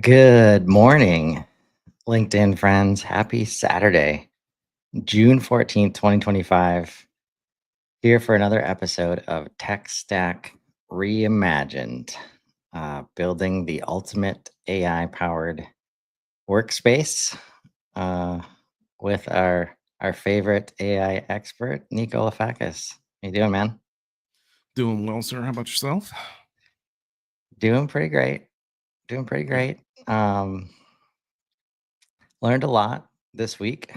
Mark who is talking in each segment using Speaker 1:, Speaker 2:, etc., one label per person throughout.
Speaker 1: Good morning, LinkedIn friends. Happy Saturday, June 14th, 2025. Here for another episode of Tech Stack Reimagined, building the ultimate AI powered workspace uh, with our favorite AI expert, Nico Lafakis. How you doing, man?
Speaker 2: Doing well, sir. How about yourself?
Speaker 1: Doing pretty great. Doing pretty
Speaker 2: Good.
Speaker 1: great. Um, Learned a lot this week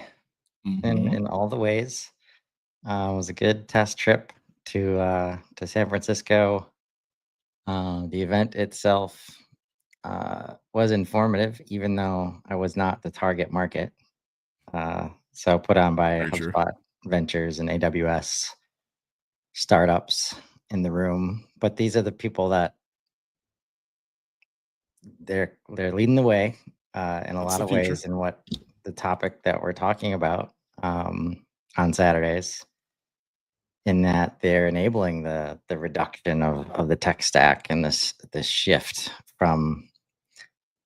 Speaker 2: Hmm.
Speaker 1: in all the ways. It was a good test trip to San Francisco. The event itself was informative, even though I was not the target market. So put on by
Speaker 2: Very true.
Speaker 1: HubSpot Ventures and AWS startups in the room. But these are the people that they're leading the way in a
Speaker 2: That's
Speaker 1: lot
Speaker 2: the
Speaker 1: of
Speaker 2: future.
Speaker 1: ways in what the topic that we're talking about on Saturdays. In that they're enabling the reduction of the tech stack and this shift from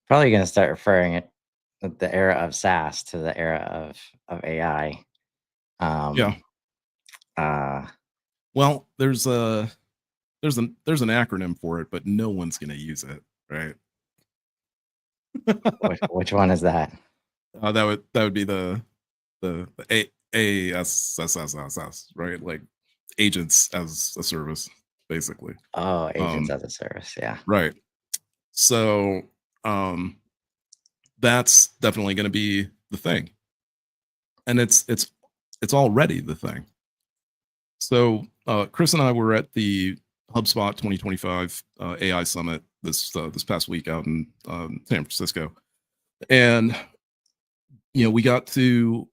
Speaker 1: probably going to start referring it the era of SaaS to the era of AI.
Speaker 2: Yeah.
Speaker 1: Um, uh,
Speaker 2: Well, there's an acronym for it, but no one's going to use it, right?
Speaker 1: which one is that?
Speaker 2: That would be the AASSSS, right? Like agents as a service, basically.
Speaker 1: Oh, agents
Speaker 2: Um,
Speaker 1: as a service. Yeah.
Speaker 2: right. So um, that's definitely going to be the thing, and it's already the thing. So Chris and I were at the HubSpot 2025 AI Summit this past week out in San Francisco, and we got to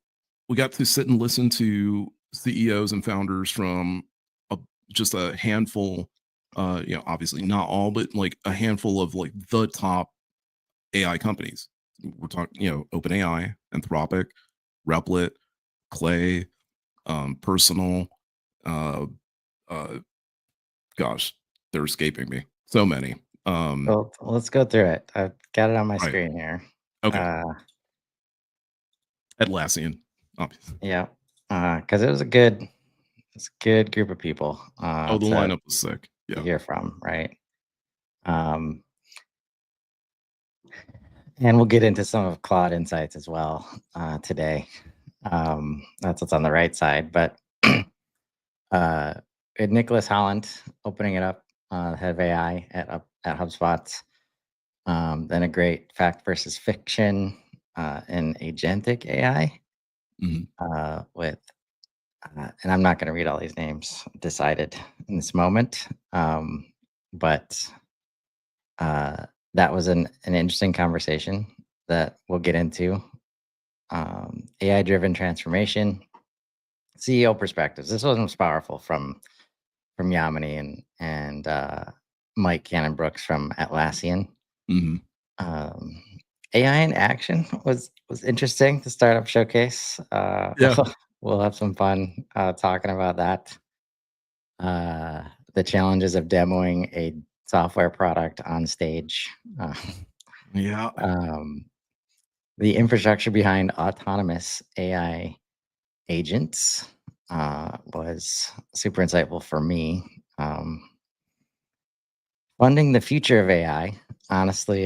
Speaker 2: sit and listen to CEOs and founders from a, just a handful, obviously not all, but like a handful of like the top AI companies. We're talking, OpenAI, Anthropic, Replit, Clay, Personal. Uh, uh, Gosh, they're escaping me. So many.
Speaker 1: Well, let's go through it. I've got it on my
Speaker 2: Right.
Speaker 1: screen here.
Speaker 2: Okay.
Speaker 1: Uh,
Speaker 2: Atlassian. Obviously.
Speaker 1: yeah, because it's a good group of people
Speaker 2: Oh, the
Speaker 1: to
Speaker 2: lineup was sick. Yeah.
Speaker 1: hear from, right? Um, And we'll get into some of Claude insights as well today. That's what's on the right side. But uh, Nicholas Holland opening it up, head of AI at HubSpot. Then a great fact versus fiction in agentic AI
Speaker 2: Mhm.
Speaker 1: with, and I'm not going to read all these names decided in this moment, but uh, that was an interesting conversation that we'll get into. AI driven transformation, CEO perspectives. This one was powerful from Yamini and Mike Cannon Brooks from Atlassian.
Speaker 2: Mhm.
Speaker 1: Um, AI in action was interesting to startup showcase.
Speaker 2: Yeah.
Speaker 1: We'll have some fun talking about that. Uh, the challenges of demoing a software product on stage. Uh,
Speaker 2: Yeah.
Speaker 1: um, the infrastructure behind autonomous AI agents was super insightful for me. Funding the future of AI, honestly,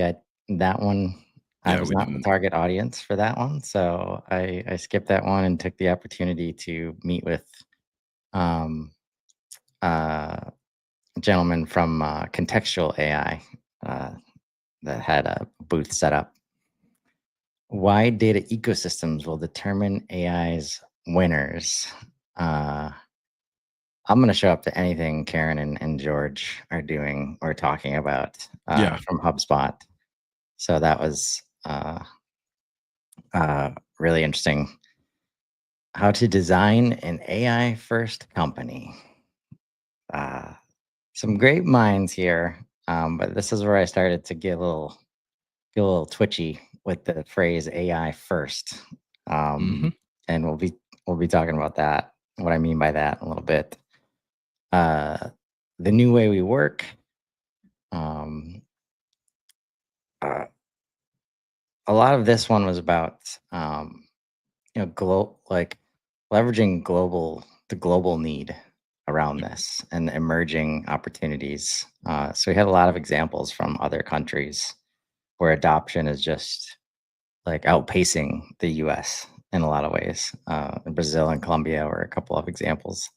Speaker 1: that one I
Speaker 2: Yeah,
Speaker 1: was
Speaker 2: we
Speaker 1: not the
Speaker 2: didn't.
Speaker 1: target audience for that one, so I skipped that one and took the opportunity to meet with um, a gentleman from Contextual AI that had a booth set up. Why data ecosystems will determine AI's winners. Uh, I'm gonna show up to anything Karen and George are doing or talking about
Speaker 2: Yeah.
Speaker 1: from HubSpot. So that was really interesting. How to design an AI first company. Uh, some great minds here, but this is where I started to get a little twitchy with the phrase AI first,
Speaker 2: Mhm.
Speaker 1: and we'll be talking about that. What I mean by that a little bit. Uh, the new way we work. Um, uh, a lot of this one was about, like leveraging the global need around
Speaker 2: Mm.
Speaker 1: this and emerging opportunities. So we had a lot of examples from other countries where adoption is just like outpacing the US in a lot of ways. Brazil and Colombia were a couple of examples.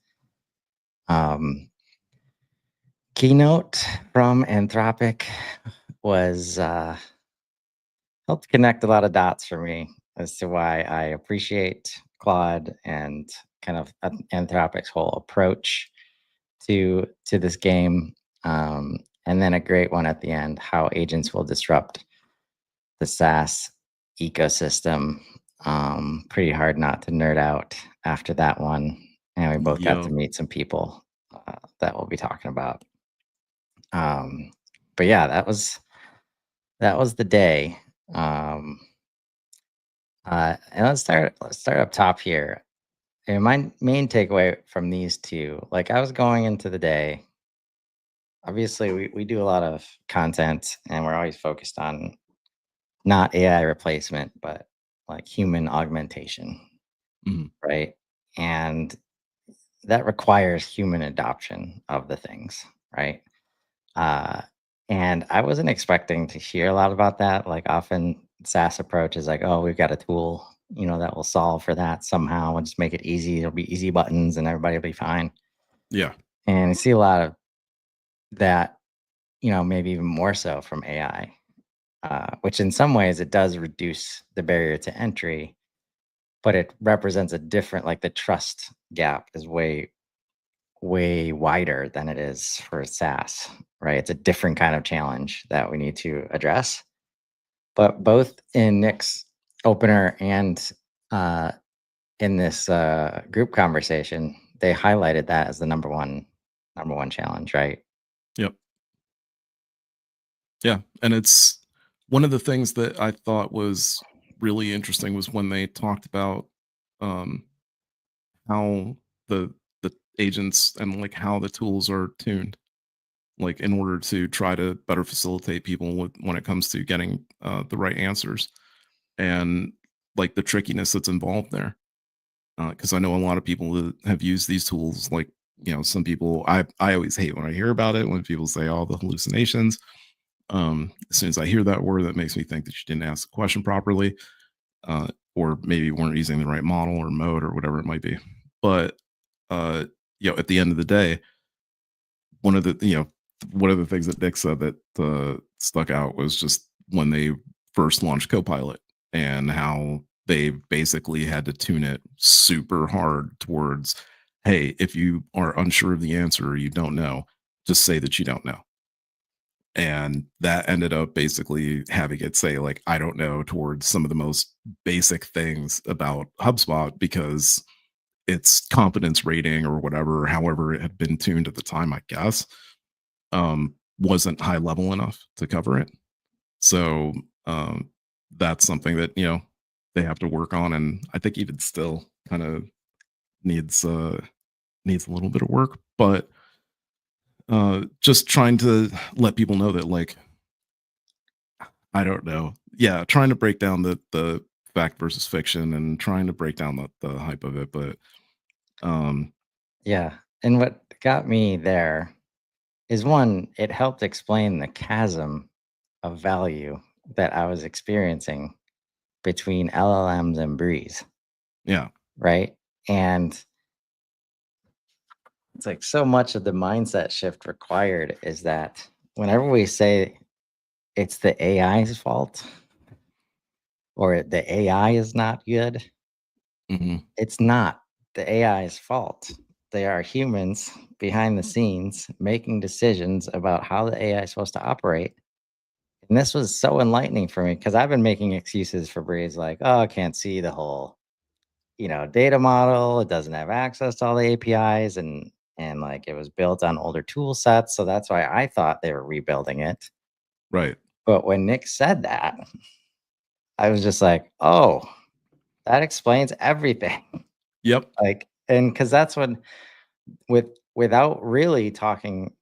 Speaker 1: Um, Keynote from Anthropic was helped connect a lot of dots for me as to why I appreciate Claude and kind of Anthropic's whole approach to this game. And then a great one at the end, how agents will disrupt the SaaS ecosystem. Pretty hard not to nerd out after that one. And we both got to
Speaker 2: Yeah.
Speaker 1: meet some people that we'll be talking about. Um, but yeah, that was the day. Um, and let's start up top here. And my main takeaway from these two, like I was going into the day, obviously we do a lot of content and we're always focused on not AI replacement, but like human augmentation,
Speaker 2: Mhm.
Speaker 1: right? And that requires human adoption of the things, right? Uh, and I wasn't expecting to hear a lot about that. Like often SaaS approach is like, oh, we've got a tool, that will solve for that somehow and just make it easy. It'll be easy buttons and everybody will be fine.
Speaker 2: Yeah.
Speaker 1: And I see a lot of that, maybe even more so from AI, which in some ways it does reduce the barrier to entry, but it represents a different, like the trust gap is way, way wider than it is for SaaS, right? It's a different kind of challenge that we need to address. But both in Nick's opener and uh, in this group conversation, they highlighted that as the number one challenge, right?
Speaker 2: Yep. Yeah. And it's one of the things that I thought was really interesting was when they talked about um how the agents and like how the tools are tuned like in order to try to better facilitate people when it comes to getting the right answers and like the trickiness that's involved there because I know a lot of people that have used these tools like some people I always hate when I hear about it when people say all the hallucinations. As soon as I hear that word, that makes me think that you didn't ask the question properly, or maybe weren't using the right model or mode or whatever it might be. But uh, at the end of the day, one of the one of the things that Nick said that stuck out was just when they first launched Copilot and how they basically had to tune it super hard towards, hey, if you are unsure of the answer or you don't know, just say that you don't know. And that ended up basically having it say like I don't know towards some of the most basic things about HubSpot because its confidence rating or whatever, however it had been tuned at the time, I guess, wasn't high level enough to cover it. So that's something that they have to work on, and I think even still kind of needs needs a little bit of work. But just trying to let people know that like I don't know. Yeah, trying to break down the fact versus fiction and trying to break down the hype of it, but um
Speaker 1: Yeah. And what got me there is one, it helped explain the chasm of value that I was experiencing between LLMs and Breeze,
Speaker 2: yeah.
Speaker 1: right? And it's like so much of the mindset shift required is that whenever we say it's the AI's fault or the AI is not good,
Speaker 2: Mhm.
Speaker 1: it's not the AI's fault. They are humans behind the scenes making decisions about how the AI is supposed to operate. And this was so enlightening for me because I've been making excuses for Breeze, like, oh, I can't see the whole, data model. It doesn't have access to all the APIs, and like it was built on older tool sets. So that's why I thought they were rebuilding it.
Speaker 2: Right.
Speaker 1: But when Nick said that, I was just like, oh, that explains everything.
Speaker 2: Yep.
Speaker 1: Like, and because that's when without really talking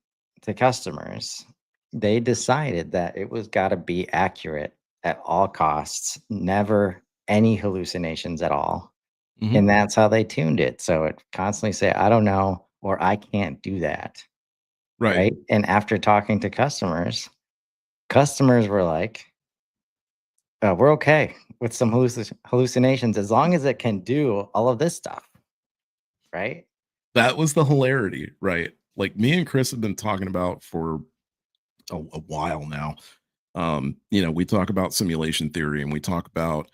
Speaker 1: to customers, they decided that it was got to be accurate at all costs, never any hallucinations at all.
Speaker 2: Mhm.
Speaker 1: And that's how they tuned it. So it constantly say, I don't know, or I can't do that.
Speaker 2: Right.
Speaker 1: Right. And after talking to customers were like, we're okay with some hallucinations as long as it can do all of this stuff. Right.
Speaker 2: That was the hilarity, right? Like, me and Chris have been talking about for a while now. We talk about simulation theory, and we talk about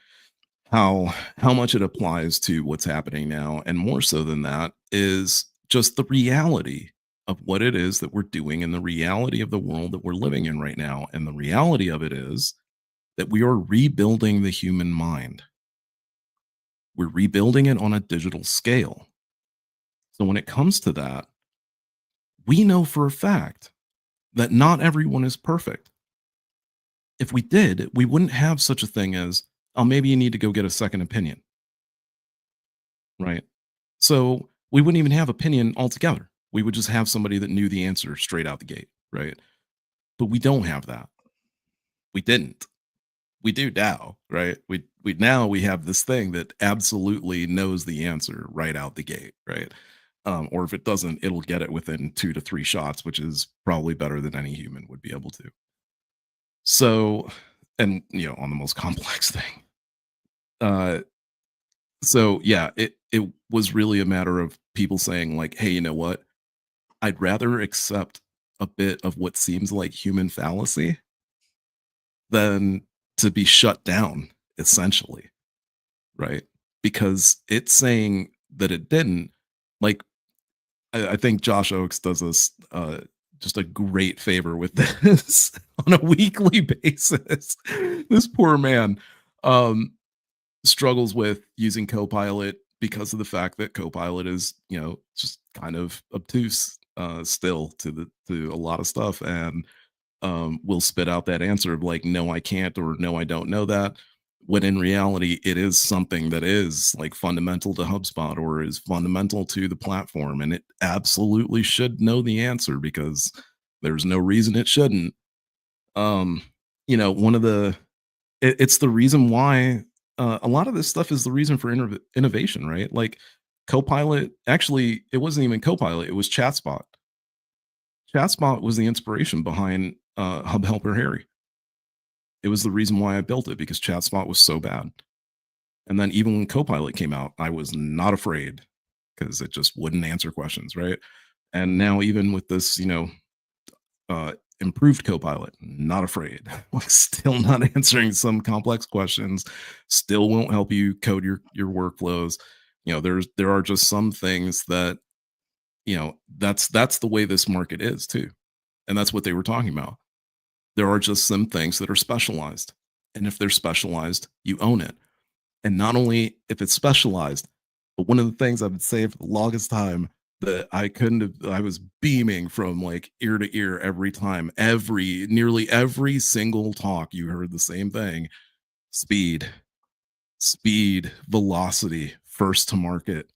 Speaker 2: how much it applies to what's happening now, and more so than that is just the reality of what it is that we're doing, and the reality of the world that we're living in right now. And the reality of it is that we are rebuilding the human mind. We're rebuilding it on a digital scale. So when it comes to that, we know for a fact that not everyone is perfect. If we did, we wouldn't have such a thing as, oh, maybe you need to go get a second opinion, right? So we wouldn't even have opinion altogether. We would just have somebody that knew the answer straight out the gate, right? But we don't have that. We didn't. We do now, right? We have this thing that absolutely knows the answer right out the gate, right? Or if it doesn't, it'll get it within 2 to 3 shots, which is probably better than any human would be able to. So, and on the most complex thing. Uh, so yeah, it was really a matter of people saying like, hey, you know what? I'd rather accept a bit of what seems like human fallacy than to be shut down, essentially, right? Because it's saying that it didn't. Like, I think Josh Oakes does us just a great favor with this on a weekly basis. This poor man um, struggles with using Copilot because of the fact that Copilot is, just kind of obtuse still to a lot of stuff, and will spit out that answer of like, no, I can't, or no, I don't know that. When in reality, it is something that is like fundamental to HubSpot or is fundamental to the platform. And it absolutely should know the answer because there's no reason it shouldn't. Um, one of it's the reason why a lot of this stuff is the reason for innovation, right? Like Copilot, actually, it wasn't even Copilot, it was ChatSpot. ChatSpot was the inspiration behind Hub Helper Harry. It was the reason why I built it because ChatSpot was so bad. And then even when Copilot came out, I was not afraid because it just wouldn't answer questions, right? And now even with this, improved Copilot, not afraid. Like still not answering some complex questions, still won't help you code your workflows. There are just some things that that's the way this market is too, and that's what they were talking about. There are just some things that are specialized. And if they're specialized, you own it. And not only if it's specialized, but one of the things I've been saying for the longest time that I was beaming from like ear to ear every time, nearly every single talk, you heard the same thing: speed, speed, velocity, first to market,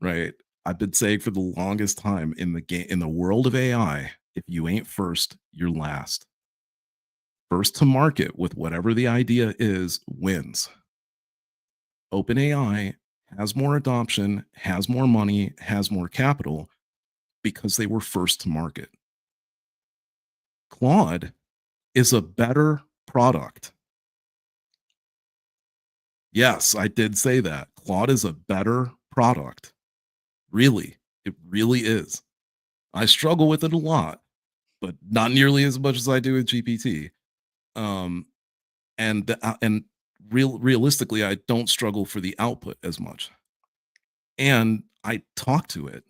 Speaker 2: right? I've been saying for the longest time in the game, in the world of AI, if you ain't first, you're last. First to market with whatever the idea is wins. OpenAI has more adoption, has more money, has more capital because they were first to market. Claude is a better product. Yes, I did say that. Claude is a better product. Really, it really is. I struggle with it a lot, but not nearly as much as I do with GPT. Um, and realistically, I don't struggle for the output as much. And I talk to it.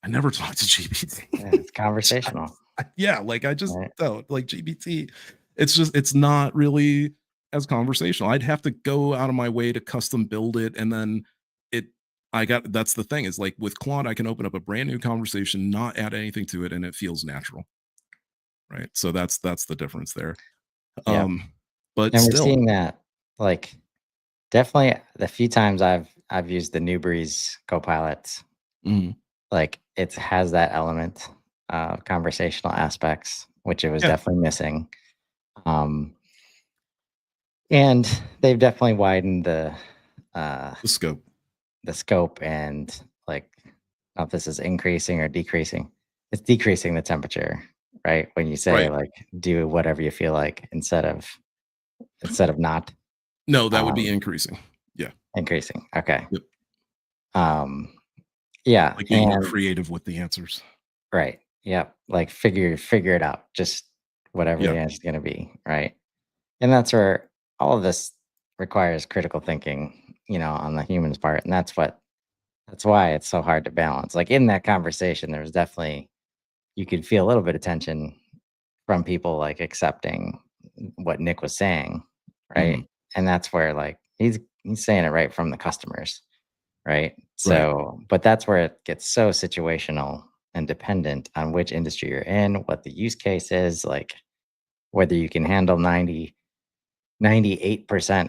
Speaker 2: I never talk to GPT.
Speaker 1: Yeah, it's conversational.
Speaker 2: Yeah, like I just
Speaker 1: Right.
Speaker 2: don't like GPT. It's not really as conversational. I'd have to go out of my way to custom build it, and then it. That's the thing is like with Claude, I can open up a brand new conversation, not add anything to it, and it feels natural, right? So that's the difference there.
Speaker 1: Yep.
Speaker 2: Um, but
Speaker 1: And we're
Speaker 2: still,
Speaker 1: seeing that, like, definitely the few times I've used the New Breeze Copilot,
Speaker 2: mhm,
Speaker 1: like, it has that element of conversational aspects, which it was
Speaker 2: yeah,
Speaker 1: definitely missing. Um, And they've definitely widened uh,
Speaker 2: The scope.
Speaker 1: the scope and like, I don't know if this is increasing or decreasing. It's decreasing the temperature, right? When you say
Speaker 2: Right.
Speaker 1: like do whatever you feel like instead of not
Speaker 2: No, that would be
Speaker 1: um,
Speaker 2: increasing. Yeah.
Speaker 1: increasing. Okay.
Speaker 2: Yep.
Speaker 1: Um, yeah,
Speaker 2: Like being more
Speaker 1: and
Speaker 2: creative with the answers.
Speaker 1: right. Yep. Like figure it out. Just whatever the
Speaker 2: Yeah.
Speaker 1: answer is going to be, right? And that's where all of this requires critical thinking, on the human's part, and that's why it's so hard to balance. Like in that conversation, there was definitely you could feel a little bit of tension from people like accepting what Nick was saying, right?
Speaker 2: Mhm.
Speaker 1: And that's where like he's saying it right from the customers, right?
Speaker 2: Right.
Speaker 1: So, but that's where it gets so situational and dependent on which industry you're in, what the use case is, like whether you can handle 98%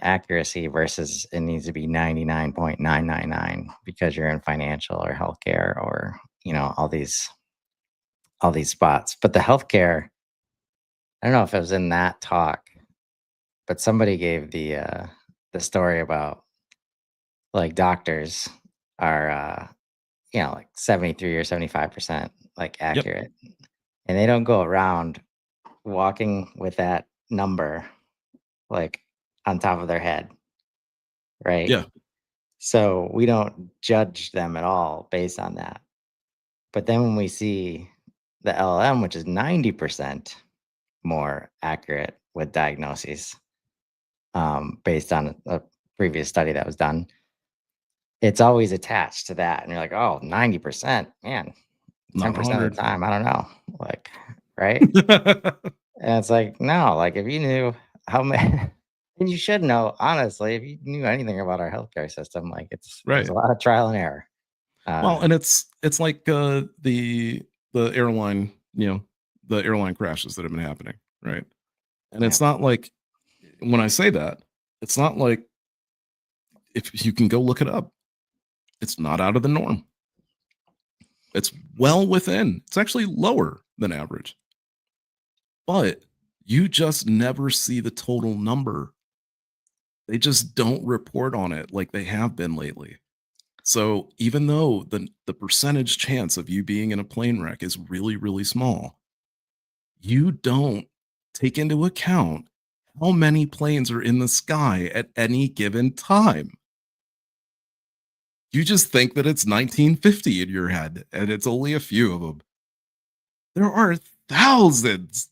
Speaker 1: accuracy versus it needs to be 99.999 because you're in financial or healthcare or, all these spots. But the healthcare, I don't know if it was in that talk, but somebody gave the story about like doctors are like 73 or 75% like
Speaker 2: Yep.
Speaker 1: accurate. And they don't go around walking with that number like on top of their head, right?
Speaker 2: Yeah.
Speaker 1: So we don't judge them at all based on that. But then when we see the LLM, which is 90% more accurate with diagnoses, based on a previous study that was done, it's always attached to that. And you're like, oh, 90%, man,
Speaker 2: Not
Speaker 1: 10% of the
Speaker 2: 100.
Speaker 1: time, I don't know. Like, right? And it's like, no, like if you knew how many, and you should know, honestly, if you knew anything about our healthcare system, like there's
Speaker 2: Right.
Speaker 1: a lot of trial and error.
Speaker 2: Well,
Speaker 1: Uh,
Speaker 2: and it's like, the airline, the airline crashes that have been happening, right? And
Speaker 1: yeah,
Speaker 2: it's not like when I say that, it's not like if you can go look it up, it's not out of the norm. It's well within. It's actually lower than average, but you just never see the total number. They just don't report on it like they have been lately. So even though the percentage chance of you being in a plane wreck is really, really small, you don't take into account how many planes are in the sky at any given time. You just think that it's 1950 in your head, and it's only a few of them. There are thousands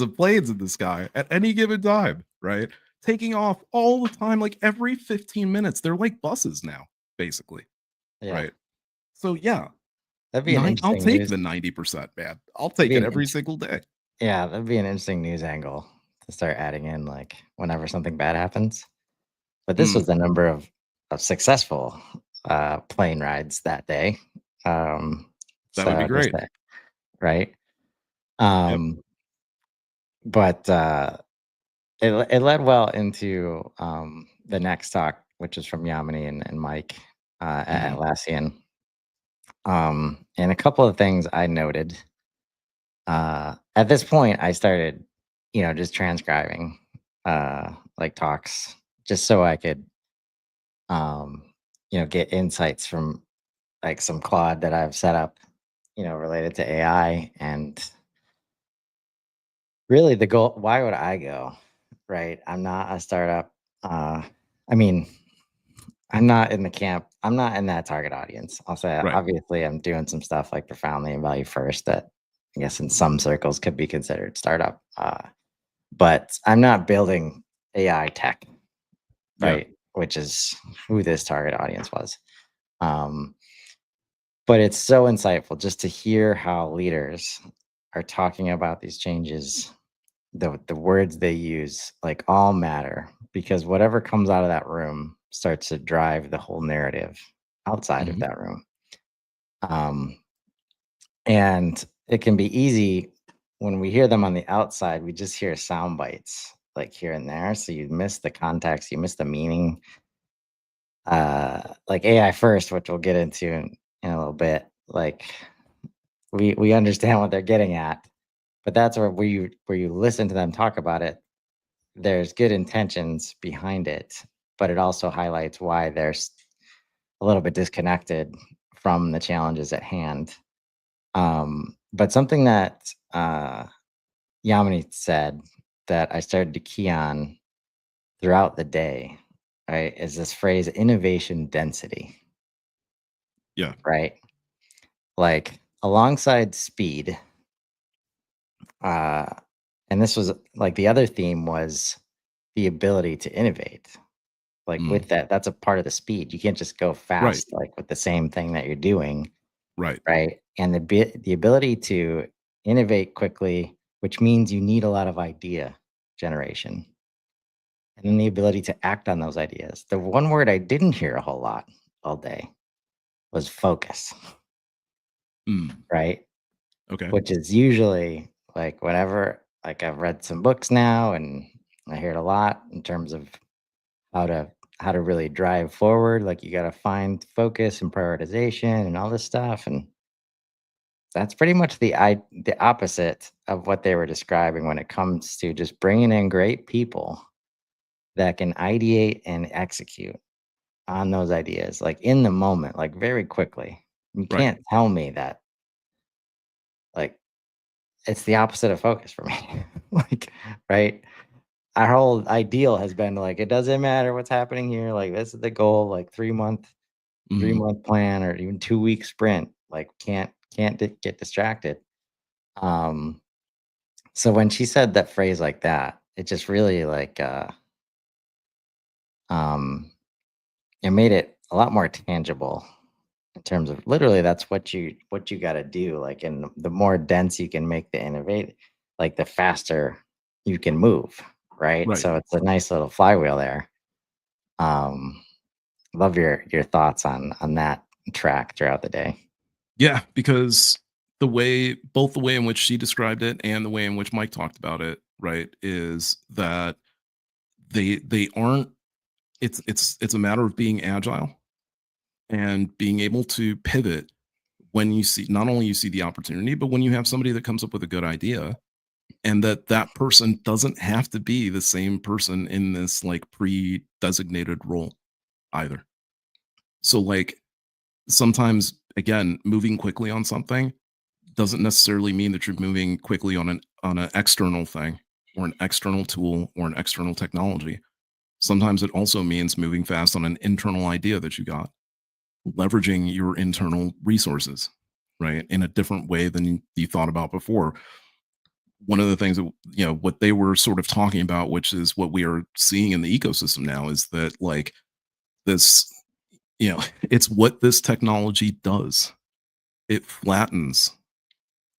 Speaker 2: of planes in the sky at any given time, right? Taking off all the time, like every 15 minutes. They're like buses now, basically,
Speaker 1: yeah,
Speaker 2: right? So yeah,
Speaker 1: that'd be an
Speaker 2: I'll
Speaker 1: interesting
Speaker 2: take
Speaker 1: news.
Speaker 2: the 90%, man. I'll
Speaker 1: That'd
Speaker 2: take
Speaker 1: be
Speaker 2: it
Speaker 1: an
Speaker 2: every single day.
Speaker 1: yeah, that'd be an interesting news angle to start adding in, like whenever something bad happens. But this was
Speaker 2: Mm,
Speaker 1: the number of successful plane rides that day. Um,
Speaker 2: that would be
Speaker 1: so just
Speaker 2: great.
Speaker 1: that, right?
Speaker 2: Yep.
Speaker 1: Um, but it led well into the next talk, which is from Yamini and Mike at
Speaker 2: Mhm.
Speaker 1: Atlassian. And a couple of things I noted. At this point, I started, just transcribing like talks just so I could, um, get insights from like some Claude that I've set up, related to AI. And really the goal, why would I go? Right. I'm not a startup. Uh, I mean, I'm not in the camp. I'm not in that target audience. I'll say,
Speaker 2: Right.
Speaker 1: obviously, I'm doing some stuff like profoundly and value first that I guess in some circles could be considered startup. But I'm not building AI tech,
Speaker 2: Yeah.
Speaker 1: right? Which is who this target audience was. Um, but it's so insightful just to hear how leaders are talking about these changes. The words they use like all matter because whatever comes out of that room starts to drive the whole narrative outside of
Speaker 2: Mhm.
Speaker 1: that room. Um, and it can be easy when we hear them on the outside, we just hear sound bites like here and there. So you miss the context, you miss the meaning. Like AI first, which we'll get into in a little bit. Like we understand what they're getting at, but that's where you listen to them talk about it. there's good intentions behind it, but it also highlights why there's a little bit disconnected from the challenges at hand. But something that Yamini said that I started to key on throughout the day, right, is this phrase innovation density,
Speaker 2: Yeah.
Speaker 1: right? Like alongside speed, uh, and this was like the other theme was the ability to innovate. Like
Speaker 2: Mm.
Speaker 1: with that, that's a part of the speed. You can't just go
Speaker 2: Right.
Speaker 1: fast like with the same thing that you're doing,
Speaker 2: Right.
Speaker 1: right? And the ability to innovate quickly, which means you need a lot of idea generation, and then the ability to act on those ideas. The one word I didn't hear a whole lot all day was focus,
Speaker 2: Mm.
Speaker 1: right?
Speaker 2: Okay.
Speaker 1: Which is usually like whenever like I've read some books now and I hear it a lot in terms of how to how to really drive forward. Like you got to find focus and prioritization and all this stuff. And that's pretty much the opposite of what they were describing when it comes to just bringing in great people that can ideate and execute on those ideas, like in the moment, like very quickly. You
Speaker 2: Right.
Speaker 1: can't tell me that like it's the opposite of focus for me. Like, right? Our whole ideal has been like it doesn't matter what's happening here. Like this is the goal, like 3
Speaker 2: Mhm.
Speaker 1: month plan or even 2 week sprint. Like get distracted. Um so when she said that phrase like that, it just really like um it made it a lot more tangible in terms of literally that's what you got to do, like, and the more dense you can make the innovate, like the faster you can move, right?
Speaker 2: Right.
Speaker 1: So it's a nice little flywheel there. um Love your thoughts on that track throughout the day.
Speaker 2: Yeah, because the way in which she described it and the way in which Mike talked about it, right, is that they aren't it's a matter of being agile and being able to pivot when you see not only you see the opportunity, but when you have somebody that comes up with a good idea and that person doesn't have to be the same person in this like pre-designated role either. So like sometimes again, moving quickly on something doesn't necessarily mean that you're moving quickly on an external thing or an external tool or an external technology. Sometimes it also means moving fast on an internal idea that you got, leveraging your internal resources, right, in a different way than you thought about before. One of the things that what they were sort of talking about, which is what we are seeing in the ecosystem now, is that like this, it's what this technology does. It flattens,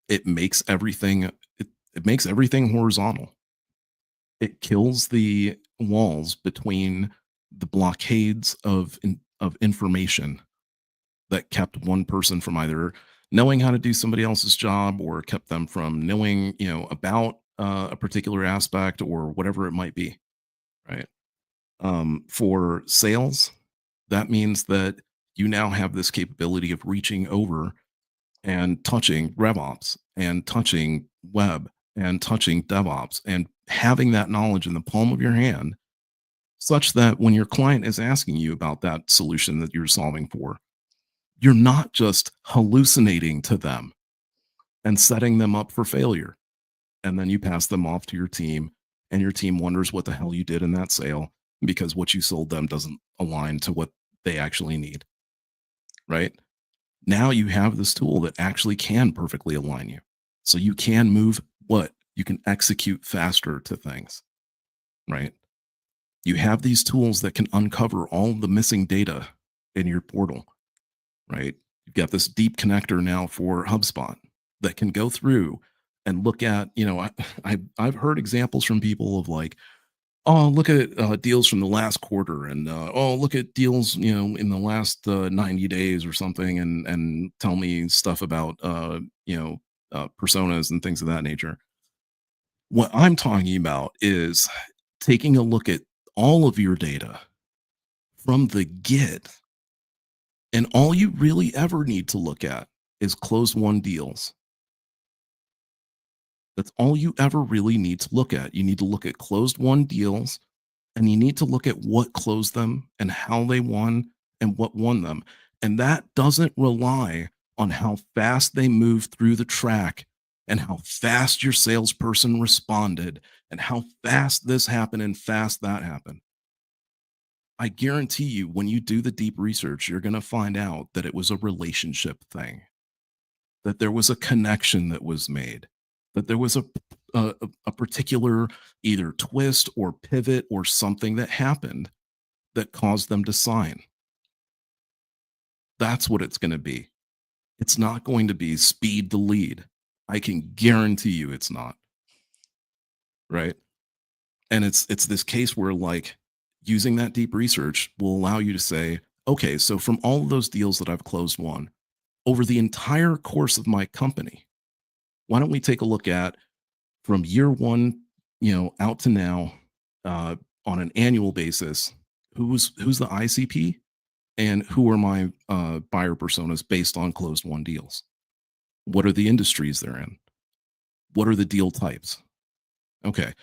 Speaker 2: it makes everything it makes everything horizontal. It kills the walls between the blockades of information that kept one person from either knowing how to do somebody else's job or kept them from knowing, about a particular aspect or whatever it might be, right? For sales, that means that you now have this capability of reaching over and touching RevOps and touching web and touching DevOps and having that knowledge in the palm of your hand, such that when your client is asking you about that solution that you're solving for, you're not just hallucinating to them and setting them up for failure. And then you pass them off to your team, and your team wonders what the hell you did in that sale because what you sold them doesn't align to what they actually need, right? Now you have this tool that actually can perfectly align you. So you can move what? You can execute faster to things, right? You have these tools that can uncover all the missing data in your portal, right? You've got this deep connector now for HubSpot that can go through and look at, I've heard examples from people of like, oh, look at deals from the last quarter, and oh, look at deals, in the last 90 days or something, and tell me stuff about personas and things of that nature. What I'm talking about is taking a look at all of your data from the get, and all you really ever need to look at is closed won deals. That's all you ever really need to look at. You need to look at closed won deals, and you need to look at what closed them and how they won and what won them. And that doesn't rely on how fast they moved through the track and how fast your salesperson responded and how fast this happened and fast that happened. I guarantee you, when you do the deep research, you're going to find out that it was a relationship thing, that there was a connection that was made, that there was a particular either twist or pivot or something that happened that caused them to sign. That's what it's going to be. It's not going to be speed to lead. I can guarantee you it's not. Right. And it's this case where like using that deep research will allow you to say, okay, so from all of those deals that I've closed won over the entire course of my company, why don't we take a look at from year one, out to now, on an annual basis, who's the ICP and who are my buyer personas based on closed won deals? What are the industries they're in? What are the deal types? Okay.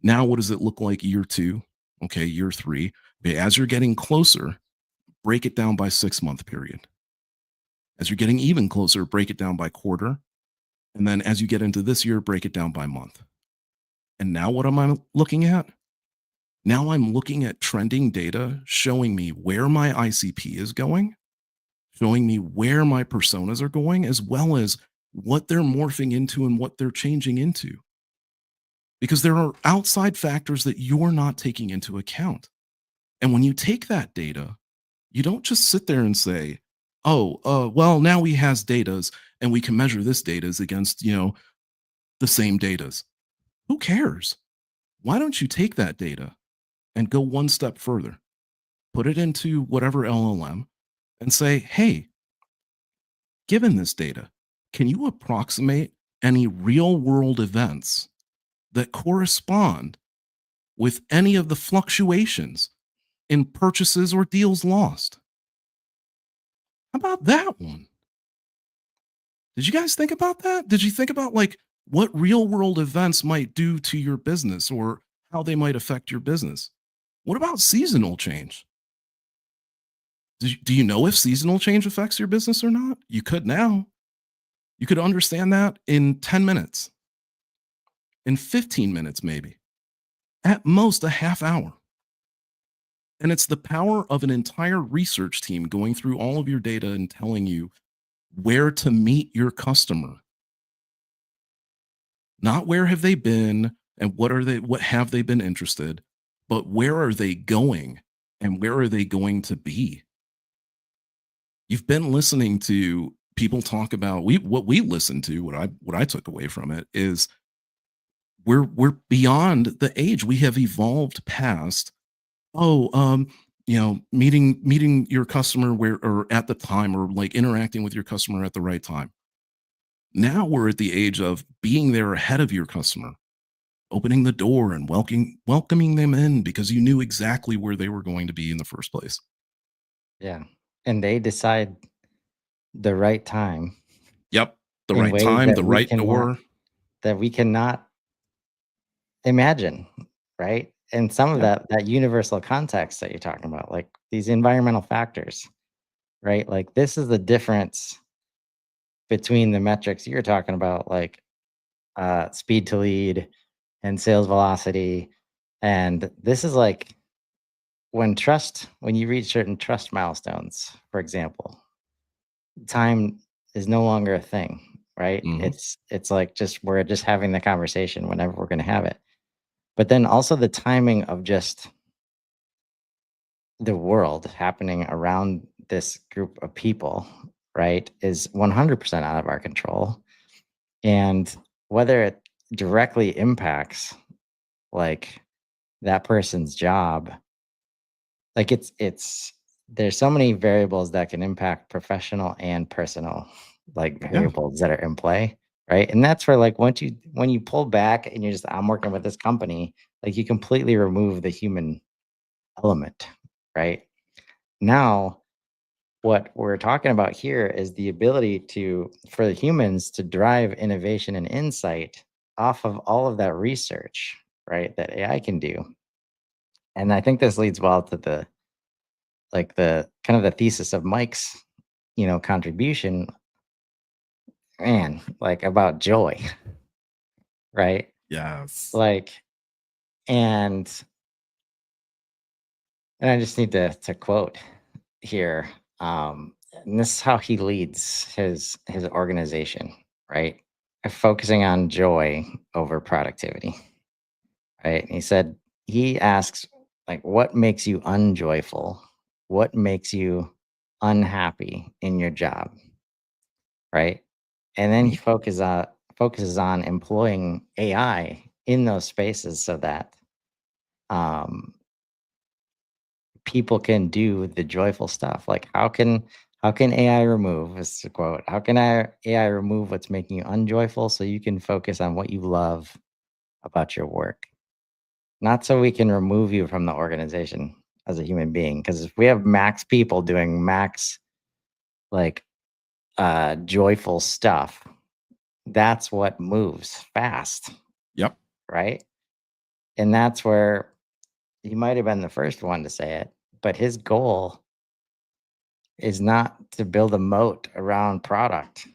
Speaker 2: Now, what does it look like year two? Okay. Year three. Okay. As you're getting closer, break it down by 6 month period. As you're getting even closer, break it down by quarter. And then as you get into this year, break it down by month. And now what am I looking at? Now I'm looking at trending data showing me where my ICP is going, showing me where my personas are going, as well as what they're morphing into and what they're changing into. Because there are outside factors that you're not taking into account. And when you take that data, you don't just sit there and say, oh, well, now he has datas and we can measure this datas against, the same datas. Who cares? Why don't you take that data and go one step further? Put it into whatever LLM and say, hey, given this data, can you approximate any real world events that correspond with any of the fluctuations in purchases or deals lost? How about that one? Did you guys think about that? Did you think about like what real world events might do to your business or how they might affect your business? What about seasonal change? Do you know if seasonal change affects your business or not? You could now. You could understand that in 10 minutes, in 15 minutes, maybe, at most a half hour. And it's the power of an entire research team going through all of your data and telling you where to meet your customer. Not where have they been and what have they been interested, but where are they going and where are they going to be? You've been listening to people talk about what we listened to, what I took away from it is we're beyond the age. We have evolved past, oh, meeting your customer where or at the time or like interacting with your customer at the right time. Now we're at the age of being there ahead of your customer, opening the door and welcoming them in because you knew exactly where they were going to be in the first place.
Speaker 1: Yeah. And they decide the right time
Speaker 2: Yep. The
Speaker 1: in
Speaker 2: right
Speaker 1: ways
Speaker 2: time, the right door.
Speaker 1: that we cannot imagine, right? And some of
Speaker 2: Yep.
Speaker 1: that universal context that you're talking about, like these environmental factors, right? Like this is the difference between the metrics you're talking about, like speed to lead and sales velocity. And this is like when you reach certain trust milestones, for example, time is no longer a thing, right?
Speaker 2: Mhm.
Speaker 1: It's like just we're just having the conversation whenever we're going to have it. But then also the timing of just the world happening around this group of people, right, is 100% out of our control. And whether it directly impacts like that person's job, like it's there's so many variables that can impact professional and personal like
Speaker 2: Yeah.
Speaker 1: variables that are in play, right? And that's where like when you pull back and you're just I'm working with this company, like you completely remove the human element, right? Now, what we're talking about here is the ability to for the humans to drive innovation and insight off of all of that research, right, that AI can do. And I think this leads well to the kind of the thesis of Mike's, contribution, man, like about joy, right?
Speaker 2: Yes.
Speaker 1: Like, and and I just need to quote here. And this is how he leads his organization, right? Focusing on joy over productivity, right? He said he asks, like, what makes you unjoyful? What makes you unhappy in your job, right? And then he
Speaker 2: Mhm.
Speaker 1: focuses on employing AI in those spaces so that um, people can do the joyful stuff. Like, how can AI remove? This is a quote. How can AI remove what's making you unjoyful so you can focus on what you love about your work? Not so we can remove you from the organization as a human being. Because if we have max people doing max like joyful stuff, that's what moves fast,
Speaker 2: Yep.
Speaker 1: right? And that's where he might have been the first one to say it, but his goal is not to build a moat around product.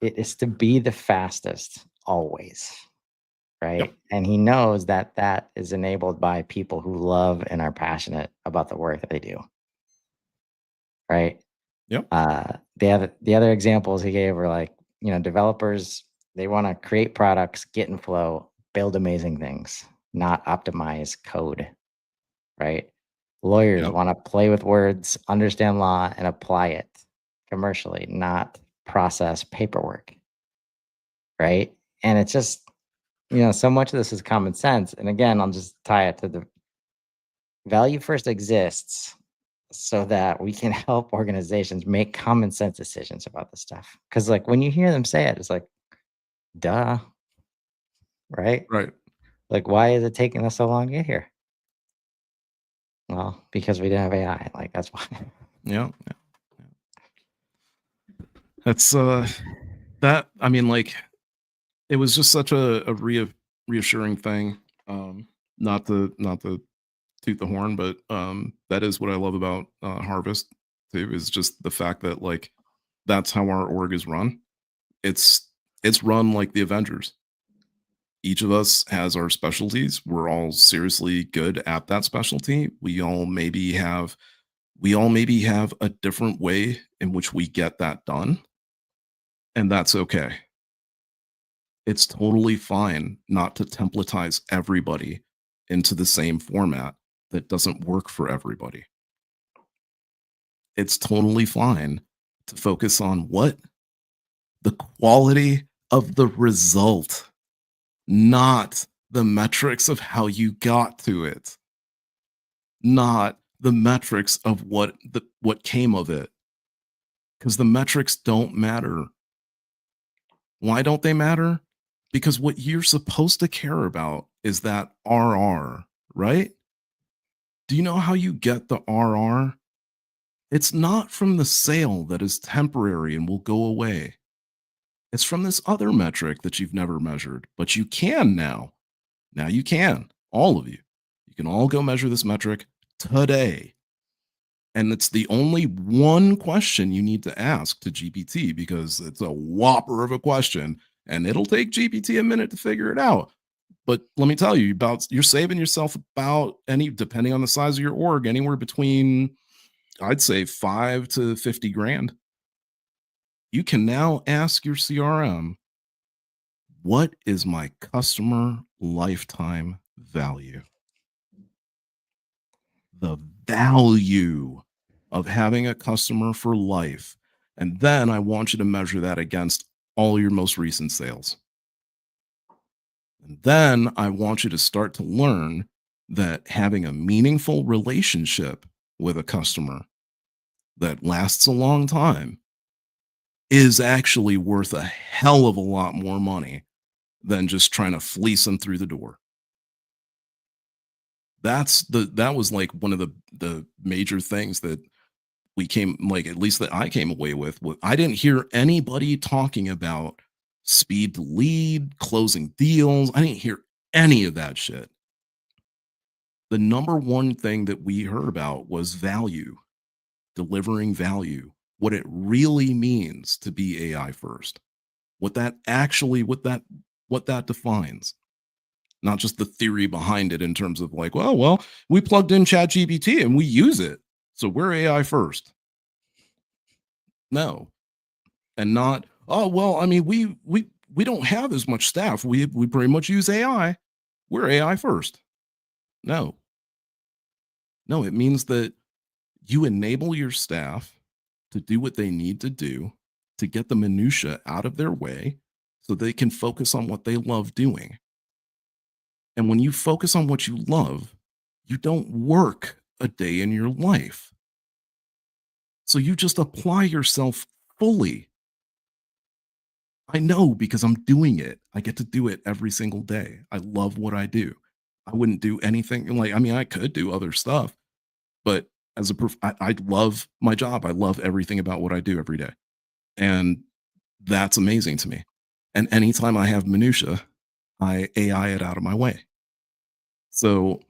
Speaker 1: It is to be the fastest always,
Speaker 2: Yep.
Speaker 1: right? And he knows that that is enabled by people who love and are passionate about the work that they do, right?
Speaker 2: Yep.
Speaker 1: The other examples he gave were like, developers, they want to create products, get in flow, build amazing things, not optimize code, right? Lawyers
Speaker 2: Yep.
Speaker 1: want to play with words, understand law, and apply it commercially, not process paperwork, right? And it's just, so much of this is common sense. And again, I'll just tie it to the value first exists so that we can help organizations make common sense decisions about this stuff. Because, like, when you hear them say it, it's like, duh, right?
Speaker 2: Right.
Speaker 1: Like, why is it taking us so long to get here? Well, because we didn't have AI. Like, that's why.
Speaker 2: Yeah. Yeah. That's that. I mean, like, it was just such a reassuring thing. Um, not to toot the horn, but that is what I love about Harvest too. Is just the fact that like that's how our org is run. It's it's run like the Avengers. Each of us has our specialties. We're all seriously good at that specialty. We all maybe have a different way in which we get that done, and that's okay. It's totally fine not to templatize everybody into the same format that doesn't work for everybody. It's totally fine to focus on what the quality of the result, not the metrics of how you got to it, not the metrics of what came of it, because the metrics don't matter. Why don't they matter? Because what you're supposed to care about is that RR, right? Do you know how you get the RR? It's not from the sale that is temporary and will go away. It's from this other metric that you've never measured, but you can now. Now you can, all of you. You can all go measure this metric today. And it's the only one question you need to ask to GPT because it's a whopper of a question and it'll take GPT a minute to figure it out. But let me tell you about you're saving yourself about any depending on the size of your org anywhere between I'd say 5 to 50 grand. You can now ask your CRM, what is my customer lifetime value? The value of having a customer for life. And then I want you to measure that against all your most recent sales. And then I want you to start to learn that having a meaningful relationship with a customer that lasts a long time is actually worth a hell of a lot more money than just trying to fleece them through the door. That was like one of the major things that we came like at least that I came away with. I didn't hear anybody talking about speed to lead, closing deals. I didn't hear any of that shit. The number one thing that we heard about was value, delivering value, what it really means to be AI first, what that actually, what that defines, not just the theory behind it in terms of like, well, we plugged in Chat GPT and we use it. So we're AI first. No. And not, oh, well, I mean, we don't have as much staff. We pretty much use AI. We're AI first. No. No, it means that you enable your staff to do what they need to do to get the minutia out of their way so they can focus on what they love doing. And when you focus on what you love, you don't work a day in your life. So you just apply yourself fully. I know because I'm doing it. I get to do it every single day. I love what I do. I wouldn't do anything like, I mean, I could do other stuff, but as a I love my job. I love everything about what I do every day. And that's amazing to me. And anytime I have minutia, I AI it out of my way. So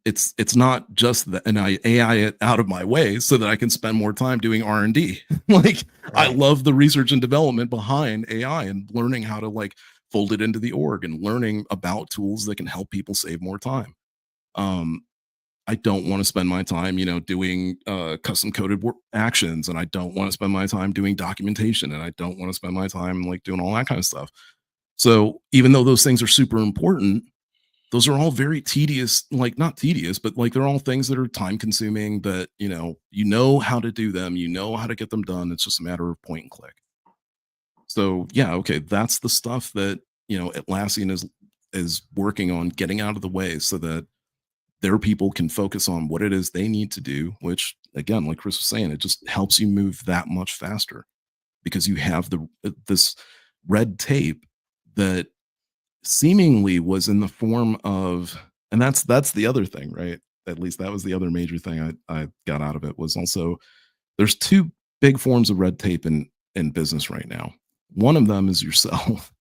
Speaker 2: it's not just that, and I AI it out of my way so that I can spend more time doing R&D. Like I
Speaker 1: Right.
Speaker 2: love the research and development behind AI and learning how to like fold it into the org and learning about tools that can help people save more time. Um, I don't want to spend my time, doing custom coded actions, and I don't want to spend my time doing documentation, and I don't want to spend my time like doing all that kind of stuff. So even though those things are super important, those are all very tedious, like not tedious, but like they're all things that are time consuming that, you know how to do them, you know how to get them done. It's just a matter of point and click. So yeah, okay, that's the stuff that, Atlassian is working on getting out of the way so that their people can focus on what it is they need to do, which again, like Chris was saying, it just helps you move that much faster because you have this red tape that seemingly was in the form of, and that's the other thing, right? At least that was the other major thing I got out of it was also there's two big forms of red tape in business right now. One of them is yourself,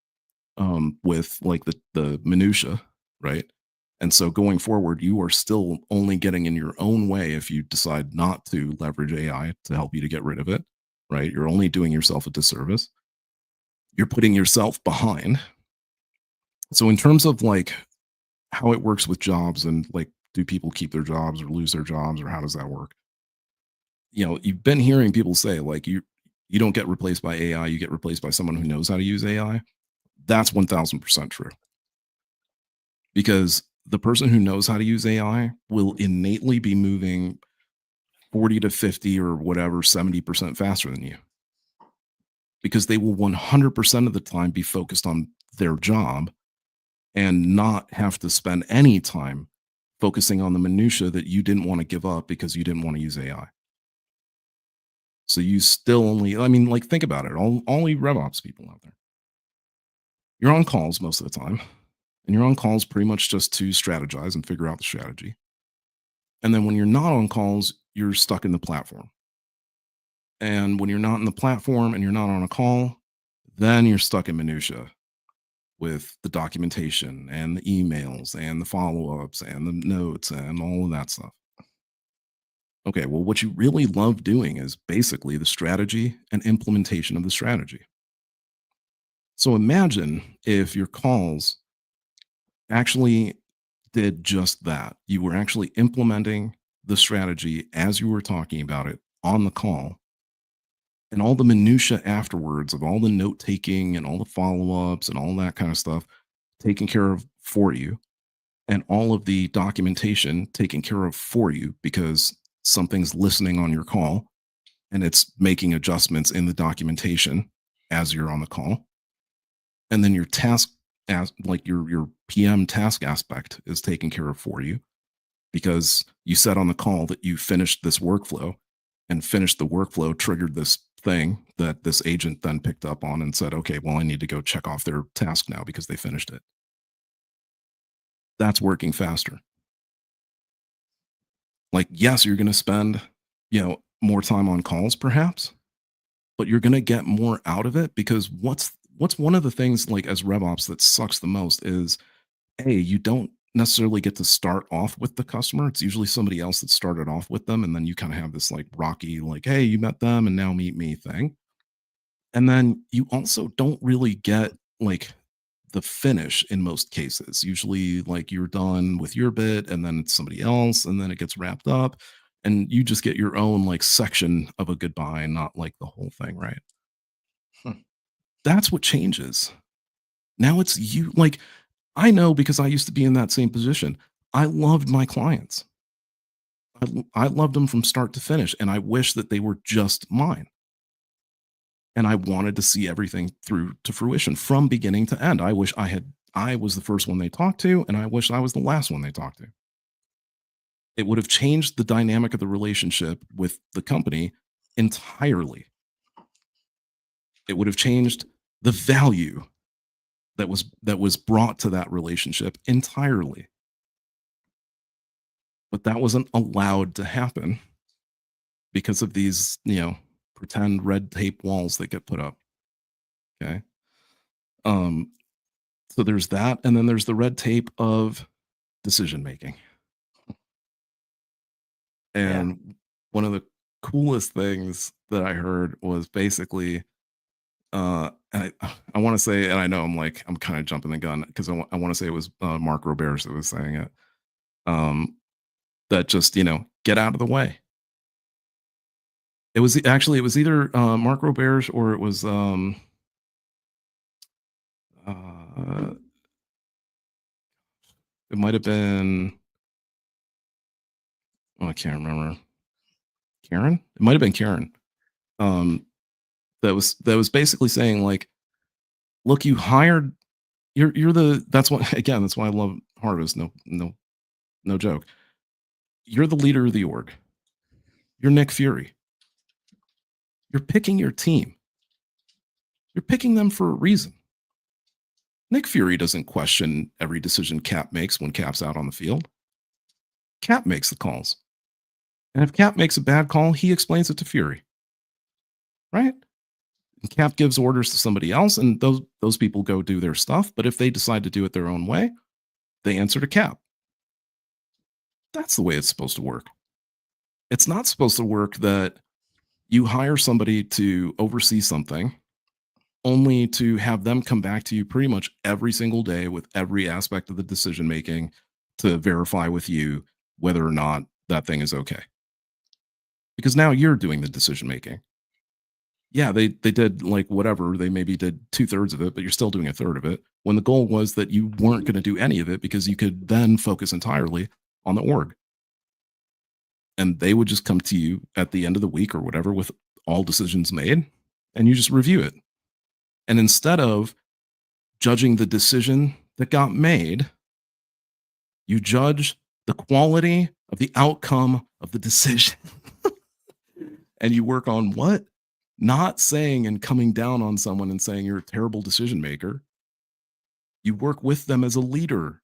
Speaker 2: with like the minutia, right? And so going forward, you are still only getting in your own way if you decide not to leverage AI to help you to get rid of it, right? You're only doing yourself a disservice. You're putting yourself behind. So in terms of like how it works with jobs and like do people keep their jobs or lose their jobs or how does that work? You've been hearing people say like you don't get replaced by AI, you get replaced by someone who knows how to use AI. That's 1000% true because the person who knows how to use AI will innately be moving 40 to 50 or whatever 70% faster than you because they will 100% of the time be focused on their job and not have to spend any time focusing on the minutia that you didn't want to give up because you didn't want to use AI. So you still only, I mean, like think about it. All you RevOps people out there, you're on calls most of the time, and you're on calls pretty much just to strategize and figure out the strategy. And then when you're not on calls, you're stuck in the platform. And when you're not in the platform and you're not on a call, then you're stuck in minutia with the documentation and the emails and the follow-ups and the notes and all of that stuff. Okay, well, what you really love doing is basically the strategy and implementation of the strategy. So imagine if your calls actually did just that. You were actually implementing the strategy as you were talking about it on the call, and all the minutia afterwards of all the note taking and all the follow-ups and all that kind of stuff taken care of for you, and all of the documentation taken care of for you because something's listening on your call and it's making adjustments in the documentation as you're on the call. And then your task as like your PM task aspect is taken care of for you because you said on the call that you finished this workflow and finished the workflow triggered this thing that this agent then picked up on and said, okay, well, I need to go check off their task now because they finished it. That's working faster. Like, yes, you're going to spend, more time on calls perhaps, but you're going to get more out of it because what's one of the things like as RevOps that sucks the most is you don't necessarily get to start off with the customer. It's usually somebody else that started off with them, and then you kind of have this like rocky, like, hey, you met them and now meet me thing. And then you also don't really get like the finish in most cases. Usually, like you're done with your bit, and then it's somebody else, and then it gets wrapped up, and you just get your own like section of a goodbye, not like the whole thing, right?
Speaker 1: Hmm.
Speaker 2: That's what changes. Now it's you. Like I know because I used to be in that same position. I loved my clients. I loved them from start to finish, and I wish that they were just mine. And I wanted to see everything through to fruition from beginning to end. I was the first one they talked to, and I wish I was the last one they talked to. It would have changed the dynamic of the relationship with the company entirely. It would have changed the value that was brought to that relationship entirely. But that wasn't allowed to happen because of these, pretend red tape walls that get put up. Okay. Um, so there's that, and then there's the red tape of decision making.
Speaker 1: Yeah.
Speaker 2: And one of the coolest things that I heard was basically, and I want to say, and I know I'm kind of jumping the gun because I want to say it was Mark Roberge that was saying it. That just get out of the way. It was either Mark Roberge or it was uh, it might have been, oh, I can't remember. Karen? It might have been Karen. Um, that was basically saying like, look, you hired you're the that's why again, that's why I love Harvest. No joke. You're the leader of the org. You're Nick Fury. You're picking your team. You're picking them for a reason. Nick Fury doesn't question every decision Cap makes when Cap's out on the field. Cap makes the calls. And if Cap makes a bad call, he explains it to Fury. Right? And Cap gives orders to somebody else, and those people go do their stuff. But if they decide to do it their own way, they answer to Cap. That's the way it's supposed to work. It's not supposed to work that you hire somebody to oversee something only to have them come back to you pretty much every single day with every aspect of the decision making to verify with you whether or not that thing is okay. Because now you're doing the decision making. Yeah, they did like whatever, they maybe did 2/3 of it, but you're still doing a third of it. When the goal was that you weren't going to do any of it because you could then focus entirely on the org. And they would just come to you at the end of the week or whatever with all decisions made, and you just review it. And instead of judging the decision that got made, you judge the quality of the outcome of the decision. And you work on what? Not saying and coming down on someone and saying you're a terrible decision maker. You work with them as a leader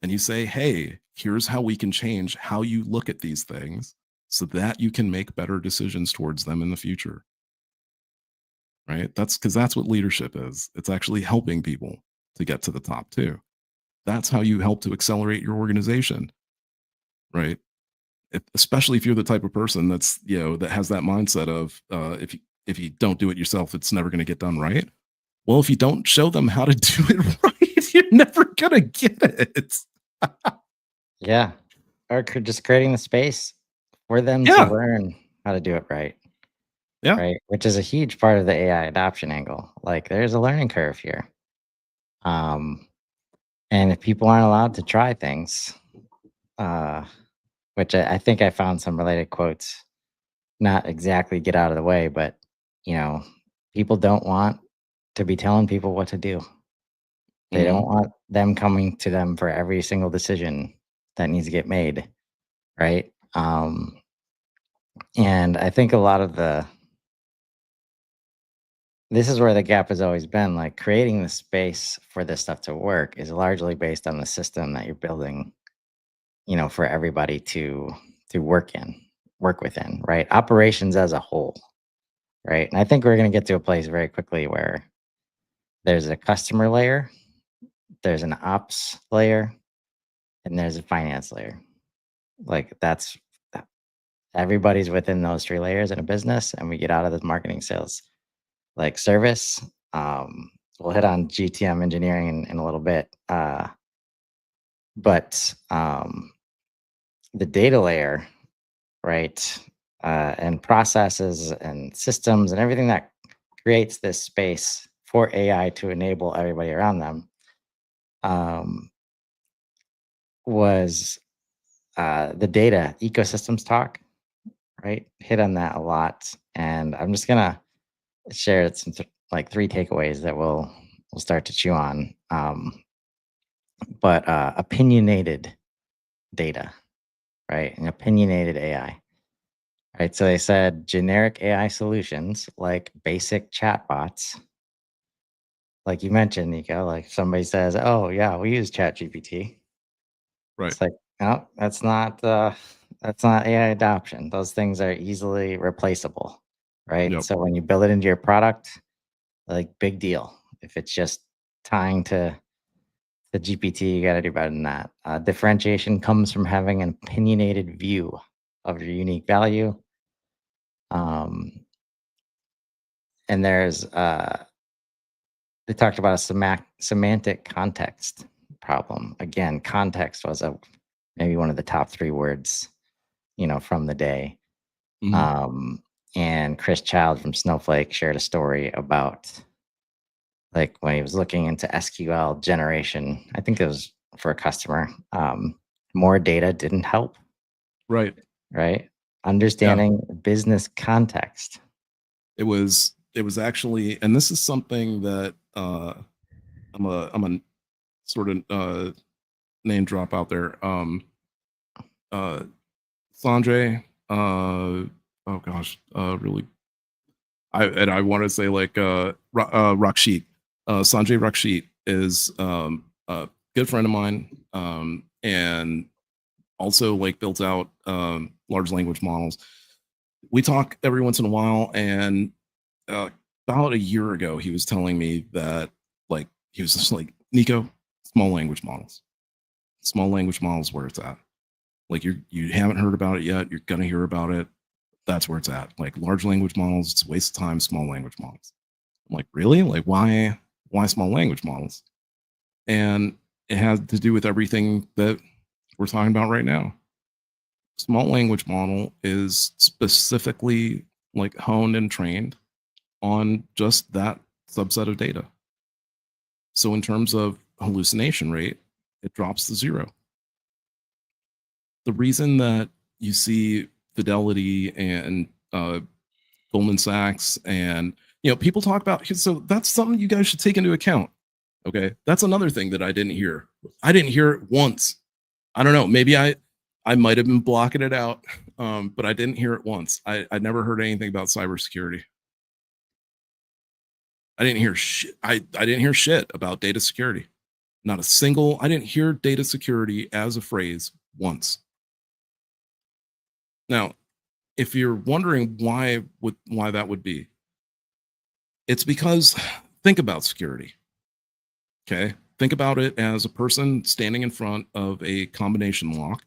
Speaker 2: and you say, hey, here's how we can change how you look at these things so that you can make better decisions towards them in the future. Right? That's because that's what leadership is. It's actually helping people to get to the top too. That's how you help to accelerate your organization. Right? Especially if you're the type of person that's that has that mindset of if you don't do it yourself, it's never going to get done right. Well, if you don't show them how to do it right, you're never gonna get it.
Speaker 1: Yeah. Or just creating the space for them to
Speaker 2: Yeah,
Speaker 1: learn how to do it right.
Speaker 2: yeah.
Speaker 1: Right. Which is a huge part of the AI adoption angle. Like there's a learning curve here. Um, and if people aren't allowed to try things, uh, which I think I found some related quotes, not exactly get out of the way, but you know, people don't want to be telling people what to do. They
Speaker 2: Mhm.
Speaker 1: don't want them coming to them for every single decision that needs to get made, right? And I think a lot of the this is where the gap has always been. Like creating the space for this stuff to work is largely based on the system that you're building, for everybody to work within, right? Operations as a whole, right? And I think we're going to get to a place very quickly where There's a customer layer, there's an ops layer, and there's a finance layer. Like that's everybody's within those 3 layers in a business, and we get out of this marketing sales like service. We'll hit on GTM engineering in a little bit. But the data layer, right? And processes and systems and everything that creates this space for AI to enable everybody around them um, was the data ecosystems talk, right? Hit on that a lot. And I'm just going to share like 3 takeaways that we'll start to chew on. But opinionated data, right? And opinionated AI. Right. So they said generic AI solutions like basic chatbots, like you mentioned, Nico, like somebody says, oh, yeah, we use ChatGPT.
Speaker 2: Right.
Speaker 1: It's like, no, that's not AI adoption. Those things are easily replaceable. Right.
Speaker 2: Yep.
Speaker 1: So when you build it into your product, like big deal. If it's just tying to the GPT, you got to do better than that. Differentiation comes from having an opinionated view of your unique value. Um, and they talked about a semantic context problem. Again, context was maybe one of the top 3 words, from the day.
Speaker 2: Mhm.
Speaker 1: Um, and Chris Child from Snowflake shared a story about like when he was looking into SQL generation. I think it was for a customer. More data didn't help,
Speaker 2: Right.
Speaker 1: right?
Speaker 2: Yeah.
Speaker 1: Understanding business context.
Speaker 2: It was actually, and this is something that I'm a sort of name drop out there. Uh Sanjay, oh gosh, really, I want to say like Rakshit. Sanjay Rakshit is a good friend of mine, and also like built out large language models. We talk every once in a while, and uh, about a year ago, he was telling me that like he was just like, Nico, small language models where it's at. Like you haven't heard about it yet, you're gonna hear about it. That's where it's at. Like large language models, it's a waste of time. Small language models. I'm like, really? Like, why small language models? And it has to do with everything that we're talking about right now. Small language model is specifically like honed and trained on just that subset of data. So in terms of hallucination rate, it drops to 0. The reason that you see Fidelity and Goldman Sachs and people talk about, so that's something you guys should take into account. Okay, that's another thing that I didn't hear. I didn't hear it once. I don't know. Maybe I might have been blocking it out, but I didn't hear it once. I never heard anything about cybersecurity. I didn't hear shit. I didn't hear shit about data security. Not a single. I didn't hear data security as a phrase once. Now, if you're wondering why that would be, it's because think about security. Okay, think about it as a person standing in front of a combination lock,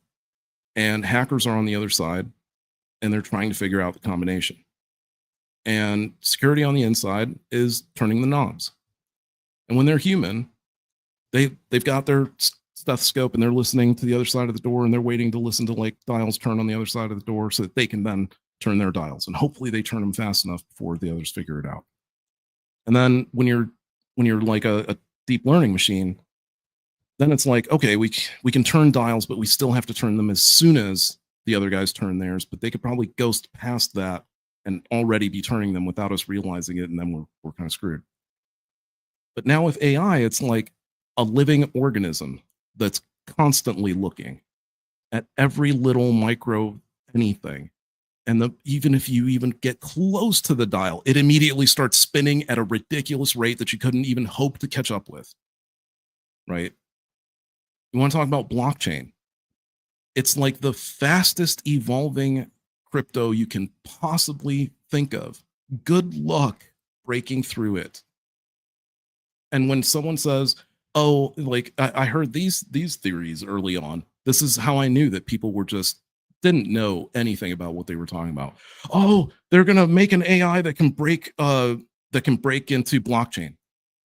Speaker 2: and hackers are on the other side, and they're trying to figure out the combination. And security on the inside is turning the knobs. And when they're human, they've got their stethoscope and they're listening to the other side of the door, and they're waiting to listen to like dials turn on the other side of the door so that they can then turn their dials. And hopefully they turn them fast enough before the others figure it out. And then when you're like a deep learning machine, then it's like, okay, we can turn dials, but we still have to turn them as soon as the other guys turn theirs. But they could probably ghost past that and already be turning them without us realizing it, and then we're kind of screwed. But now with AI, it's like a living organism that's constantly looking at every little micro anything. And even if you even get close to the dial, it immediately starts spinning at a ridiculous rate that you couldn't even hope to catch up with. Right? You want to talk about blockchain? It's like the fastest evolving crypto you can possibly think of. Good luck breaking through it. And when someone says, "Oh, like I heard these theories early on," this is how I knew that people were just didn't know anything about what they were talking about. Oh, they're gonna make an AI that can break into blockchain.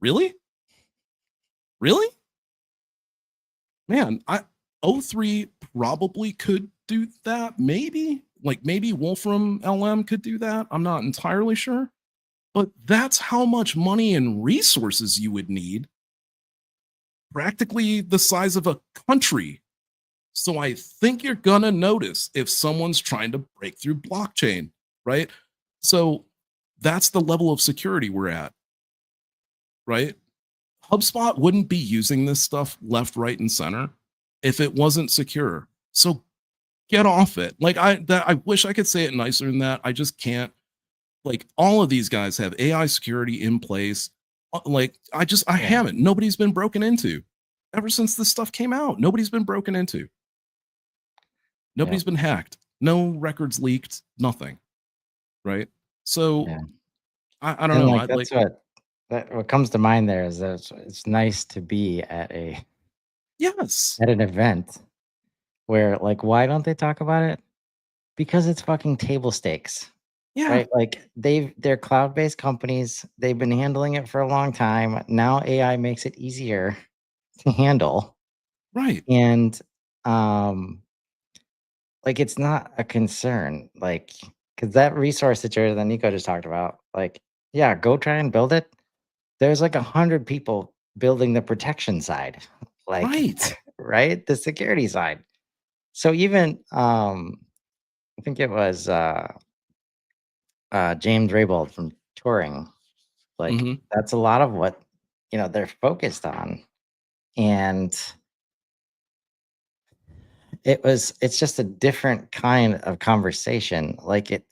Speaker 2: Really? Really? Man, I O3 probably could do that. Maybe like maybe Wolfram LM could do that. I'm not entirely sure, but that's how much money and resources you would need, practically the size of a country. So I think you're gonna notice if someone's trying to break through blockchain, right? So that's the level of security we're at, right? HubSpot wouldn't be using this stuff left, right, and center if it wasn't secure. So get off it. Like I wish I could say it nicer than that. I just can't. Like all of these guys have AI security in place. Like I
Speaker 1: Yeah,
Speaker 2: haven't. Nobody's been broken into ever since this stuff came out. Nobody's been broken into.
Speaker 1: yeah,
Speaker 2: Nobody's been hacked. No records leaked. Nothing. Right. So
Speaker 1: yeah.
Speaker 2: I don't
Speaker 1: And
Speaker 2: know.
Speaker 1: like
Speaker 2: I like
Speaker 1: that's what comes to mind there is that it's nice to be
Speaker 2: yes.
Speaker 1: at an event where like why don't they talk about it? Because it's fucking table stakes.
Speaker 2: Yeah.
Speaker 1: Right? Like they're cloud-based companies. They've been handling it for a long time. Now AI makes it easier to handle.
Speaker 2: Right.
Speaker 1: And um like it's not a concern. Like cuz that resource situation that Nico just talked about, like yeah, go try and build it. There's like 100 people building the protection side. Like
Speaker 2: Right.
Speaker 1: right? The security side. So even I think it was James Raybould from Turing. Like,
Speaker 2: Hmm.
Speaker 1: that's a lot of what, they're focused on, and it's just a different kind of conversation, like, it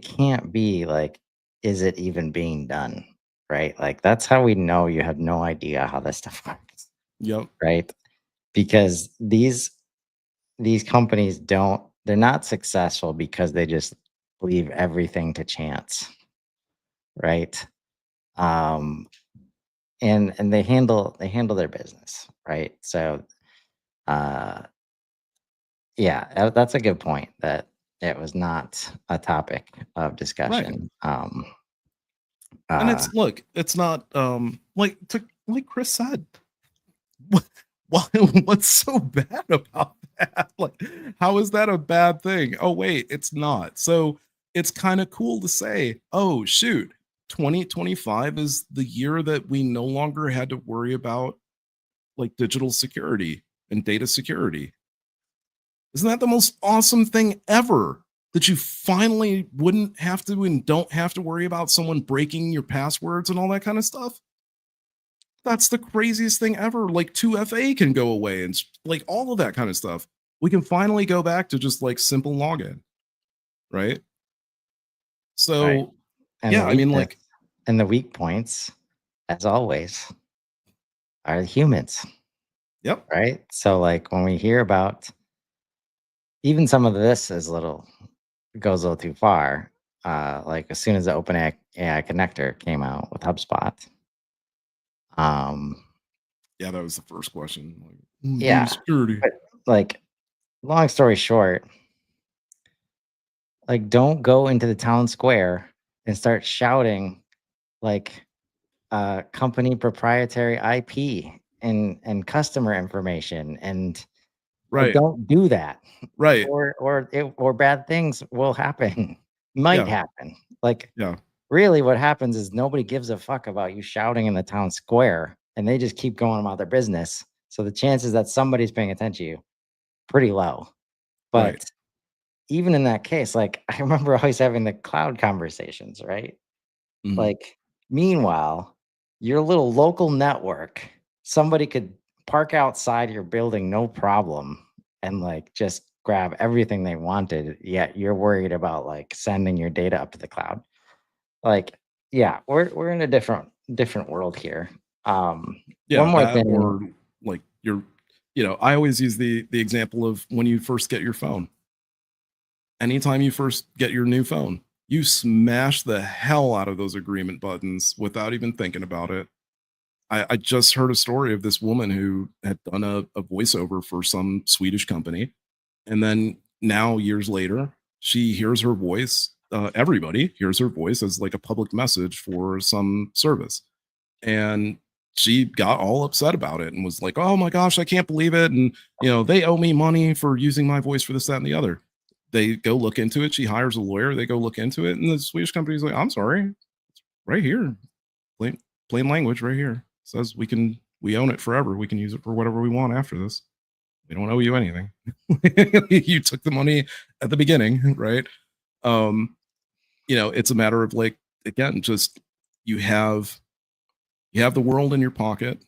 Speaker 1: can't be like, "Is it even being done?" Right? Like, that's how we know you have no idea how this stuff works,
Speaker 2: Yep.
Speaker 1: right? Because these companies they're not successful because they just leave everything to chance, right? Um, and they handle their business, right? So, uh, yeah, that's a good point that it was not a topic of
Speaker 2: Right.
Speaker 1: discussion.
Speaker 2: And
Speaker 1: Uh,
Speaker 2: it's look, it's not like Chris said, what, why, what's so bad about that? Like, how is that a bad thing? Oh, wait, it's not. So it's kind of cool to say, oh, shoot, 2025 is the year that we no longer had to worry about like digital security and data security. Isn't that the most awesome thing ever? That you finally wouldn't have to and don't have to worry about someone breaking your passwords and all that kind of stuff. That's the craziest thing ever. Like 2FA can go away and like all of that kind of stuff. We can finally go back to just like simple login, right?
Speaker 1: right.
Speaker 2: So,
Speaker 1: And the
Speaker 2: yeah, I mean,
Speaker 1: weakness
Speaker 2: like,
Speaker 1: and the weak points, as always, are the humans,
Speaker 2: yep,
Speaker 1: right? So, like, when we hear about even some of this is goes a little too far. Like as soon as the OpenAI connector came out with HubSpot, um,
Speaker 2: yeah, that was the first question. Like, "Ooh, data
Speaker 1: yeah,
Speaker 2: security,
Speaker 1: but like long story short, like don't go into the town square and start shouting like company proprietary IP and customer information and like
Speaker 2: right,
Speaker 1: don't do that
Speaker 2: right,
Speaker 1: or bad things will happen might
Speaker 2: yeah,
Speaker 1: happen like
Speaker 2: yeah,
Speaker 1: really what happens is nobody gives a fuck about you shouting in the town square and they just keep going about their business. So the chances that somebody's paying attention to you pretty low.
Speaker 2: right,
Speaker 1: But even in that case, like I remember always having the cloud conversations, right?
Speaker 2: mhm,
Speaker 1: Like meanwhile, your little local network, somebody could park outside your building no problem and like just grab everything they wanted, yet you're worried about like sending your data up to the cloud. Like, yeah, we're in a different world here. One
Speaker 2: yeah,
Speaker 1: more
Speaker 2: that
Speaker 1: thing,
Speaker 2: or like I always use the example of when you first get your phone. Anytime you first get your new phone, you smash the hell out of those agreement buttons without even thinking about it. I just heard a story of this woman who had done a voiceover for some Swedish company, and then now years later, she hears her voice. Everybody hears her voice as like a public message for some service, and she got all upset about it and was like, "Oh my gosh, I can't believe it!" And they owe me money for using my voice for this, that, and the other. They go look into it. She hires a lawyer. They go look into it, and the Swedish company's like, "I'm sorry, right here, plain plain language, right here says we own it forever. We can use it for whatever we want after this. We don't owe you anything. You took the money at the beginning, right?" Um, it's a matter of like again, just you have you have the world in your pocket.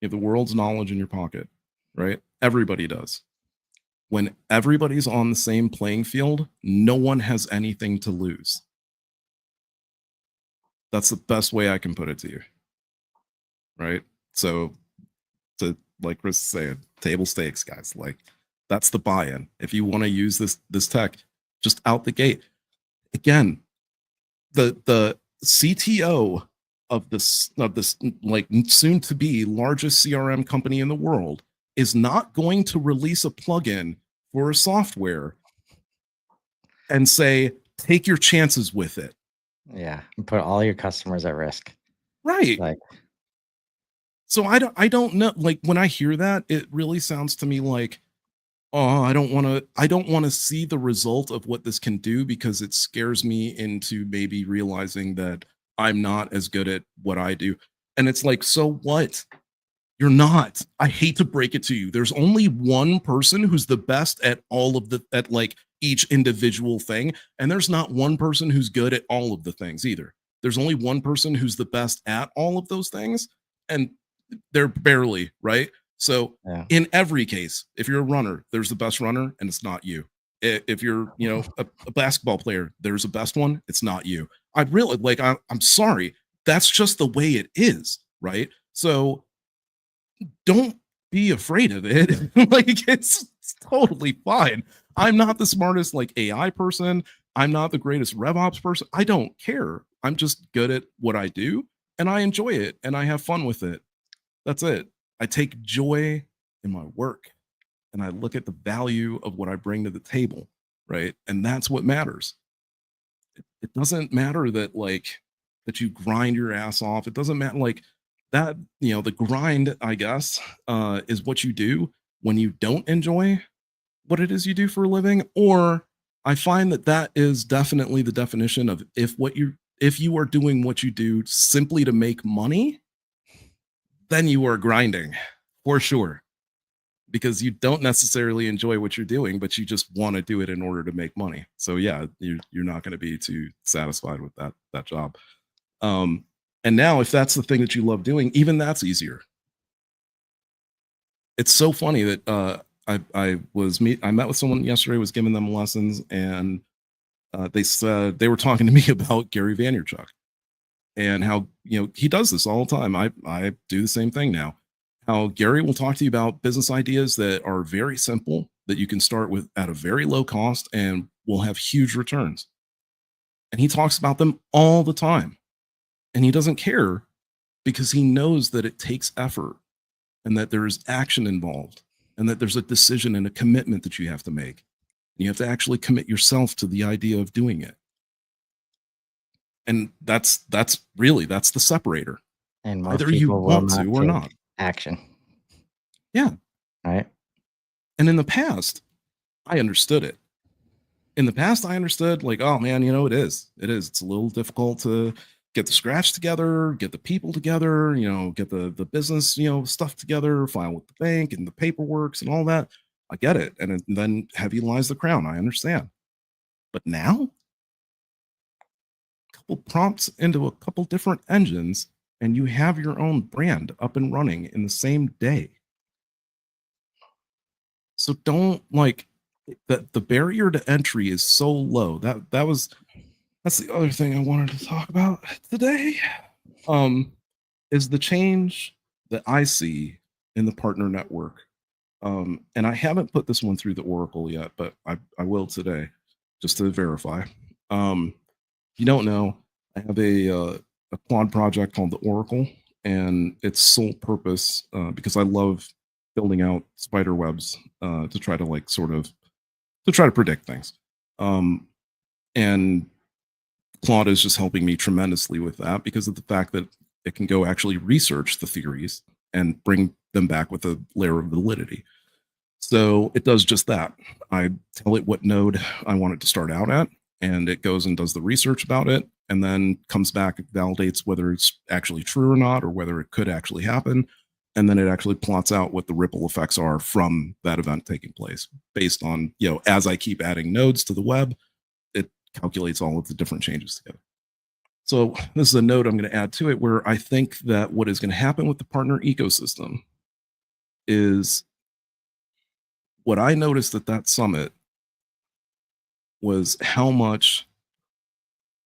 Speaker 2: You have the world's knowledge in your pocket, right? Everybody does. When everybody's on the same playing field, no one has anything to lose. That's the best way I can put it to you, right? So to like Chris is saying, table stakes, guys. Like that's the buy-in. If you want to use this tech, just out the gate. Again, the CTO of this like soon to be largest CRM company in the world is not going to release a plugin for a software and say take your chances with it.
Speaker 1: Yeah, and put all your customers at risk.
Speaker 2: Right.
Speaker 1: Like,
Speaker 2: So I don't know, like when I hear that it really sounds to me like, oh, I don't want to see the result of what this can do because it scares me into maybe realizing that I'm not as good at what I do. And it's like, so what? You're not. I hate to break it to you. There's only one person who's the best at all of the at like each individual thing, and there's not one person who's good at all of the things either. There's only one person who's the best at all of those things, and they're barely, right? So
Speaker 1: yeah,
Speaker 2: in every case, if you're a runner, there's the best runner, and it's not you. If you're, a basketball player, there's a best one. It's not you. I really like. I'm sorry. That's just the way it is, right? So don't be afraid of it. Like it's totally fine. I'm not the smartest like AI person. I'm not the greatest RevOps person. I don't care. I'm just good at what I do and I enjoy it and I have fun with it. That's it. I take joy in my work and I look at the value of what I bring to the table, right? And that's what matters. It doesn't matter that like that you grind your ass off. It doesn't matter like that, the grind, I guess, is what you do when you don't enjoy what it is you do for a living. Or I find that that is definitely the definition of if you are doing what you do simply to make money, then you are grinding for sure because you don't necessarily enjoy what you're doing, but you just want to do it in order to make money. So yeah, you're not going to be too satisfied with that job. Um, and now if that's the thing that you love doing, even that's easier. It's so funny that I met with someone yesterday, was giving them lessons, and they said they were talking to me about Gary Vaynerchuk and how he does this all the time. I do the same thing now. How Gary will talk to you about business ideas that are very simple that you can start with at a very low cost and will have huge returns. And he talks about them all the time. And he doesn't care because he knows that it takes effort and that there is action involved and that there's a decision and a commitment that you have to make. And you have to actually commit yourself to the idea of doing it. And that's really that's the separator.
Speaker 1: and most
Speaker 2: Whether you
Speaker 1: people will
Speaker 2: want
Speaker 1: not
Speaker 2: to or
Speaker 1: take
Speaker 2: not.
Speaker 1: action,
Speaker 2: Yeah.
Speaker 1: right?
Speaker 2: And in the past, I understood it. In the past, I understood like, oh man, it is. It is. It's a little difficult to get the scratch together, get the people together, get the business, stuff together, file with the bank and the paperworks and all that. I get it. And then heavy lies the crown. I understand. But now, a couple prompts into a couple different engines, and you have your own brand up and running in the same day. So don't like the barrier to entry is so low. That's the other thing I wanted to talk about today. Is the change that I see in the partner network. And I haven't put this one through the Oracle yet, but I will today just to verify. If you don't know, I have a quad project called the Oracle, and its sole purpose, because I love building out spider webs to try to like sort of to try to predict things. Um, and Claude is just helping me tremendously with that because of the fact that it can go actually research the theories and bring them back with a layer of validity. So it does just that. I tell it what node I want it to start out at, and it goes and does the research about it, and then comes back, validates whether it's actually true or not, or whether it could actually happen. And then it actually plots out what the ripple effects are from that event taking place based on, as I keep adding nodes to the web, it calculates all of the different changes together. So this is a note I'm going to add to it where I think that what is going to happen with the partner ecosystem is what I noticed at that summit was how much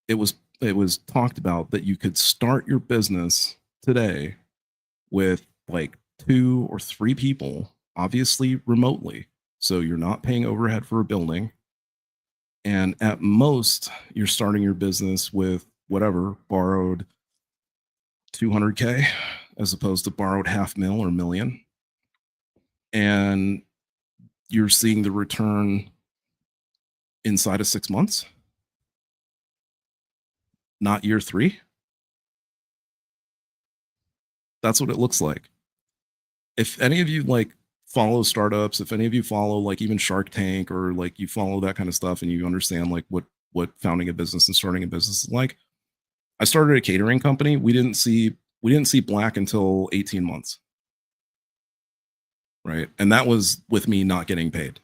Speaker 2: it was talked about that you could start your business today with like 2 or 3 people, obviously remotely. So you're not paying overhead for a building. And at most, you're starting your business with whatever borrowed 200K as opposed to borrowed half mil or million. And you're seeing the return inside of 6 months, not year 3. That's what it looks like. If any of you like follow startups, if any of you follow like even Shark Tank or like you follow that kind of stuff and you understand like what founding a business and starting a business is like, I started a catering company. We didn't see black until 18 months. Right. And that was with me not getting paid.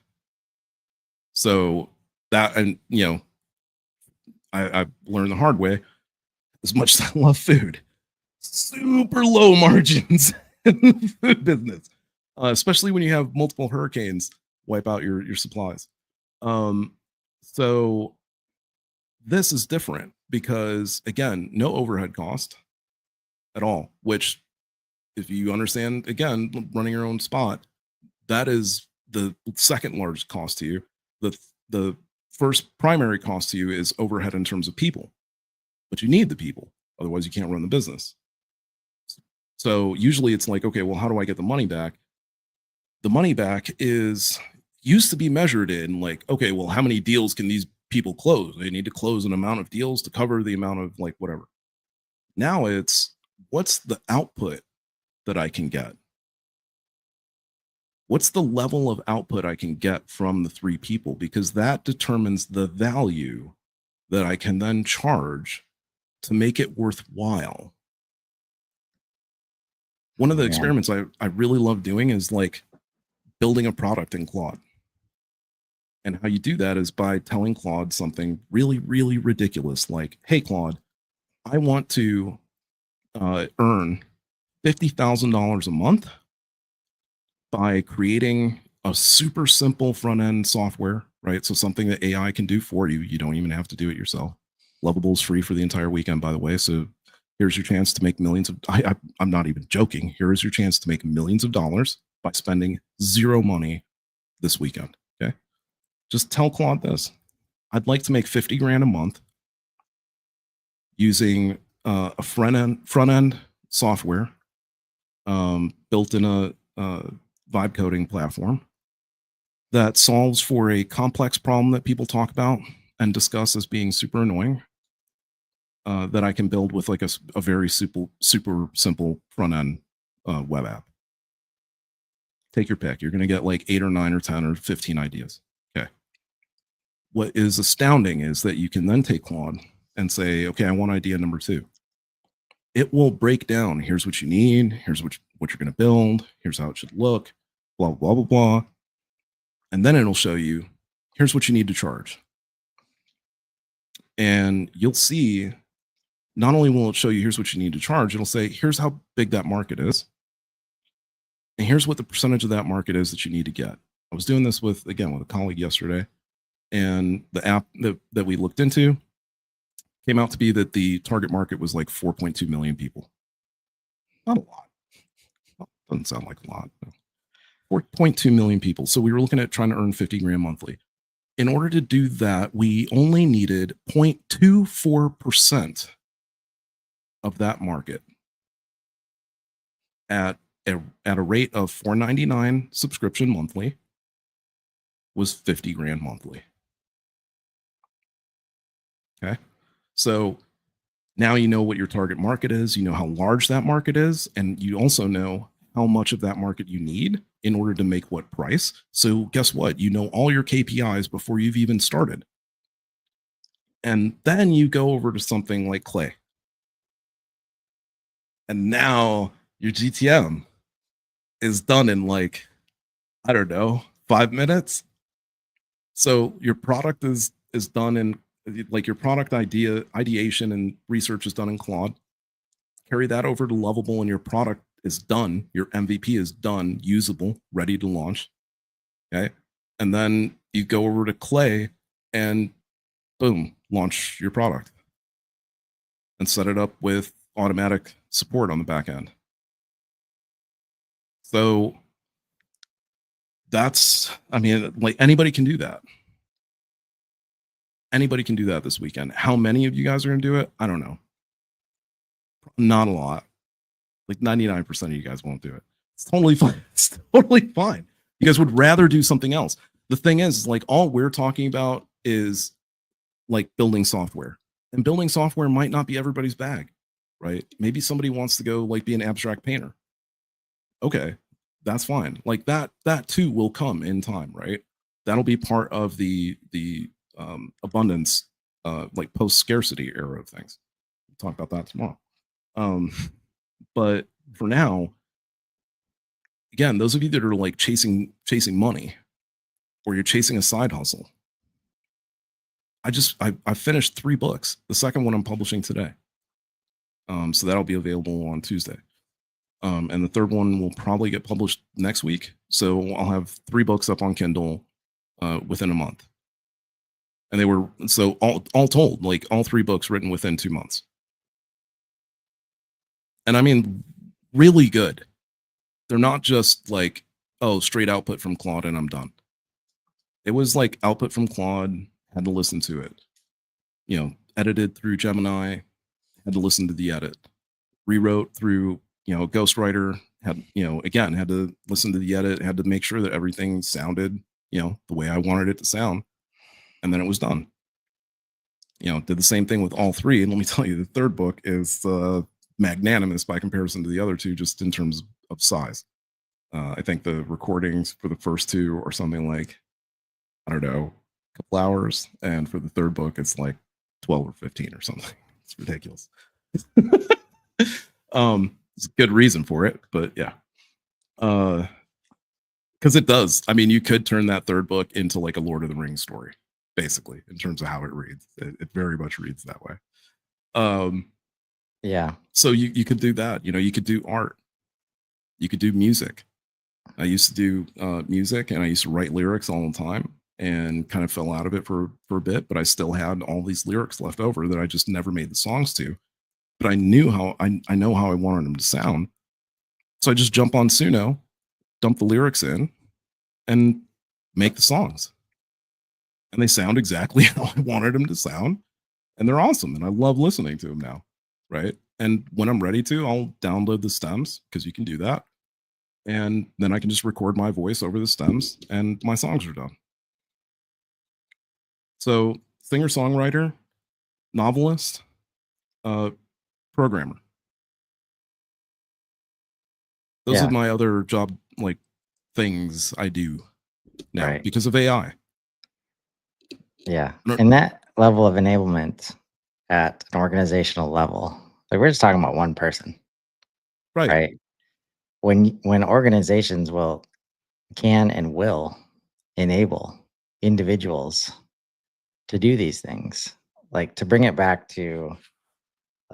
Speaker 2: So that, and I learned the hard way. As much as I love food, super low margins in the food business, especially when you have multiple hurricanes wipe out your supplies. So this is different because again, no overhead cost at all. Which, if you understand, again, running your own spot, that is the second largest cost to you. The first primary cost to you is overhead in terms of people, but you need the people, otherwise you can't run the business. So usually it's like, okay, well, how do I get the money back? The money back is used to be measured in like, okay, well, how many deals can these people close? They need to close an amount of deals to cover the amount of like whatever. Now it's what's the output that I can get? What's the level of output I can get from the 3 people? Because that determines the value that I can then charge to make it worthwhile. One of the
Speaker 1: Yeah.
Speaker 2: experiments I really love doing is like building a product in Claude. And how you do that is by telling Claude something really, really ridiculous like, hey, Claude, I want to earn $50,000 a month by creating a super simple front end software, right? So something that AI can do for you. You don't even have to do it yourself. Lovable is free for the entire weekend, by the way. So here's your chance to make millions of. I'm not even joking. Here is your chance to make millions of dollars by spending zero money this weekend. Okay, just tell Claude this. I'd like to make 50 grand a month using a front end software built in a vibe coding platform that solves for a complex problem that people talk about and discuss as being super annoying, that I can build with like a very super simple front end web app. Take your pick. You're going to get like 8 or 9 or 10 or 15 ideas. Okay. What is astounding is that you can then take Claude and say, okay, I want idea number 2. It will break down. Here's what you need. Here's what you're going to build. Here's how it should look. Blah, blah, blah, blah. And then it'll show you, here's what you need to charge. And you'll see, not only will it show you, here's what you need to charge, it'll say, here's how big that market is. And here's what the percentage of that market is that you need to get. I was doing this with a colleague yesterday, and the app that we looked into came out to be that the target market was like 4.2 million people. Not a lot. Doesn't sound like a lot. 4.2 million people. So we were looking at trying to earn 50 grand monthly. In order to do that, we only needed 0.24% of that market. at a rate of $4.99 subscription monthly was 50 grand monthly. Okay. So now you know what your target market is, you know how large that market is, and you also know how much of that market you need in order to make what price. So guess what? You know all your KPIs before you've even started. And then you go over to something like Clay. And now your GTM is done in like, I don't know, 5 minutes. So your product is done in like your product ideation and research is done in Claude. Carry that over to Lovable and your product is done. Your MVP is done, usable, ready to launch. Okay. And then you go over to Clay and boom, launch your product and set it up with automatic support on the back end. So that's, I mean, like anybody can do that. Anybody can do that this weekend. How many of you guys are going to do it? I don't know. Not a lot. Like 99% of you guys won't do it. It's totally fine. It's totally fine. You guys would rather do something else. The thing is, like, all we're talking about is like building software. And building software might not be everybody's bag, right? Maybe somebody wants to go like be an abstract painter. Okay, that's fine. Like that too will come in time, right? That'll be part of the abundance, like post scarcity era of things. We'll talk about that tomorrow. But for now, again, those of you that are like chasing money, or you're chasing a side hustle, I finished 3 books. The second one I'm publishing today. So that'll be available on Tuesday. And the third one will probably get published next week. So I'll have 3 books up on Kindle within a month. And they were, so all told, like all 3 books written within 2 months. And I mean, really good. They're not just like, oh, straight output from Claude and I'm done. It was like output from Claude, had to listen to it, edited through Gemini, had to listen to the edit, rewrote through, Ghostwriter, had to listen to the edit, had to make sure that everything sounded, the way I wanted it to sound. And then it was done. Did the same thing with all 3. And let me tell you, the third book is magnanimous by comparison to the other 2, just in terms of size. I think the recordings for the first 2 are something like, I don't know, a couple hours. And for the third book, it's like 12 or 15 or something. It's ridiculous. It's a good reason for it, but yeah. Because it does. I mean, you could turn that third book into like a Lord of the Rings story, basically, in terms of how it reads. It very much reads that way.
Speaker 1: Yeah.
Speaker 2: So you could do that. You could do art. You could do music. I used to do music, and I used to write lyrics all the time, and kind of fell out of it for a bit. But I still had all these lyrics left over that I just never made the songs to. But I knew how I know how I wanted them to sound. So I just jump on Suno, dump the lyrics in, and make the songs. And they sound exactly how I wanted them to sound. And they're awesome. And I love listening to them now. Right. And when I'm ready to, I'll download the stems, because you can do that. And then I can just record my voice over the stems and my songs are done. So singer, songwriter, novelist, programmer. Those are my other job like things I do now because of AI.
Speaker 1: Yeah. And that level of enablement at an organizational level, like we're just talking about one person. Right. When organizations can and will enable individuals to do these things, like to bring it back to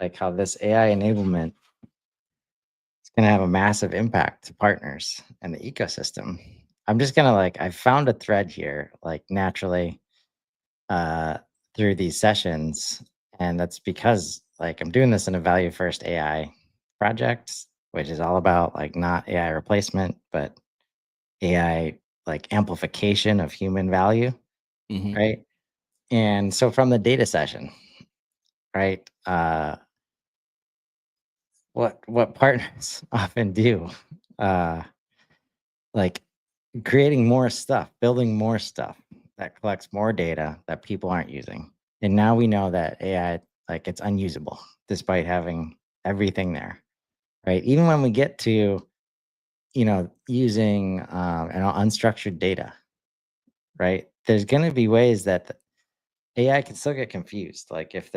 Speaker 1: like how this AI enablement is going to have a massive impact to partners and the ecosystem. I'm just going to I found a thread here, like naturally through these sessions. And that's because like I'm doing this in a value first AI project, which is all about like not AI replacement, but AI like amplification of human value. Right. And so from the data session, right, what partners often do, uh, like creating more stuff, building more stuff that collects more data that people aren't using. And now we know that AI, like it's unusable despite having everything there, right? Even when we get to, using unstructured data, right? There's going to be ways that the AI can still get confused. Like if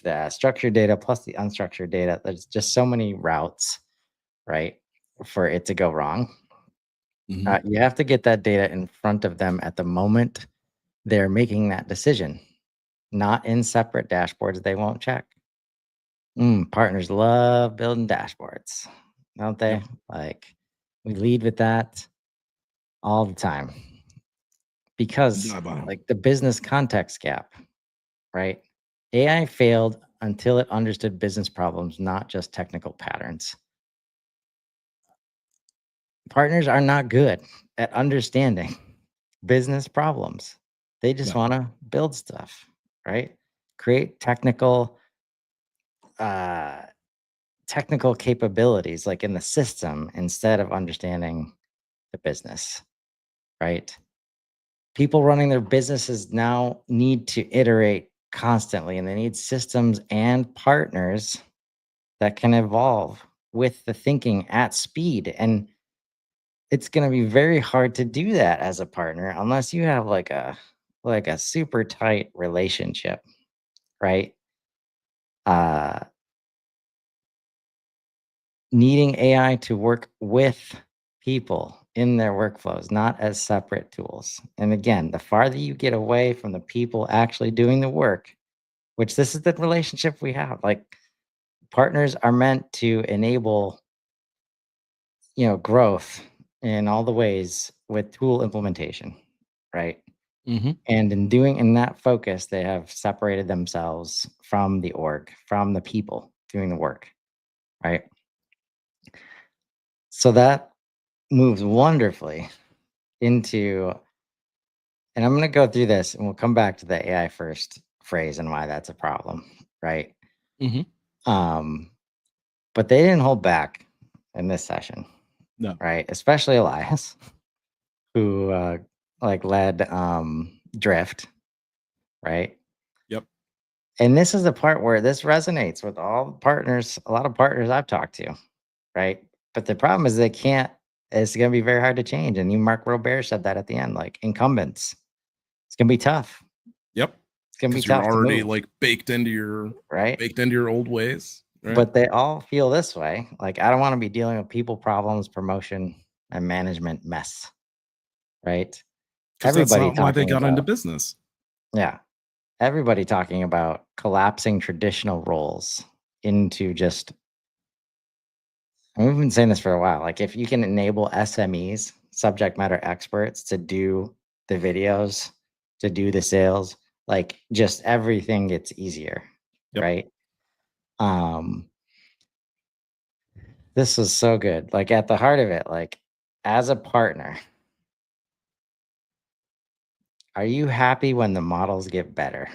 Speaker 1: the structured data plus the unstructured data, there's just so many routes, right, for it to go wrong.
Speaker 2: Mhm.
Speaker 1: You have to get that data in front of them at the moment they're making that decision, not in separate dashboards they won't check. Partners love building dashboards, don't
Speaker 2: Yep.
Speaker 1: they? Like we lead with that all the time because
Speaker 2: Die by 'em.
Speaker 1: like the business context gap, right? AI failed until it understood business problems, not just technical patterns. Partners are not good at understanding business problems. They just
Speaker 2: No.
Speaker 1: want to build stuff, right? Create uh, technical capabilities like in the system instead of understanding the business, right? People running their businesses now need to iterate constantly and they need systems and partners that can evolve with the thinking at speed. And it's going to be very hard to do that as a partner unless you have like a super tight relationship, right? Uh Needing AI to work with people in their workflows, not as separate tools. And again, the farther you get away from the people actually doing the work, which this is the relationship we have, like partners are meant to enable, growth in all the ways with tool implementation, right?
Speaker 2: Mhm.
Speaker 1: And in that focus, they have separated themselves from the org, from the people doing the work, right? So that moves wonderfully into, and I'm going to go through this and we'll come back to the AI first phrase and why that's a problem, right?
Speaker 2: Mhm.
Speaker 1: Um, but they didn't hold back in this session,
Speaker 2: No.
Speaker 1: right? Especially Elias, who like led Drift, right?
Speaker 2: Yep.
Speaker 1: And this is the part where this resonates with all the partners, a lot of partners I've talked to, right? But the problem is they can't, it's going to be very hard to change. And you, Mark Robert, said that at the end, like incumbents, it's going to be tough.
Speaker 2: Yep.
Speaker 1: It's going to be
Speaker 2: Because 'Cause you're
Speaker 1: tough to
Speaker 2: already,
Speaker 1: move,
Speaker 2: like,
Speaker 1: right?
Speaker 2: baked into your old ways, right?
Speaker 1: But they all feel this way. Like, I don't want to be dealing with people problems, promotion, and management mess, right?
Speaker 2: Because that's
Speaker 1: Everybody
Speaker 2: not why they
Speaker 1: talking
Speaker 2: got into
Speaker 1: about,
Speaker 2: business.
Speaker 1: yeah, everybody talking about collapsing traditional roles into just, and we've been saying this for a while. Like, if you can enable SMEs, subject matter experts, to do the videos, to do the sales, like, just everything gets easier,
Speaker 2: Yep.
Speaker 1: right? Um, this is so good. Like, at the heart of it, like, as a partner, are you happy when the models get better?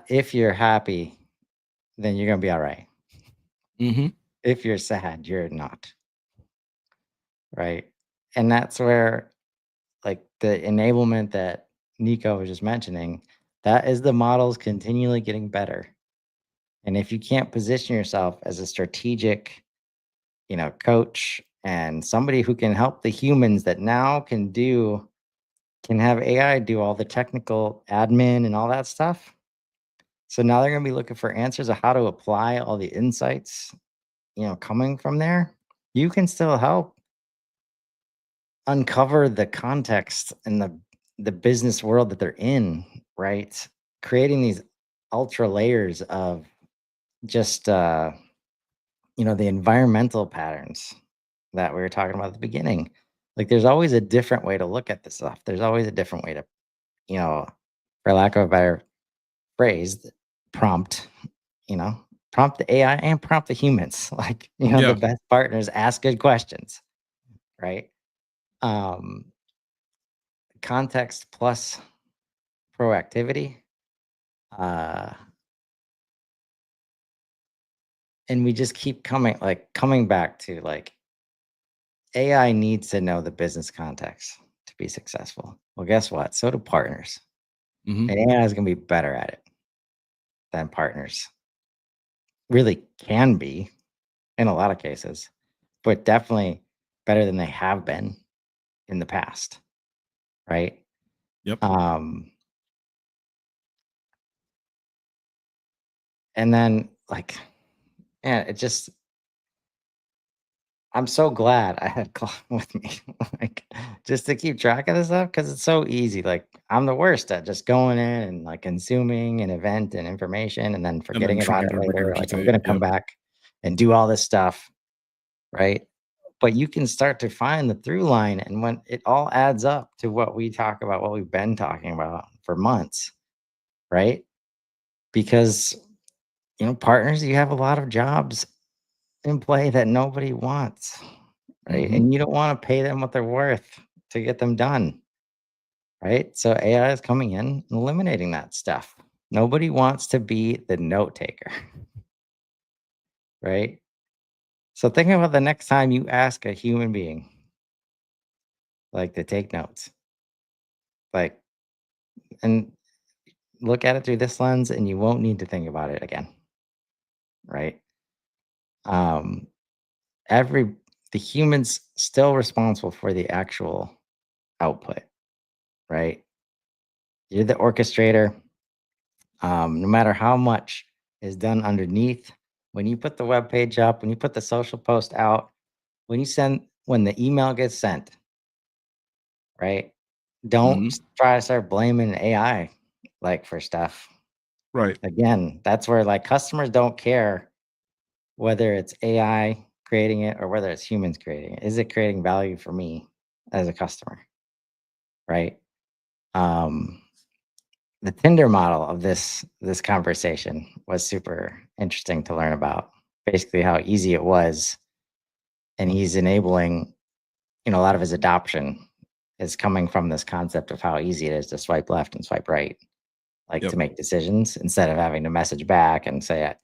Speaker 1: If you're happy, then you're gonna be all right.
Speaker 2: Mhm.
Speaker 1: If you're sad, you're not, right? And that's where, like, the enablement that Nico was just mentioning, that is the models continually getting better. And if you can't position yourself as a strategic, coach and somebody who can help the humans that now can have AI do all the technical admin and all that stuff. So now they're going to be looking for answers of how to apply all the insights, coming from there. You can still help uncover the context and the business world that they're in, right? Creating these ultra layers of just the environmental patterns that we were talking about at the beginning. Like there's always a different way to look at this stuff. There's always a different way to, you know, for lack of a better phrase, prompt, you know, prompt the AI and prompt the humans. Like, the
Speaker 2: Yeah.
Speaker 1: best partners ask good questions, right? Um, Context plus proactivity. Uh, and we just keep coming back to like AI needs to know the business context to be successful. Well, guess what? So do partners.
Speaker 2: Mhm.
Speaker 1: And AI is going to be better at it than partners really can be in a lot of cases, but definitely better than they have been in the past, right?
Speaker 2: Yep.
Speaker 1: Um, and then like, yeah, it just I'm so glad I had Claude with me, like, just to keep track of this stuff because it's so easy. Like, I'm the worst at just going in and like consuming an event and information and then
Speaker 2: And then
Speaker 1: forgetting about
Speaker 2: trying
Speaker 1: it
Speaker 2: to
Speaker 1: later. Like, I'm
Speaker 2: regurgitate.
Speaker 1: gonna come
Speaker 2: Yep.
Speaker 1: back and do all this stuff, right? But you can start to find the through line, and when it all adds up to what we talk about, what we've been talking about for months, right? Because partners, you have a lot of jobs in play that nobody wants, right?
Speaker 2: Mhm.
Speaker 1: And you don't want to pay them what they're worth to get them done, right? So AI is coming in and eliminating that stuff. Nobody wants to be the note taker, right? So think about the next time you ask a human being like to take notes, like, and look at it through this lens, and you won't need to think about it again, right? Um, every the human's still responsible for the actual output, right? You're the orchestrator. No matter how much is done underneath, when you put the web page up, when you put the social post out, when the email gets sent, right? Don't
Speaker 2: Mhm.
Speaker 1: try to start blaming AI like for stuff.
Speaker 2: Right.
Speaker 1: Again, that's where like customers don't care whether it's AI creating it or whether it's humans creating it. Is it creating value for me as a customer, right? Um, the Tinder model of this conversation was super interesting to learn about. Basically, how easy it was, and he's enabling, a lot of his adoption is coming from this concept of how easy it is to swipe left and swipe right, like to
Speaker 2: Yep.
Speaker 1: make decisions instead of having to message back and say it.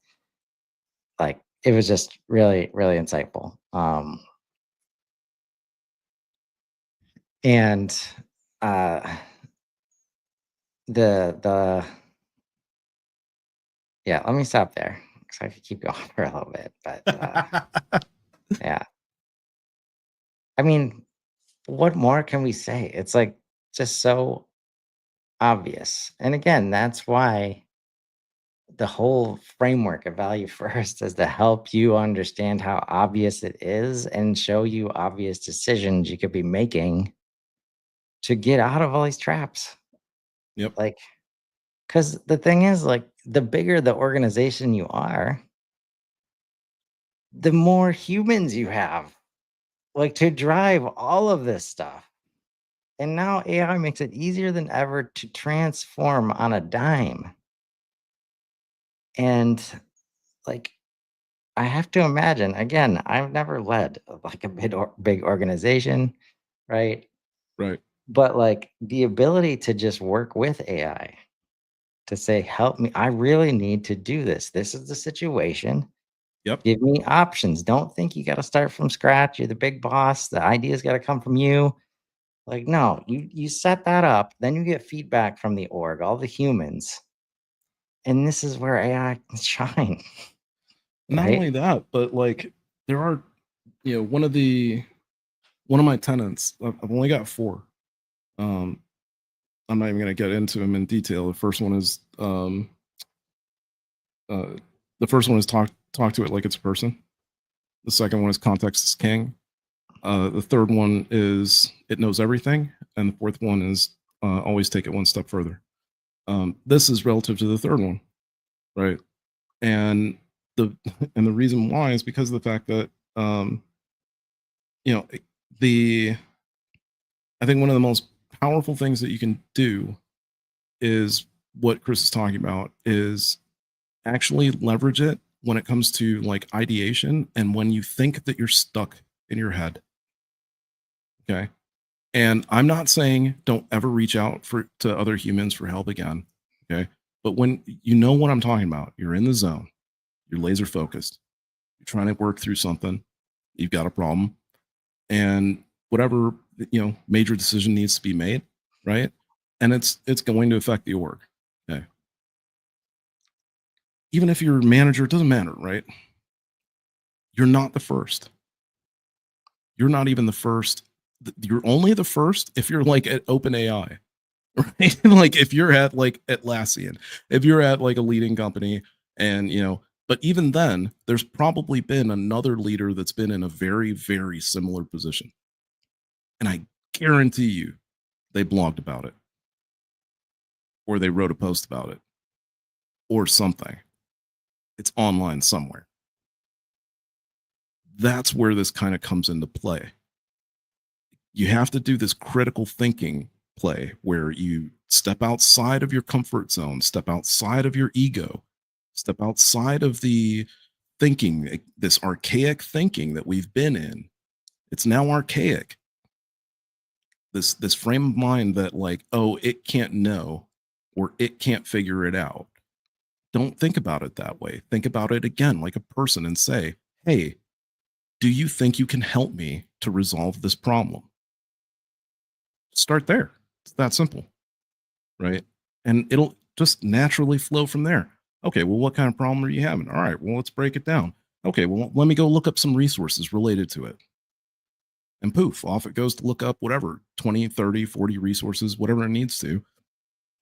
Speaker 1: Like it was just really, really insightful. And uh, the yeah, let me stop there because I could keep going for a little bit, but yeah, I mean, what more can we say? It's like just so obvious. And again, that's why the whole framework of value first is to help you understand how obvious it is and show you obvious decisions you could be making to get out of all these traps.
Speaker 2: Yep.
Speaker 1: Like, because the thing is, like, the bigger the organization you are, the more humans you have, like, to drive all of this stuff. And now AI makes it easier than ever to transform on a dime. And like, I have to imagine, again, I've never led like a big organization, right?
Speaker 2: Right.
Speaker 1: But like the ability to just work with AI to say, help me, I really need to do this. This is the situation.
Speaker 2: Yep.
Speaker 1: Give me options. Don't think you got to start from scratch. You're the big boss. The idea's got to come from you. Like, no, you set that up, then you get feedback from the org, all the humans, and this is where AI can shine,
Speaker 2: Not
Speaker 1: right?
Speaker 2: only that, but like there are, one of my tenants. I've only got four. Um, I'm not even going to get into them in detail. Uh, the first one is talk to it like it's a person. The second one is context is king. The third one is it knows everything, and the fourth one is always take it one step further. This is relative to the third one, right? And the and the reason why is because of the fact that you know the I think one of the most powerful things that you can do is what Chris is talking about is actually leverage it when it comes to like ideation and when you think that you're stuck in your head. Okay. And I'm not saying don't ever reach out to other humans for help again. Okay. But when you know what I'm talking about, you're in the zone, you're laser focused. You're trying to work through something. You've got a problem, and whatever major decision needs to be made, right? And it's going to affect the org. Okay, even if you're a manager, it doesn't matter, right? You're not the first. You're not even the first. You're only the first if you're like at OpenAI, right? Like if you're at like Atlassian, if you're at like a leading company, and but even then, there's probably been another leader that's been in a very, very similar position. And I guarantee you they blogged about it, or they wrote a post about it, or something. It's online somewhere. That's where this kind of comes into play. You have to do this critical thinking play where you step outside of your comfort zone, step outside of your ego, step outside of the thinking, this archaic thinking that we've been in. It's now archaic. This frame of mind that like, oh, it can't know or it can't figure it out. Don't think about it that way. Think about it again like a person and say, hey, do you think you can help me to resolve this problem? Start there. It's that simple, right? And it'll just naturally flow from there. Okay, well, what kind of problem are you having? All right, well, let's break it down. Okay, well, let me go look up some resources related to it. And poof, off it goes to look up whatever 20, 30, 40 resources, whatever it needs to.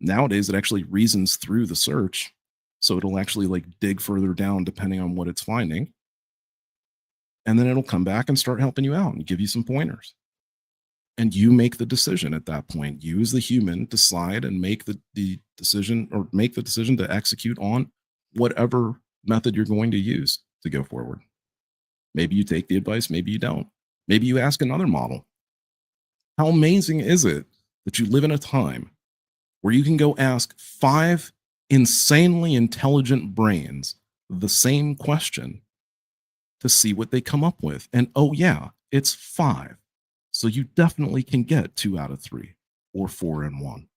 Speaker 2: Nowadays, it actually reasons through the search. So it'll actually like dig further down depending on what it's finding. And then it'll come back and start helping you out and give you some pointers. And you make the decision at that point. You as the human decide and make the decision, or make the decision to execute on whatever method you're going to use to go forward. Maybe you take the advice, maybe you don't. Maybe you ask another model. How amazing is it that you live in a time where you can go ask 5 insanely intelligent brains the same question to see what they come up with? And oh, yeah, it's 5. So you definitely can get 2 out of 3 or 4 and 1.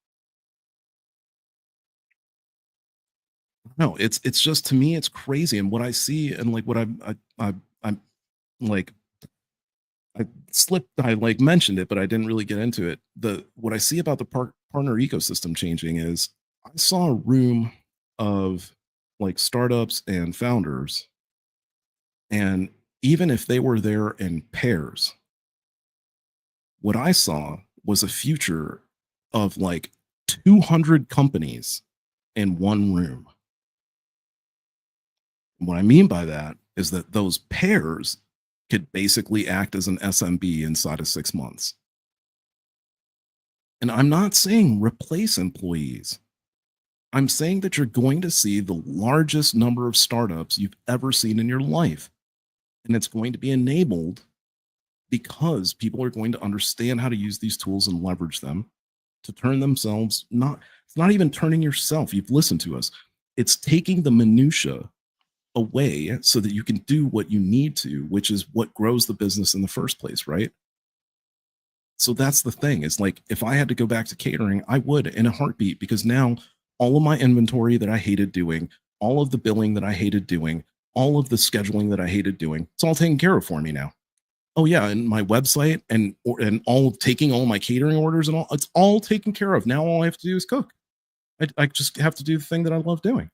Speaker 2: No, it's just, to me, it's crazy. And what I see, and like what I'm like, I I like mentioned it, but I didn't really get into it. What I see about the partner ecosystem changing is I saw a room of like startups and founders, and even if they were there in pairs, what I saw was a future of like 200 companies in one room. And what I mean by that is that those pairs could basically act as an SMB inside of 6 months. And I'm not saying replace employees. I'm saying that you're going to see the largest number of startups you've ever seen in your life. And it's going to be enabled because people are going to understand how to use these tools and leverage them to turn themselves, not, it's not even turning yourself. You've listened to us. It's taking the minutia away so that you can do what you need to, which is what grows the business in the first place, right? So that's the thing. Is like if I had to go back to catering, I would in a heartbeat, because now all of my inventory that I hated doing, all of the billing that I hated doing, all of the scheduling that I hated doing, it's all taken care of for me now. Oh yeah, and my website and all taking all my catering orders and all, it's all taken care of. Now all I have to do is cook. I just have to do the thing that I love doing.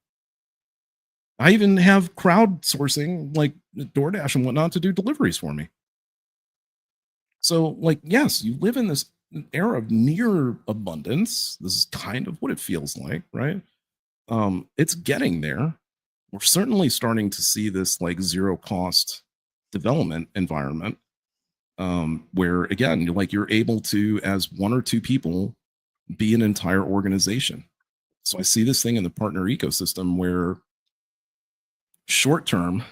Speaker 2: I even have crowdsourcing like DoorDash and whatnot to do deliveries for me. So, like, yes, you live in this era of near abundance. This is kind of what it feels like, right? It's getting there. We're certainly starting to see this like zero cost development environment, where again, you're able to, as one or two people, be an entire organization. So I see this thing in the partner ecosystem where short term,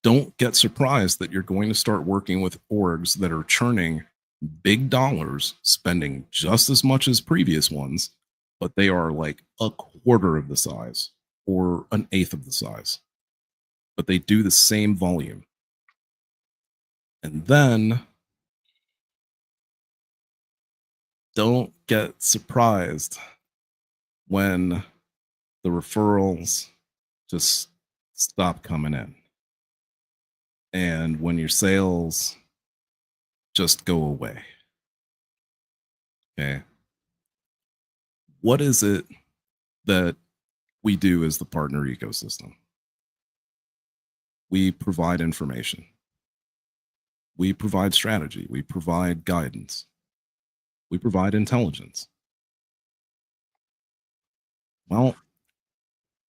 Speaker 2: don't get surprised that you're going to start working with orgs that are churning big dollars, spending just as much as previous ones, but they are like a quarter of the size or an eighth of the size, but they do the same volume. And then don't get surprised when the referrals just stop coming in. and when your sales just go away. Okay. What is it that we do as the partner ecosystem? We provide information, we provide strategy, we provide guidance, we provide intelligence. Well,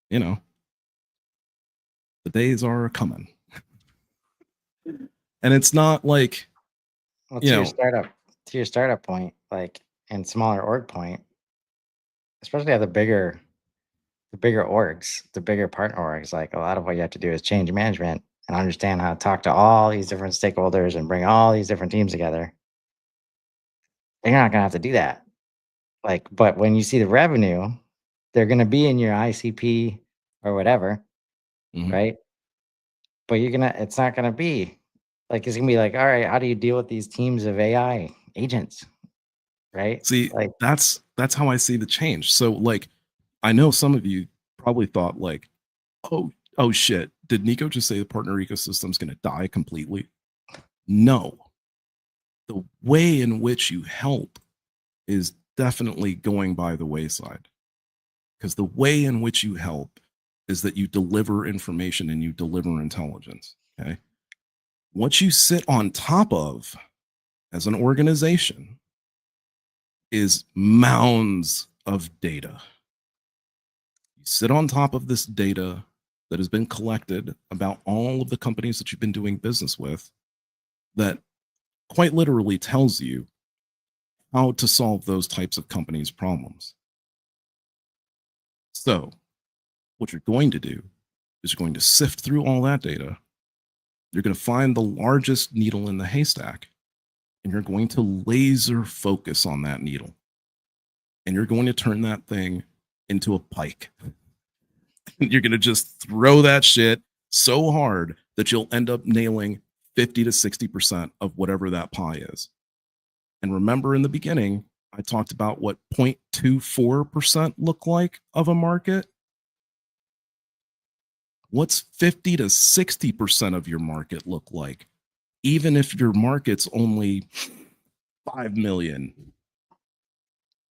Speaker 2: you know, the days are coming. And it's not like,
Speaker 1: Well,
Speaker 2: you know,
Speaker 1: to your startup point, like and smaller org point, especially at the bigger orgs, the bigger partner orgs, like a lot of what you have to do is change management and understand how to talk to all these different stakeholders and bring all these different teams together. And you're not gonna have to do that. Like, but when you see the revenue, they're gonna be in your ICP or whatever,
Speaker 2: mhm.
Speaker 1: right? But it's not gonna be like it's gonna be like, all right, how do you deal with these teams of AI agents, right?
Speaker 2: See,
Speaker 1: Like,
Speaker 2: that's how I see the change. So like I know some of you probably thought like, oh shit, did Nico just say the partner ecosystem is going to die completely? No. The way in which you help is definitely going by the wayside, because the way in which you help is that you deliver information and you deliver intelligence. Okay. What you sit on top of as an organization is mounds of data. You sit on top of this data that has been collected about all of the companies that you've been doing business with, that quite literally tells you how to solve those types of companies' problems. So, what you're going to do is you're going to sift through all that data. You're going to find the largest needle in the haystack, and you're going to laser focus on that needle. And you're going to turn that thing into a pike. You're going to just throw that shit so hard that you'll end up nailing 50 to 60% of whatever that pie is. And remember in the beginning, I talked about what 0.24% look like of a market. What's 50 to 60% of your market look like? Even if your market's only 5 million,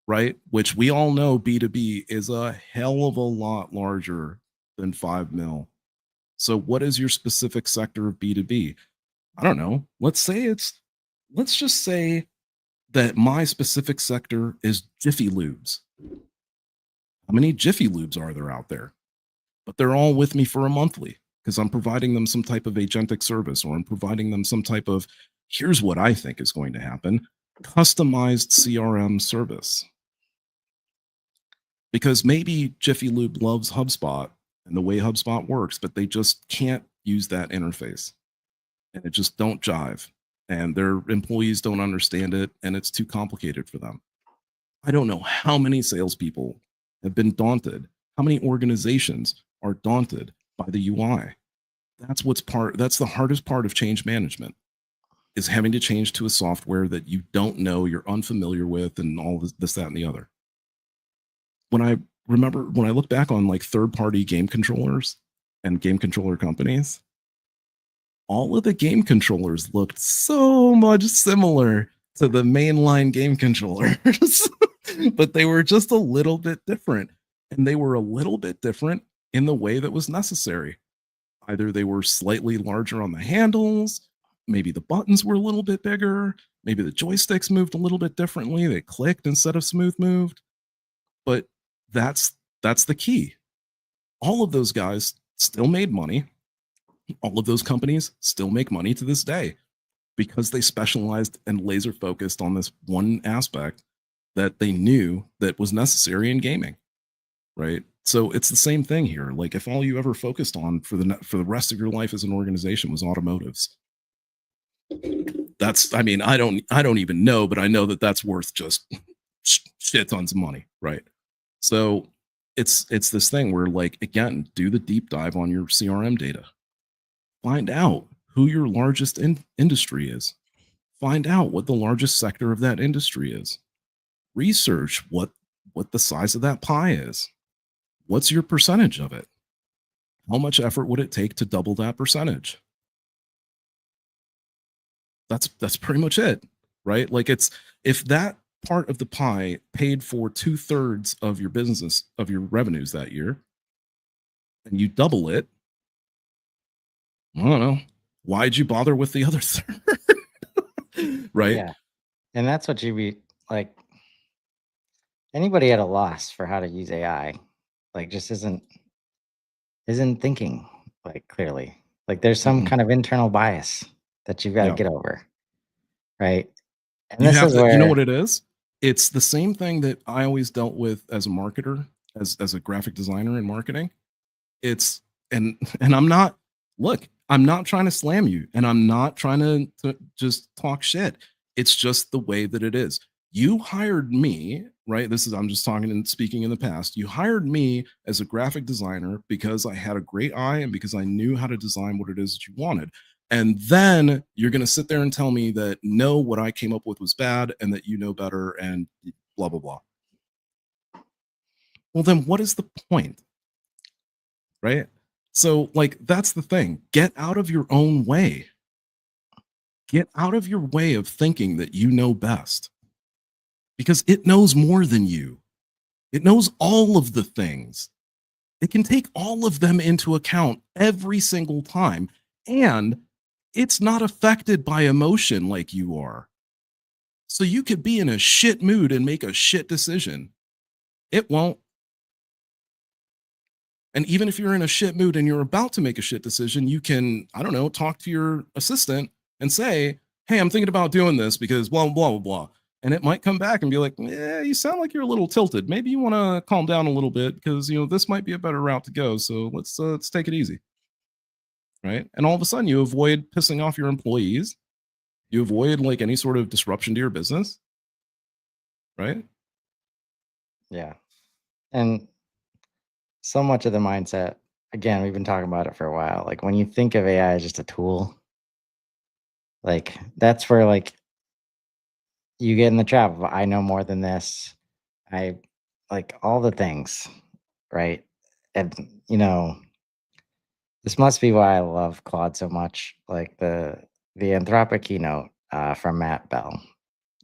Speaker 2: right? Which we all know B2B is a hell of a lot larger than 5 mil. So what is your specific sector of B2B? I don't know. Let's just say that my specific sector is Jiffy Lubes. How many Jiffy Lubes are there out there? But they're all with me for a monthly because I'm providing them some type of agentic service, or I'm providing them some type of, here's what I think is going to happen, customized CRM service. Because maybe Jiffy Lube loves HubSpot and the way HubSpot works, but they just can't use that interface, and it just don't jive. And their employees don't understand it, and it's too complicated for them. I don't know how many salespeople have been daunted, how many organizations are daunted by the UI. That's the hardest part of change management, is having to change to a software that you don't know, you're unfamiliar with, and all this, that, and the other. When I look back on like third party game controllers and game controller companies, all of the game controllers looked so much similar to the mainline game controllers, but they were just a little bit different. And they were a little bit different in the way that was necessary. Either they were slightly larger on the handles, maybe the buttons were a little bit bigger, maybe the joysticks moved a little bit differently, they clicked instead of smooth moved. But that's the key. All of those guys still made money. All of those companies still make money to this day because they specialized and laser focused on this one aspect that they knew that was necessary in gaming, right? So it's the same thing here. Like if all you ever focused on for the rest of your life as an organization was automotives, I don't even know, but I know that that's worth just shit tons of money, right? So it's this thing where, like, again, do the deep dive on your CRM data. Find out who your largest industry is. Find out what the largest sector of that industry is. Research what the size of that pie is. What's your percentage of it? How much effort would it take to double that percentage? That's pretty much it, right? Like it's if that part of the pie paid for 2/3 of your business of your revenues that year, and you double it, I don't know. Why'd you bother with the other third? Right?
Speaker 1: Yeah. And that's what you be like anybody at a loss for how to use AI, like just isn't thinking like clearly. Like there's some
Speaker 2: Mm-mm.
Speaker 1: kind of internal bias that you've got to
Speaker 2: Yeah.
Speaker 1: get over, right? And
Speaker 2: You
Speaker 1: this
Speaker 2: have
Speaker 1: is
Speaker 2: to, you know
Speaker 1: where
Speaker 2: what it is? It's the same thing that I always dealt with as a marketer, as a graphic designer in marketing. It's and I'm not look, I'm not trying to slam you and I'm not trying to just talk shit. It's just the way that it is. You hired me, right? This is I'm just talking and speaking in the past. You hired me as a graphic designer because I had a great eye and because I knew how to design what it is that you wanted. And then you're going to sit there and tell me that no, what I came up with was bad and that you know better and blah blah blah. Well, then what is the point? Right? So, like, that's the thing. Get out of your own way. Get out of your way of thinking that you know best because it knows more than you. It knows all of the things. It can take all of them into account every single time. And it's not affected by emotion like you are. So you could be in a shit mood and make a shit decision. It won't. And even if you're in a shit mood and you're about to make a shit decision, you can, I don't know, talk to your assistant and say, hey, I'm thinking about doing this because blah, blah, blah, blah. And it might come back and be like, yeah, you sound like you're a little tilted. Maybe you want to calm down a little bit because, this might be a better route to go. So let's take it easy. Right. And all of a sudden you avoid pissing off your employees. You avoid like any sort of disruption to your business. Right.
Speaker 1: yeah. And so much of the mindset, again, we've been talking about it for a while. Like when you think of AI as just a tool, like that's where like you get in the trap of I know more than this. I like all the things, right? And this must be why I love Claude so much. Like the Anthropic keynote from Matt Bell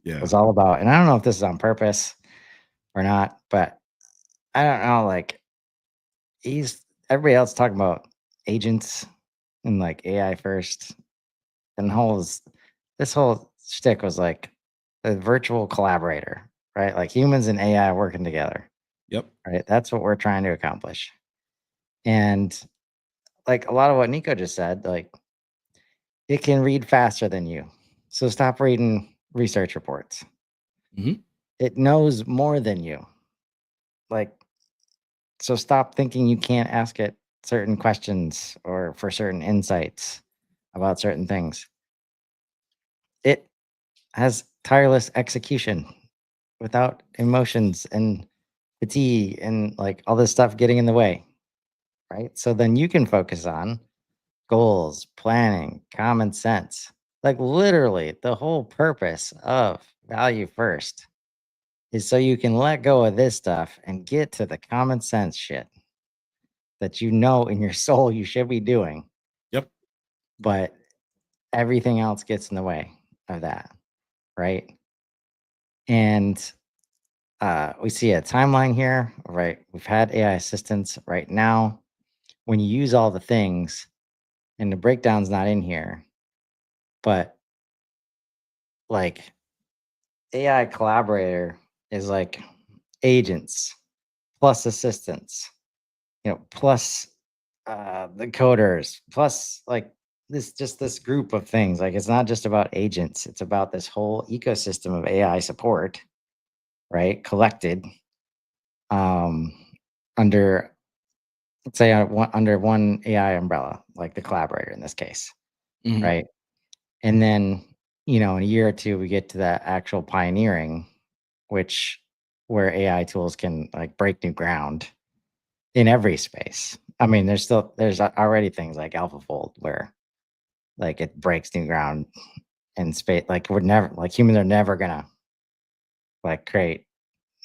Speaker 2: Yeah.
Speaker 1: was all about, and I don't know if this is on purpose or not, but I don't know. Like he's everybody else talking about agents and like AI first, and this whole shtick was like a virtual collaborator, right? Like humans and AI working together,
Speaker 2: Yep.
Speaker 1: right? That's what we're trying to accomplish. And like a lot of what Nico just said, like it can read faster than you. So stop reading research reports.
Speaker 2: Hmm.
Speaker 1: It knows more than you. Like, so stop thinking you can't ask it certain questions or for certain insights about certain things. It has tireless execution without emotions and fatigue and like all this stuff getting in the way. Right. So then you can focus on goals, planning, common sense. Like literally, the whole purpose of value first is so you can let go of this stuff and get to the common sense shit that you know in your soul you should be doing,
Speaker 2: Yep.
Speaker 1: but everything else gets in the way of that. Right. And we see a timeline here, right? We've had AI assistants right now. When you use all the things, and the breakdown's not in here, but like AI collaborator is like agents plus assistants, plus the coders, plus like this group of things. Like it's not just about agents, it's about this whole ecosystem of AI support, right? Collected um, under, let's say, under one AI umbrella, like the collaborator in this case,
Speaker 2: Hmm.
Speaker 1: right? And then, in a year or two, we get to that actual pioneering, which where AI tools can like break new ground in every space. I mean, there's already things like AlphaFold where like it breaks new ground in space. Like we're never like humans are never gonna like create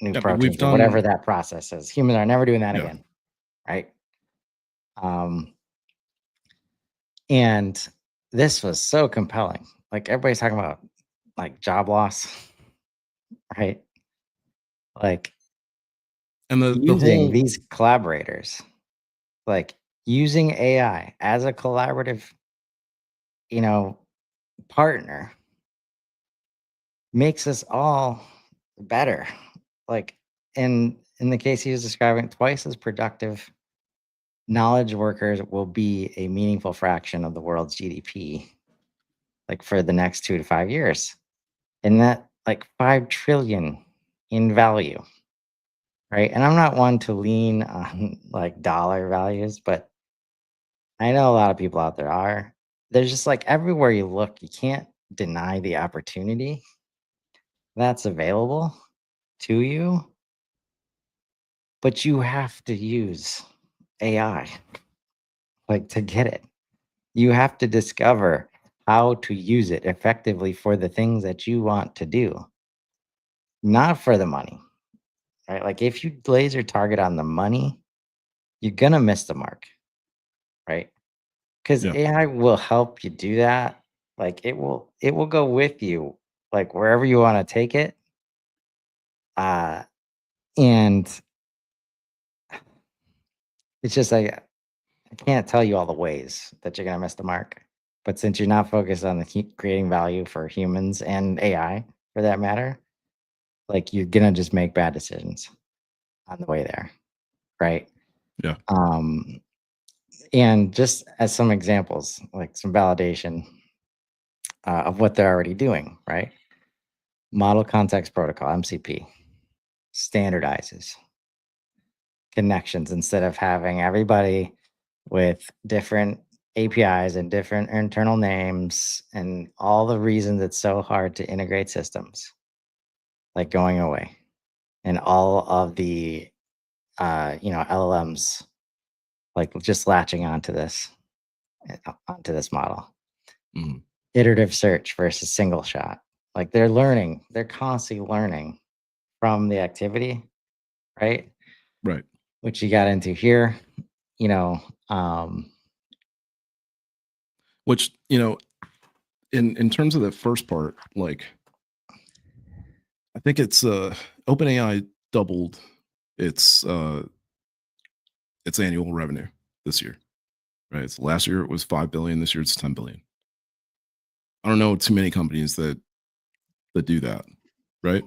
Speaker 1: new
Speaker 2: Yeah. But we've
Speaker 1: proteins or whatever
Speaker 2: done,
Speaker 1: that process is. Humans are never doing that
Speaker 2: yeah.
Speaker 1: again, right? Um, and this was so compelling. like everybody's talking about like job loss, right? Like
Speaker 2: And the
Speaker 1: using
Speaker 2: whole
Speaker 1: these collaborators, like using AI as a collaborative, you know, partner makes us all better. Like in the case he was describing, twice as productive knowledge workers will be a meaningful fraction of the world's GDP, like for the next 2 to 5 years. And that like 5 trillion in value, right? And I'm not one to lean on like dollar values, but I know a lot of people out there are. There's just like everywhere you look, you can't deny the opportunity that's available to you, but you have to use AI like to get it. You have to discover how to use it effectively for the things that you want to do, not for the money, right? Like if you laser target on the money, you're gonna miss the mark, right? Because
Speaker 2: yeah,
Speaker 1: AI will help you do that. Like it will go with you, like wherever you want to take it. Uh, and it's just like I can't tell you all the ways that you're gonna miss the mark. But since you're not focused on the creating value for humans and AI for that matter, like you're gonna just make bad decisions on the way there, right?
Speaker 2: yeah,
Speaker 1: Um, and just as some examples, like some validation of what they're already doing, right? Model Context Protocol, MCP, standardizes connections instead of having everybody with different APIs and different internal names and all the reasons it's so hard to integrate systems, like going away. And all of the LLMs like just latching onto this model.
Speaker 2: mhm,
Speaker 1: Iterative search versus single shot. Like they're learning, they're constantly learning from the activity, right?
Speaker 2: right.
Speaker 1: Which you got into here, you know, um,
Speaker 2: Which, in terms of the first part, like I think it's OpenAI doubled its its annual revenue this year, right? So last year it was 5 billion, this year it's 10 billion. I don't know too many companies that do that, right?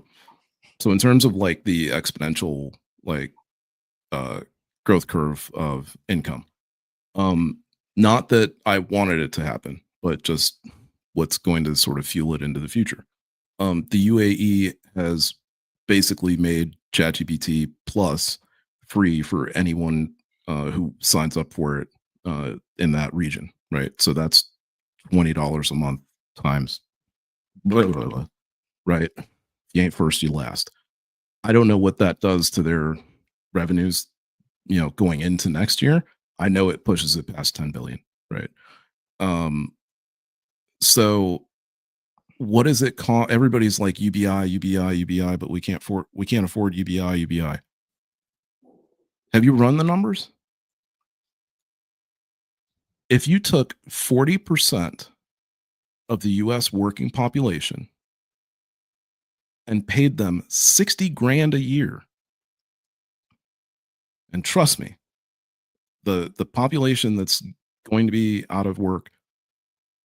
Speaker 2: So in terms of like the exponential like uh growth curve of income, um not that I wanted it to happen, but just what's going to sort of fuel it into the future. The UAE has basically made ChatGPT Plus free for anyone who signs up for it in that region, right? So that's $20 a month times blah, blah, blah, right? If you ain't first, you last. I don't know what that does to their revenues, going into next year. I know it pushes it past 10 billion, right? Um, so what does it cost? Everybody's like UBI, UBI, UBI, but we can't afford UBI, UBI. Have you run the numbers? If you took 40% of the US working population and paid them 60 grand a year, and trust me, the population that's going to be out of work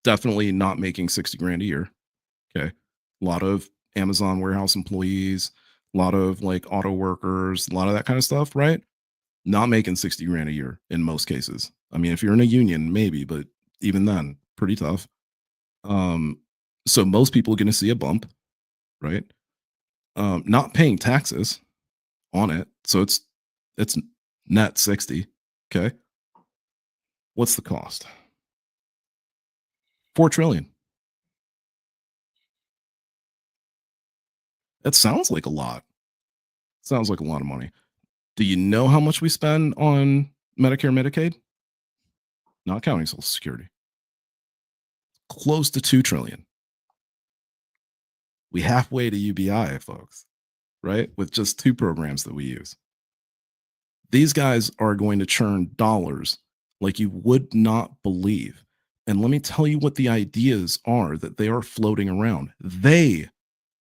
Speaker 2: definitely not making 60 grand a year. Okay. A lot of Amazon warehouse employees, a lot of like auto workers, a lot of that kind of stuff, right? Not making 60 grand a year in most cases. I mean, if you're in a union, maybe, but even then, pretty tough. Um, so most people are going to see a bump, right? Not paying taxes on it. So it's net 60. Okay. What's the cost? 4 trillion. That sounds like a lot. Sounds like a lot of money. Do you know how much we spend on Medicare, Medicaid? Not counting Social Security. Close to 2 trillion. We halfway to UBI, folks, right? With just two programs that we use. These guys are going to churn dollars like you would not believe. And let me tell you what the ideas are that they are floating around. They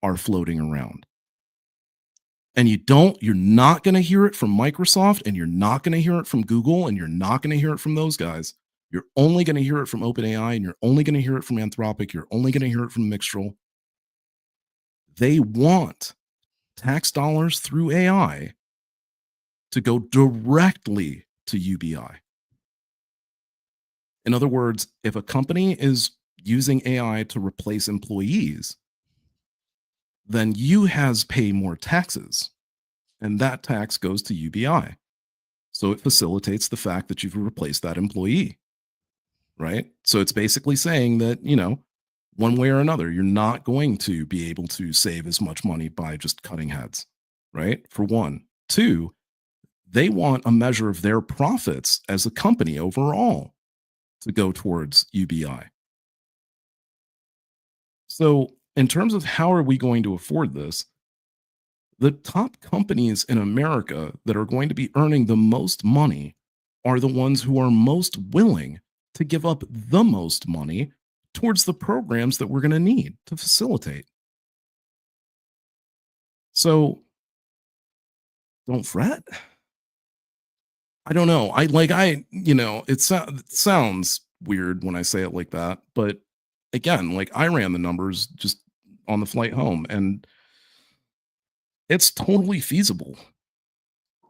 Speaker 2: are floating around. And you're not going to hear it from Microsoft, and you're not going to hear it from Google, and you're not going to hear it from those guys. You're only going to hear it from OpenAI, and you're only going to hear it from Anthropic. You're only going to hear it from Mixtral. They want tax dollars through AI to go directly to UBI. In other words, if a company is using AI to replace employees, then you has pay more taxes, and that tax goes to UBI. So it facilitates the fact that you've replaced that employee, right? So it's basically saying that, one way or another, you're not going to be able to save as much money by just cutting heads, right? For one. Two, they want a measure of their profits as a company overall to go towards UBI. So, in terms of how are we going to afford this, the top companies in America that are going to be earning the most money are the ones who are most willing to give up the most money towards the programs that we're going to need to facilitate. So, don't fret. I don't know. It sounds weird when I say it like that, but again, like I ran the numbers just on the flight home, and it's totally feasible.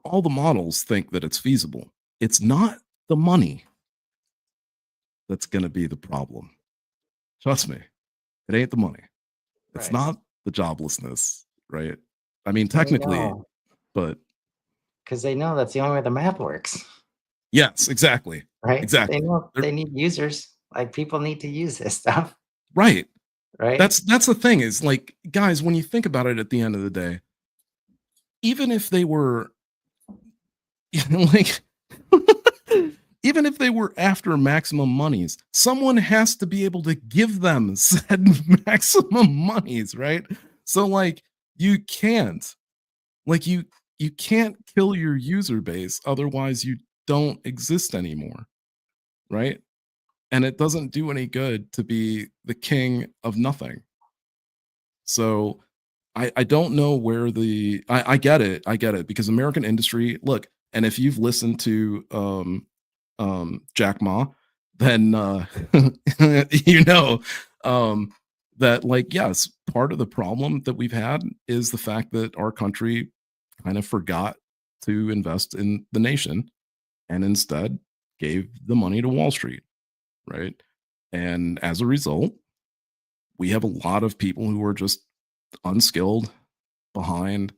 Speaker 2: All the models think that it's feasible. It's not the money that's going to be the problem. Trust me, it ain't the money. It's
Speaker 1: Right.
Speaker 2: not the joblessness, right? I mean,
Speaker 1: They
Speaker 2: technically,
Speaker 1: know
Speaker 2: but
Speaker 1: because they know that's the only way the math works,
Speaker 2: yes, exactly.
Speaker 1: right? They
Speaker 2: Exactly.
Speaker 1: know
Speaker 2: They're
Speaker 1: they need users. Like people need to use this stuff,
Speaker 2: right.
Speaker 1: right?
Speaker 2: That's the thing is like, guys, when you think about it at the end of the day, even if they were like even if they were after maximum monies, someone has to be able to give them said maximum monies, right? So like you can't like you can't kill your user base, otherwise you don't exist anymore, right? And it doesn't do any good to be the king of nothing. So I don't know where I get it. I get it because American industry, look, and if you've listened to Jack Ma, then you know um that like yes, part of the problem that we've had is the fact that our country kind of forgot to invest in the nation and instead gave the money to Wall Street, right? And as a result, we have a lot of people who are just unskilled, behind,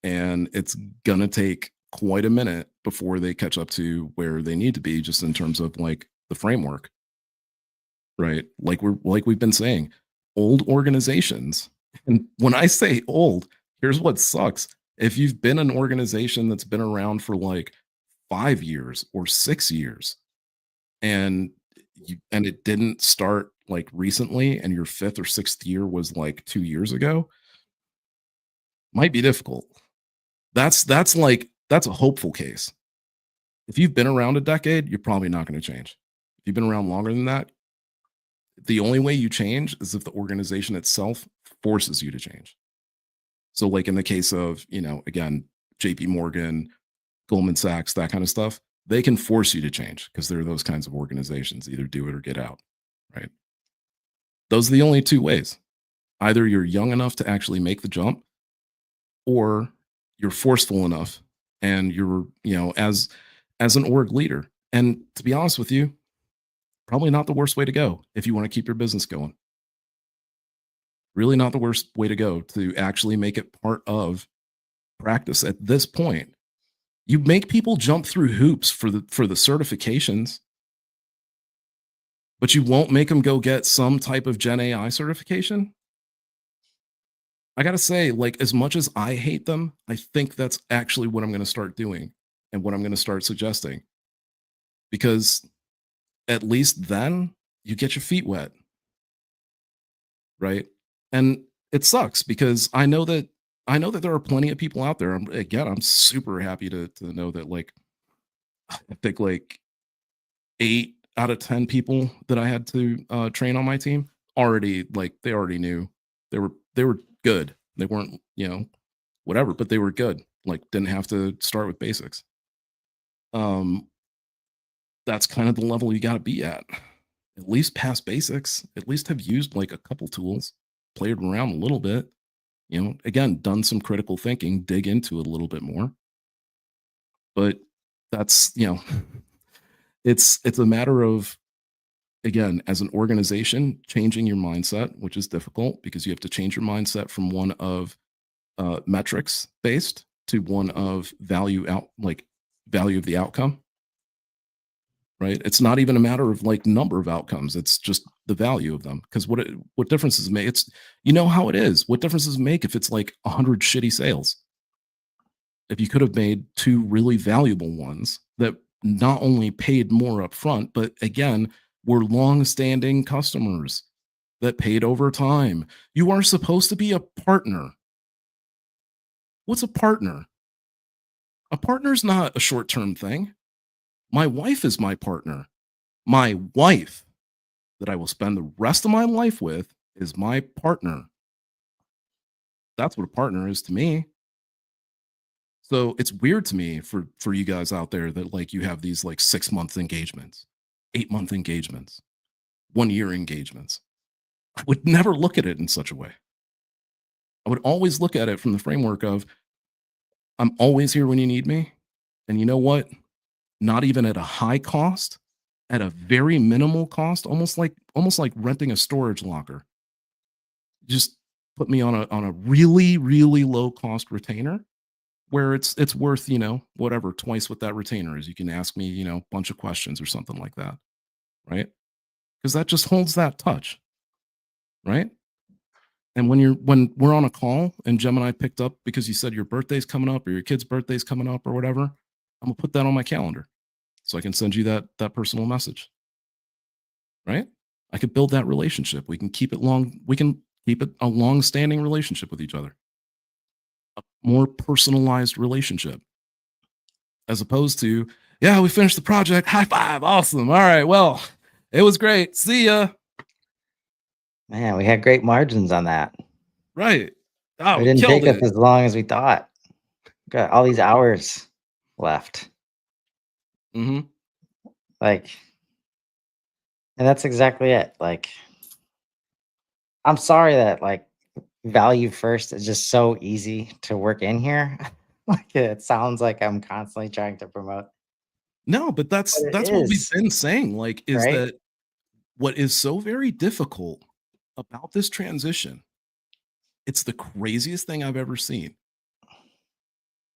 Speaker 2: and it's gonna take quite a minute before they catch up to where they need to be just in terms of like the framework, right? Like we've been saying, old organizations. And when I say old, here's what sucks. If you've been an organization that's been around for like 5 years or 6 years and and it didn't start like recently and your 5th or 6th year was like 2 years ago, might be difficult. That's a hopeful case. If you've been around a decade, you're probably not going to change. If you've been around longer than that, the only way you change is if the organization itself forces you to change. So, like in the case of, again, JP Morgan, Goldman Sachs, that kind of stuff, they can force you to change because they're those kinds of organizations, either do it or get out, right? Those are the only two ways. Either you're young enough to actually make the jump, or you're forceful enough and you're, as an org leader. And to be honest with you, probably not the worst way to go if you want to keep your business going. Really not the worst way to go to actually make it part of practice at this point. You make people jump through hoops for the certifications, but you won't make them go get some type of Gen AI certification. I got to say, like, as much as I hate them, I think that's actually what I'm going to start doing and what I'm going to start suggesting, because at least then you get your feet wet, right? And it sucks because I know that there are plenty of people out there. I'm super happy to know that like I think like 8 out of 10 people that I had to train on my team already like they already knew they were good. They weren't, whatever, but they were good. Like didn't have to start with basics. Um, that's kind of the level you got to be at. At least pass basics. At least have used like a couple tools, played around a little bit. Again, done some critical thinking, dig into it a little bit more. But that's it's a matter of, again, as an organization, changing your mindset, which is difficult because you have to change your mindset from one of metrics based to one of value of the outcome. Right? It's not even a matter of like number of outcomes. It's just the value of them. Because what differences it make? It's how it is. What differences it make if it's like 100 shitty sales? If you could have made two really valuable ones that not only paid more upfront, but again, were long-standing customers that paid over time. You are supposed to be a partner. What's a partner? A partner's not a short-term thing. My wife is my partner. My wife that I will spend the rest of my life with is my partner. That's what a partner is to me. So it's weird to me for you guys out there that like you have these like 6 month engagements, 8 month engagements, 1 year engagements. I would never look at it in such a way. I would always look at it from the framework of I'm always here when you need me. And you know what? Not even at a high cost, at a very minimal cost, almost like renting a storage locker. Just put me on a really, really low cost retainer where it's worth, whatever, twice what that retainer is. You can ask me, a bunch of questions or something like that. Right. Because that just holds that touch. Right. And when we're on a call and Gemini picked up because you said your birthday's coming up or your kid's birthday's coming up or whatever, I'm gonna put that on my calendar so I can send you that personal message. Right. I could build that relationship. We can keep it long. We can keep it a long standing relationship with each other, a more personalized relationship as opposed to, yeah, we finished the project. High five. Awesome. All right. Well, it was great. See ya.
Speaker 1: Man, we had great margins on that.
Speaker 2: Right. Oh,
Speaker 1: It
Speaker 2: we
Speaker 1: didn't
Speaker 2: killed
Speaker 1: take us
Speaker 2: it.
Speaker 1: as long as we thought. Got all these hours left.
Speaker 2: Hmm.
Speaker 1: Like, and that's exactly it. Like, I'm sorry that like value first is just so easy to work in here. Like it sounds like I'm constantly trying to promote,
Speaker 2: No, but
Speaker 1: but it
Speaker 2: that's what we've
Speaker 1: is,
Speaker 2: been saying. Like, is
Speaker 1: right?
Speaker 2: that what is so very difficult about this transition? It's the craziest thing I've ever seen.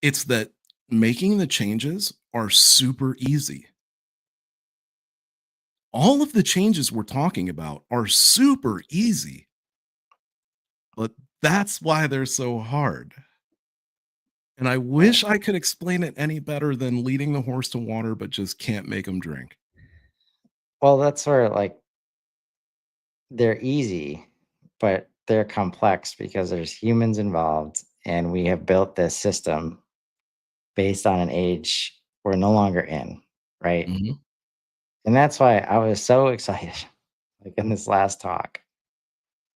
Speaker 2: It's that making the changes are super easy. All of the changes we're talking about are super easy, but that's why they're so hard. And I
Speaker 1: Right.
Speaker 2: wish I could explain it any better than leading the horse to water, but just can't make him drink.
Speaker 1: Well, that's where like they're easy, but they're complex because there's humans involved, and we have built this system based on an age we're no longer in, right?
Speaker 2: Mhm.
Speaker 1: And that's why I was so excited, like in this last talk,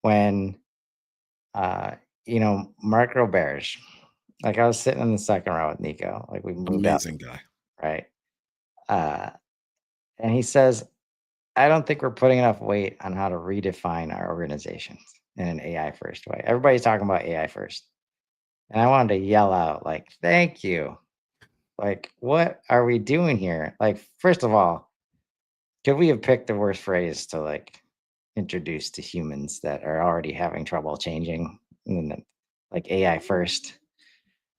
Speaker 1: when uh, Mark Roberge, like I was sitting in the second row with Nico, like we moved up,
Speaker 2: Amazing guy.
Speaker 1: right? Uh, and he says, I don't think we're putting enough weight on how to redefine our organizations in an AI first way. Everybody's talking about AI first. And I wanted to yell out, like, thank you. Like, what are we doing here? Like, first of all, could we have picked the worst phrase to like introduce to humans that are already having trouble changing? And then, like AI first,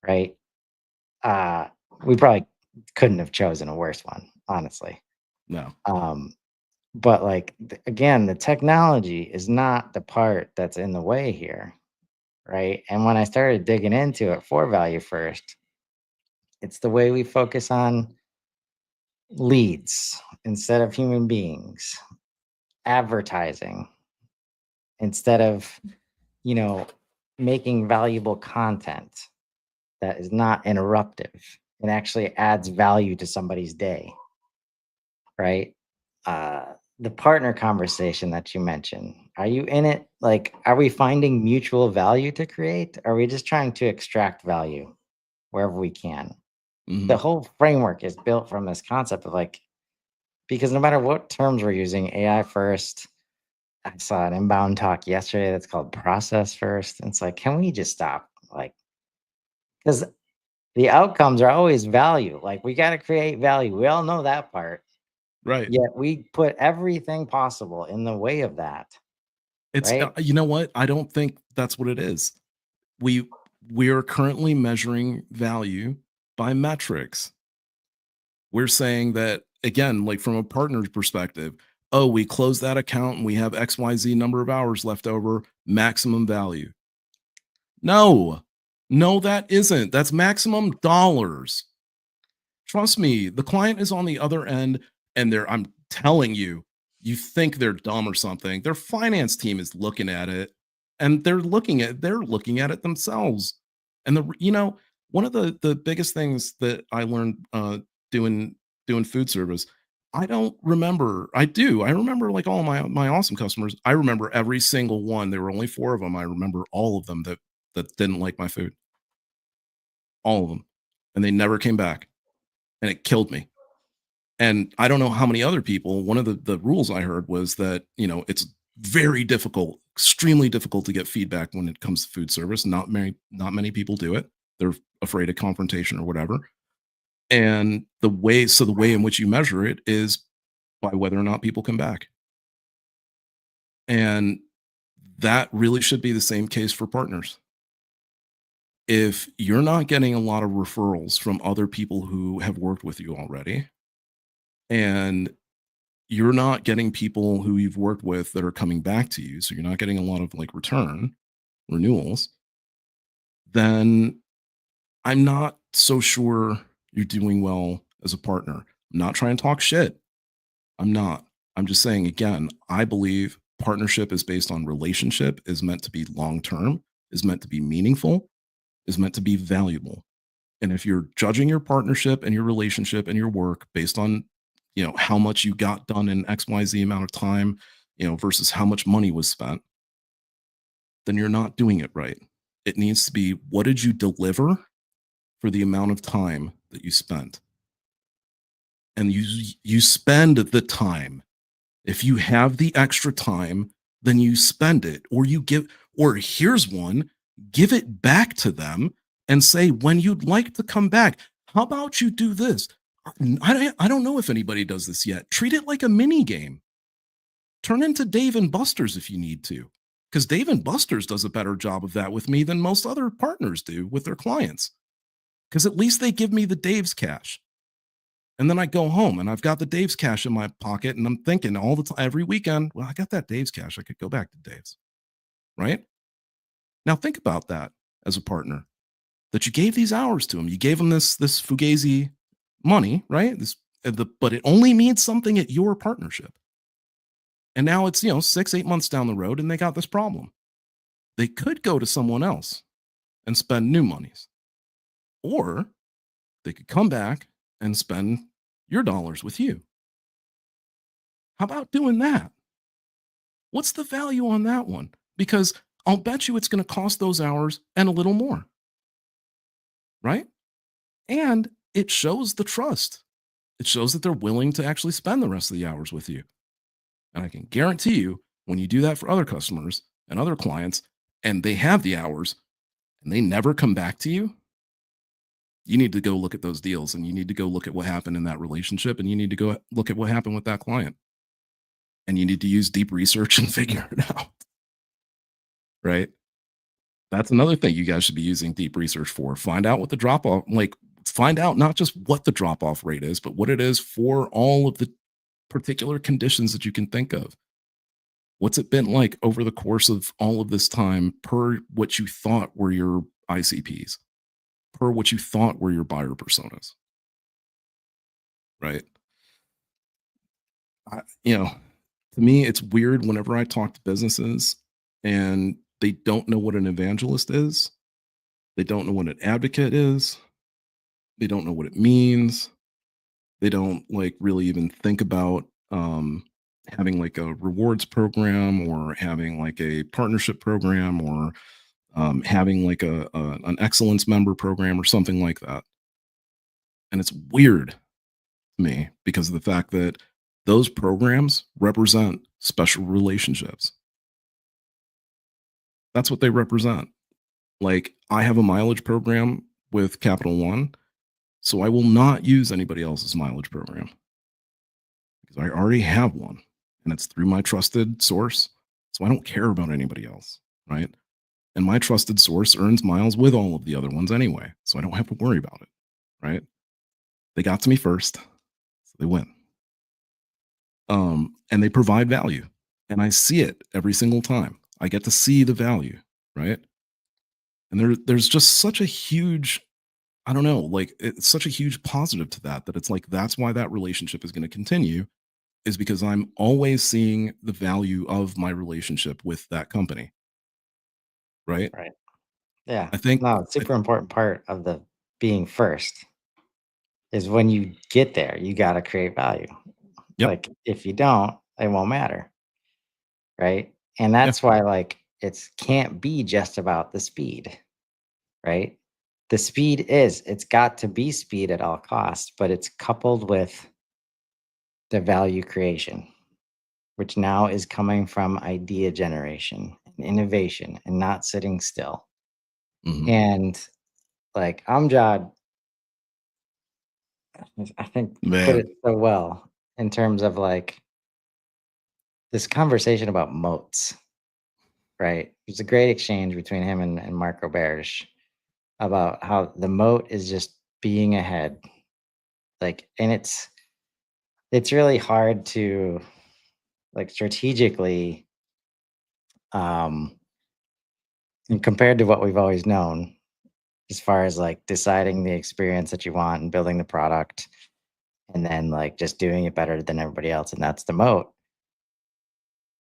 Speaker 1: right? Uh, we probably couldn't have chosen a worse one, honestly.
Speaker 2: No.
Speaker 1: Um, but like again, the technology is not the part that's in the way here, right? And when I started digging into it for value first, it's the way we focus on leads instead of human beings, advertising instead of, you know, making valuable content that is not interruptive and actually adds value to somebody's day, right? the partner conversation that you mentioned, are you in it? Like, are we finding mutual value to create? Are we just trying to extract value wherever we can? The
Speaker 2: Mhm.
Speaker 1: whole framework is built from this concept of like, because no matter what terms we're using, AI first. I saw an inbound talk yesterday that's called process first. And it's like, can we just stop? Like, because the outcomes are always value. Like, we got to create value. We all know that part.
Speaker 2: Right.
Speaker 1: Yet we put everything possible in the way of that,
Speaker 2: It's
Speaker 1: right?
Speaker 2: you know what? I don't think that's what it is. We we're currently measuring value by metrics. We're saying that again, like from a partner's perspective, oh, we closed that account and we have XYZ number of hours left over, maximum value. No, no, that isn't. That's maximum dollars. Trust me, the client is on the other end and I'm telling you, you think they're dumb or something. Their finance team is looking at it and they're looking at it themselves. And one of the biggest things that I learned doing doing food service, I don't remember. I do. I remember like all of my awesome customers. I remember every single one. There were only 4 of them. I remember all of them that didn't like my food. All of them. And they never came back. And it killed me. And I don't know how many other people, one of the rules I heard was that, it's very difficult, extremely difficult to get feedback when it comes to food service. Not many people do it. They're afraid of confrontation or whatever. And the way in which you measure it is by whether or not people come back. And that really should be the same case for partners. If you're not getting a lot of referrals from other people who have worked with you already, and you're not getting people who you've worked with that are coming back to you, so you're not getting a lot of like renewals, then I'm not so sure you're doing well as a partner. I'm not trying to talk shit. I'm not. I'm just saying again, I believe partnership is based on relationship, is meant to be long term, is meant to be meaningful, is meant to be valuable. And if you're judging your partnership and your relationship and your work based on, how much you got done in XYZ amount of time, versus how much money was spent, then you're not doing it right. It needs to be what did you deliver for the amount of time that you spent? And you spend the time. If you have the extra time, then you spend it or you give or here's one, give it back to them and say when you'd like to come back. How about you do this? I don't know if anybody does this yet. Treat it like a mini game. Turn into Dave and Buster's if you need to, because Dave and Buster's does a better job of that with me than most other partners do with their clients. Because at least they give me the Dave's cash. And then I go home and I've got the Dave's cash in my pocket and I'm thinking all the time, every weekend, well, I got that Dave's cash. I could go back to Dave's. Right. Now think about that as a partner that you gave these hours to him. You gave him this fugazi money, right? But it only means something at your partnership. And now it's, 6, 8 months down the road and they got this problem. They could go to someone else and spend new monies, or they could come back and spend your dollars with you. How about doing that? What's the value on that one? Because I'll bet you it's going to cost those hours and a little more, right? And it shows the trust. It shows that they're willing to actually spend the rest of the hours with you. And I can guarantee you, when you do that for other customers and other clients, and they have the hours and they never come back to you, you need to go look at those deals and you need to go look at what happened in that relationship and you need to go look at what happened with that client. And you need to use deep research and figure it out. Right. That's another thing you guys should be using deep research for. Find out what the drop off, like, find out not just what the drop off rate is, but what it is for all of the particular conditions that you can think of. What's it been like over the course of all of this time per what you thought were your ICPs, per what you thought were your buyer personas, right? To me, it's weird whenever I talk to businesses and they don't know what an evangelist is. They don't know what an advocate is. They don't know what it means. They don't like really even think about um, having like a rewards program or having like a partnership program or having like an excellence member program or something like that. And it's weird to me because of the fact that those programs represent special relationships. That's what they represent. Like I have a mileage program with Capital One, so I will not use anybody else's mileage program because I already have one and it's through my trusted source. So I don't care about anybody else, right? And my trusted source earns miles with all of the other ones anyway. So I don't have to worry about it, right? They got to me first, so they win. And they provide value. And I see it every single time. I get to see the value, right? And there's just such a huge, I don't know, like it's such a huge positive to that it's like that's why that relationship is going to continue is because I'm always seeing the value of my relationship with that company, right?
Speaker 1: Right. Yeah.
Speaker 2: I think
Speaker 1: No,
Speaker 2: I,
Speaker 1: super important part of the being first is when you get there, you gotta create value.
Speaker 2: yep,
Speaker 1: Like, if you don't, it won't matter, right? And
Speaker 2: yeah,
Speaker 1: that's why, like, it's can't be just about the speed, right? The speed it's got to be speed at all costs, but it's coupled with the value creation, which now is coming from idea generation and innovation and not sitting still.
Speaker 2: hmm
Speaker 1: And, like, Amjad, I think, put it
Speaker 2: man,
Speaker 1: so well in terms of, like, this conversation about moats, right? It's a great exchange between him and Mark Roberge about how the moat is just being ahead. Like, and it's really hard to, like, strategically, um and compared to what we've always known as far as, like, deciding the experience that you want and building the product and then, like, just doing it better than everybody else, and that's the moat.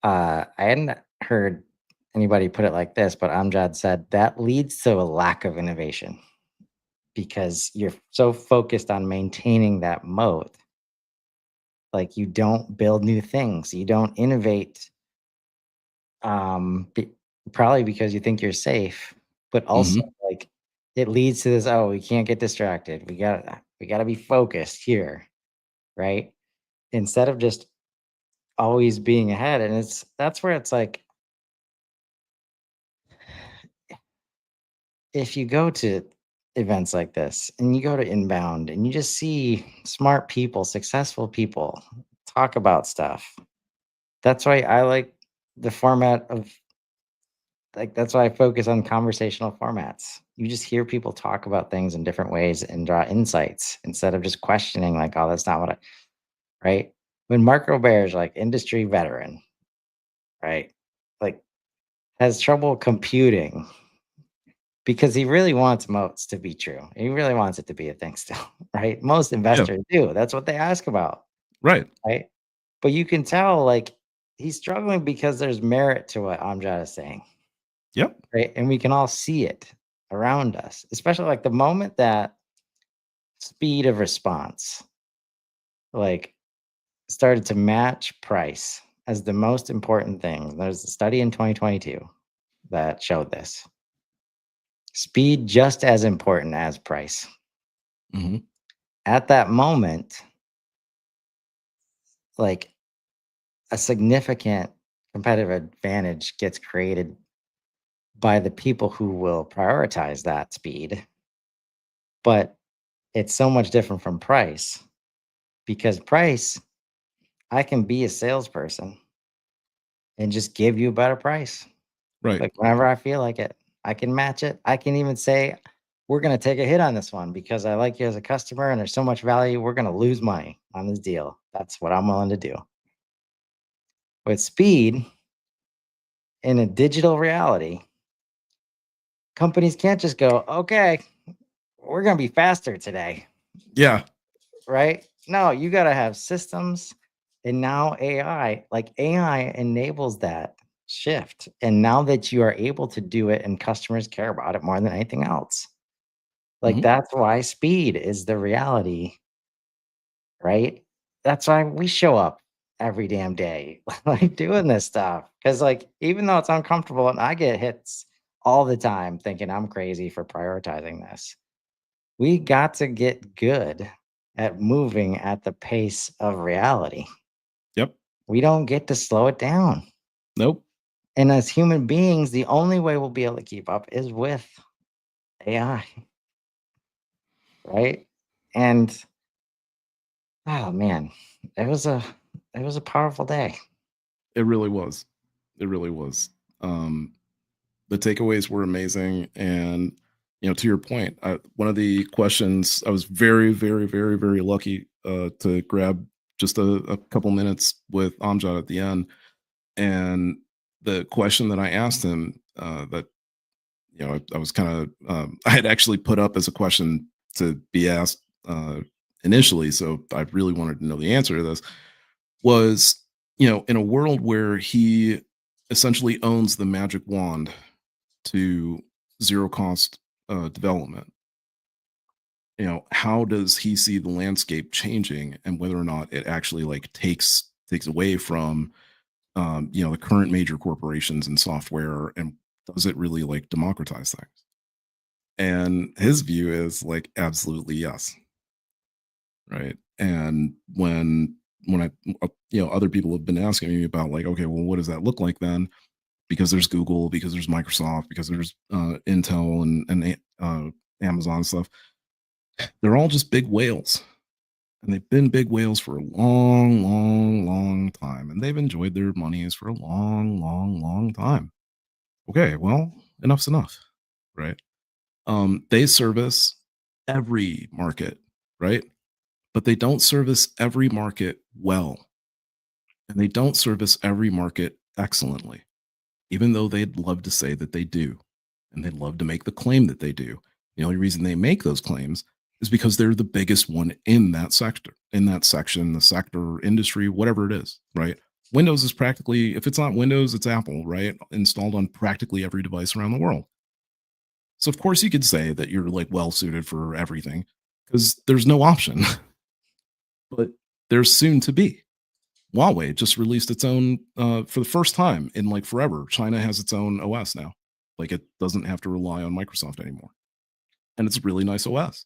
Speaker 1: I hadn't heard anybody put it like this, but Amjad said that leads to a lack of innovation because you're so focused on maintaining that moat. Like, you don't build new things, you don't innovate, be probably because you think you're safe, but also,
Speaker 2: hmm
Speaker 1: like, it leads to this, "Oh, we can't get distracted. We gotta be focused here," right? Instead of just always being ahead, and that's where it's like, if you go to events like this and you go to Inbound and you just see smart people, successful people talk about stuff, that's why I like the format of, like, that's why I focus on conversational formats. You just hear people talk about things in different ways and draw insights instead of just questioning, like, oh, that's not what I, right? When Mark Roberge, like, industry veteran, right? Like, has trouble computing because he really wants moats to be true. He really wants it to be a thing still, right? Most
Speaker 2: yeah,
Speaker 1: investors do. That's what they ask about,
Speaker 2: right,
Speaker 1: right? But you can tell, like, he's struggling because there's merit to what Amjad is saying,
Speaker 2: yep,
Speaker 1: right? And we can all see it around us, especially like the moment that speed of response, like, started to match price as the most important thing. There's a study in 2022 that showed this. Speed just as important as price.
Speaker 2: hmm
Speaker 1: At that moment, like, a significant competitive advantage gets created by the people who will prioritize that speed, but it's so much different from price because price, I can be a salesperson and just give you a better price.
Speaker 2: right,
Speaker 1: Like, whenever I feel like it, I can match it. I can even say, we're going to take a hit on this one because I like you as a customer and there's so much value. We're going to lose money on this deal. That's what I'm willing to do. With speed in a digital reality, companies can't just go, okay, we're going to be faster today,
Speaker 2: yeah,
Speaker 1: right? No, you got to have systems. And now AI, like, AI enables that shift. And now that you are able to do it and customers care about it more than anything else, like,
Speaker 2: hmm
Speaker 1: that's why speed is the reality, right? That's why we show up every damn day, like doing this stuff. Cause like, even though it's uncomfortable and I get hits all the time thinking I'm crazy for prioritizing this, we got to get good at moving at the pace of reality.
Speaker 2: Yep.
Speaker 1: We don't get to slow it down.
Speaker 2: Nope.
Speaker 1: And as human beings, the only way we'll be able to keep up is with AI, right? And oh man, it was a it was a powerful day.
Speaker 2: It really was. It really was. Um, the takeaways were amazing, and to your point, one of the questions I was very, very, very, very lucky to grab just a couple minutes with Amjad at the end, and the question that I asked him that I was kind of I had actually put up as a question to be asked initially, so I really wanted to know the answer to this was, in a world where he essentially owns the magic wand to zero cost development, how does he see the landscape changing, and whether or not it actually like takes away from the current major corporations and software, and does it really like democratize things? And his view is like absolutely yes, right? And when I other people have been asking me about like, okay, well, what does that look like then? Because there's Google, because there's Microsoft, because there's Intel and Amazon stuff. They're all just big whales, and they've been big whales for a long, long, long time, and they've enjoyed their monies for a long, long, long time. Okay, well, enough's enough, right? They service every market, right? But they don't service every market well, and they don't service every market excellently, even though they'd love to say that they do, and they'd love to make the claim that they do. The only reason they make those claims is because they're the biggest one in that sector, in that section, the sector, industry, whatever it is, right? Windows is practically, if it's not Windows, it's Apple, right? Installed on practically every device around the world. So, of course, you could say that you're like well suited for everything because there's no option, but there's soon to be. Huawei just released its own for the first time in like forever. China has its own OS now. Like it doesn't have to rely on Microsoft anymore. And it's a really nice OS.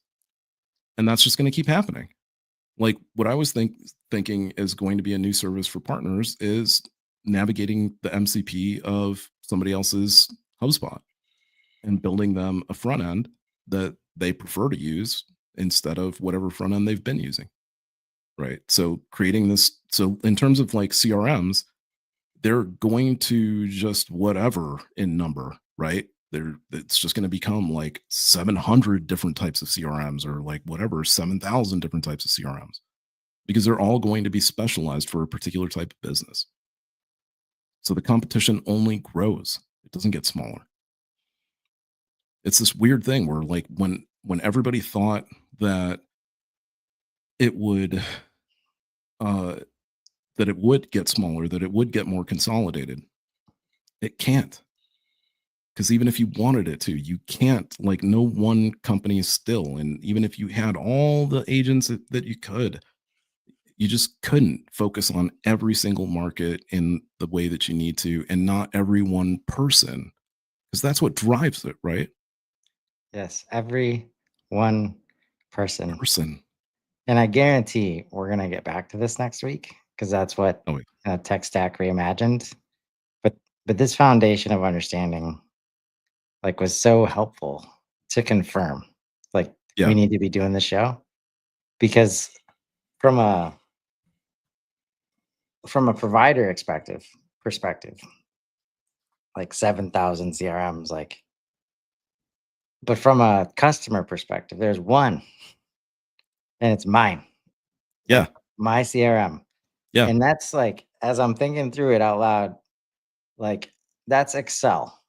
Speaker 2: And that's just going to keep happening. Like what I was thinking is going to be a new service for partners is navigating the MCP of somebody else's HubSpot and building them a front end that they prefer to use instead of whatever front end they've been using. Right. So creating this, so in terms of like CRMs, they're going to just whatever in number, right? It's just going to become like 700 different types of CRMs or like whatever, 7,000 different types of CRMs because they're all going to be specialized for a particular type of business. So the competition only grows. It doesn't get smaller. It's this weird thing where like when everybody thought that it would uh that it would get smaller, that it would get more consolidated, it can't. Because even if you wanted it to, you can't. Like, no one company still. And even if you had all the agents that you could, you just couldn't focus on every single market in the way that you need to, and not every one person, because that's what drives it, right?
Speaker 1: Yes, every one person.
Speaker 2: Person.
Speaker 1: And I guarantee we're gonna get back to this next week because that's what
Speaker 2: Oh, wait.
Speaker 1: Tech Stack Reimagined. But this foundation of understanding like was so helpful to confirm like we
Speaker 2: Yeah.
Speaker 1: need to be doing the show because from a provider perspective, like 7,000 CRMs, like, but from a customer perspective, there's one, and it's mine,
Speaker 2: Yeah.
Speaker 1: like my CRM,
Speaker 2: Yeah.
Speaker 1: and that's like as I'm thinking through it out loud, like that's Excel,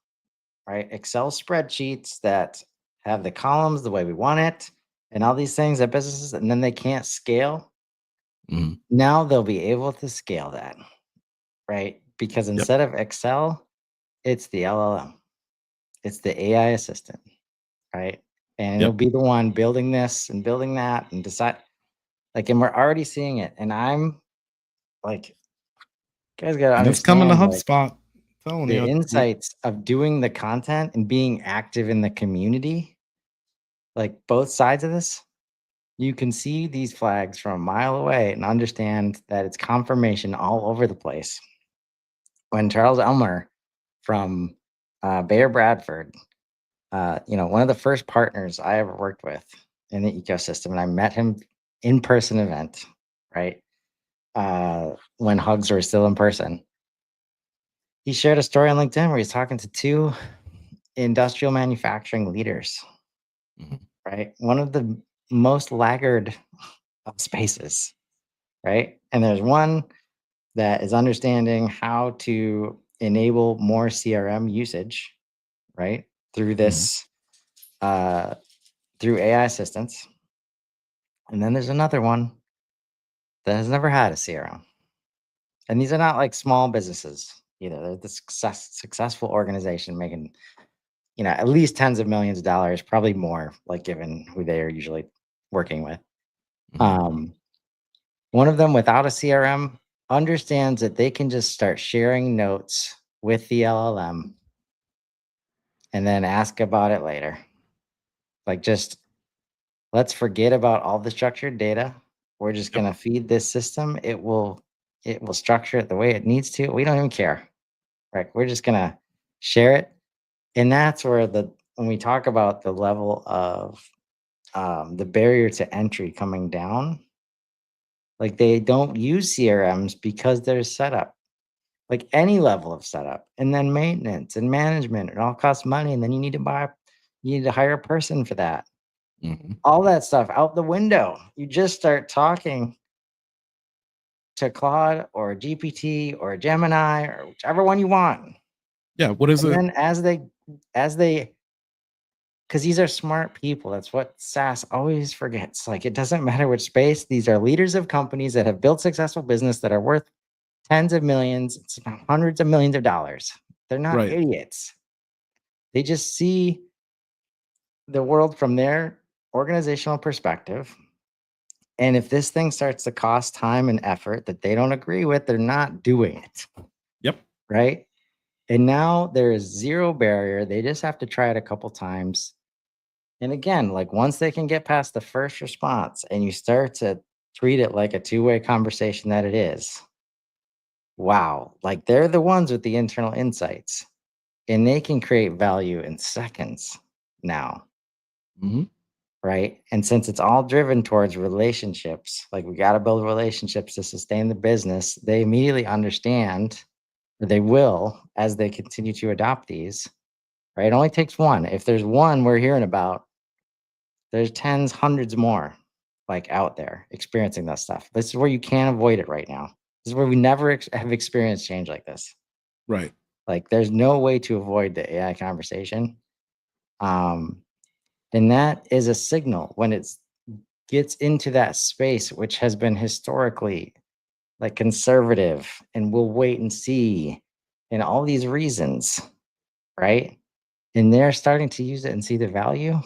Speaker 1: right? Excel spreadsheets that have the columns the way we want it, and all these things that businesses, and then they can't scale.
Speaker 2: Mhm.
Speaker 1: Now they'll be able to scale that, right? Because
Speaker 2: Yep.
Speaker 1: instead of Excel, it's the LLM, it's the AI assistant, right? And it'll
Speaker 2: Yep.
Speaker 1: be the one building this and building that and decide like, and we're already seeing it. And I'm like, guys got to
Speaker 2: And it's coming to
Speaker 1: understand, like,
Speaker 2: HubSpot. Telling
Speaker 1: the
Speaker 2: you.
Speaker 1: insights of doing the content and being active in the community, like both sides of this, you can see these flags from a mile away and understand that it's confirmation all over the place. When Charles Elmer from Bayer Bradford, one of the first partners I ever worked with in the ecosystem, and I met him in person event, right? When hugs were still in person. He shared a story on LinkedIn where he's talking to two industrial manufacturing leaders,
Speaker 2: Mhm.
Speaker 1: right? One of the most laggard of spaces, right? And there's one that is understanding how to enable more CRM usage, right? Through
Speaker 2: Mhm.
Speaker 1: this, uh, through AI assistance. And then there's another one that has never had a CRM. And these are not like small businesses either. They're the successful organization making, at least tens of millions of dollars, probably more, like given who they are usually working with.
Speaker 2: Mhm.
Speaker 1: Um, One of them without a CRM understands that they can just start sharing notes with the LLM and then ask about it later. Like, just let's forget about all the structured data. We're just
Speaker 2: Yep.
Speaker 1: going to feed this system. It will structure it the way it needs to. We don't even care. Right? We're just going to share it. And that's where when we talk about the level of the barrier to entry coming down, like they don't use CRMs because there's setup, like any level of setup, and then maintenance and management. It all costs money, and then you need to hire a person for that.
Speaker 2: Mhm.
Speaker 1: All that stuff out the window. You just start talking to Claude or GPT or Gemini or whichever one you want.
Speaker 2: Yeah. What is
Speaker 1: And
Speaker 2: it?
Speaker 1: then as they because these are smart people. That's what SaaS always forgets. Like, it doesn't matter which space. These are leaders of companies that have built successful business that are worth tens of millions, hundreds of millions of dollars. They're not
Speaker 2: Right.
Speaker 1: idiots. They just see the world from their organizational perspective. And if this thing starts to cost time and effort that they don't agree with, they're not doing it.
Speaker 2: Yep.
Speaker 1: Right. And now there is zero barrier. They just have to try it a couple times. And again, like, once they can get past the first response and you start to treat it like a two-way conversation that it is, wow, like they're the ones with the internal insights and they can create value in seconds now.
Speaker 2: Mhm.
Speaker 1: Right. And since it's all driven towards relationships, like we got to build relationships to sustain the business, they immediately understand, or they will as they continue to adopt these. Right. It only takes one. If there's one we're hearing about, there's tens, hundreds more like out there experiencing that stuff. This is where you can't avoid it right now. This is where we never have experienced change like this.
Speaker 2: Right.
Speaker 1: Like, there's no way to avoid the AI conversation. Um, and that is a signal when it's gets into that space, which has been historically like conservative and we'll wait and see and all these reasons, right? And they're starting to use it and see the value.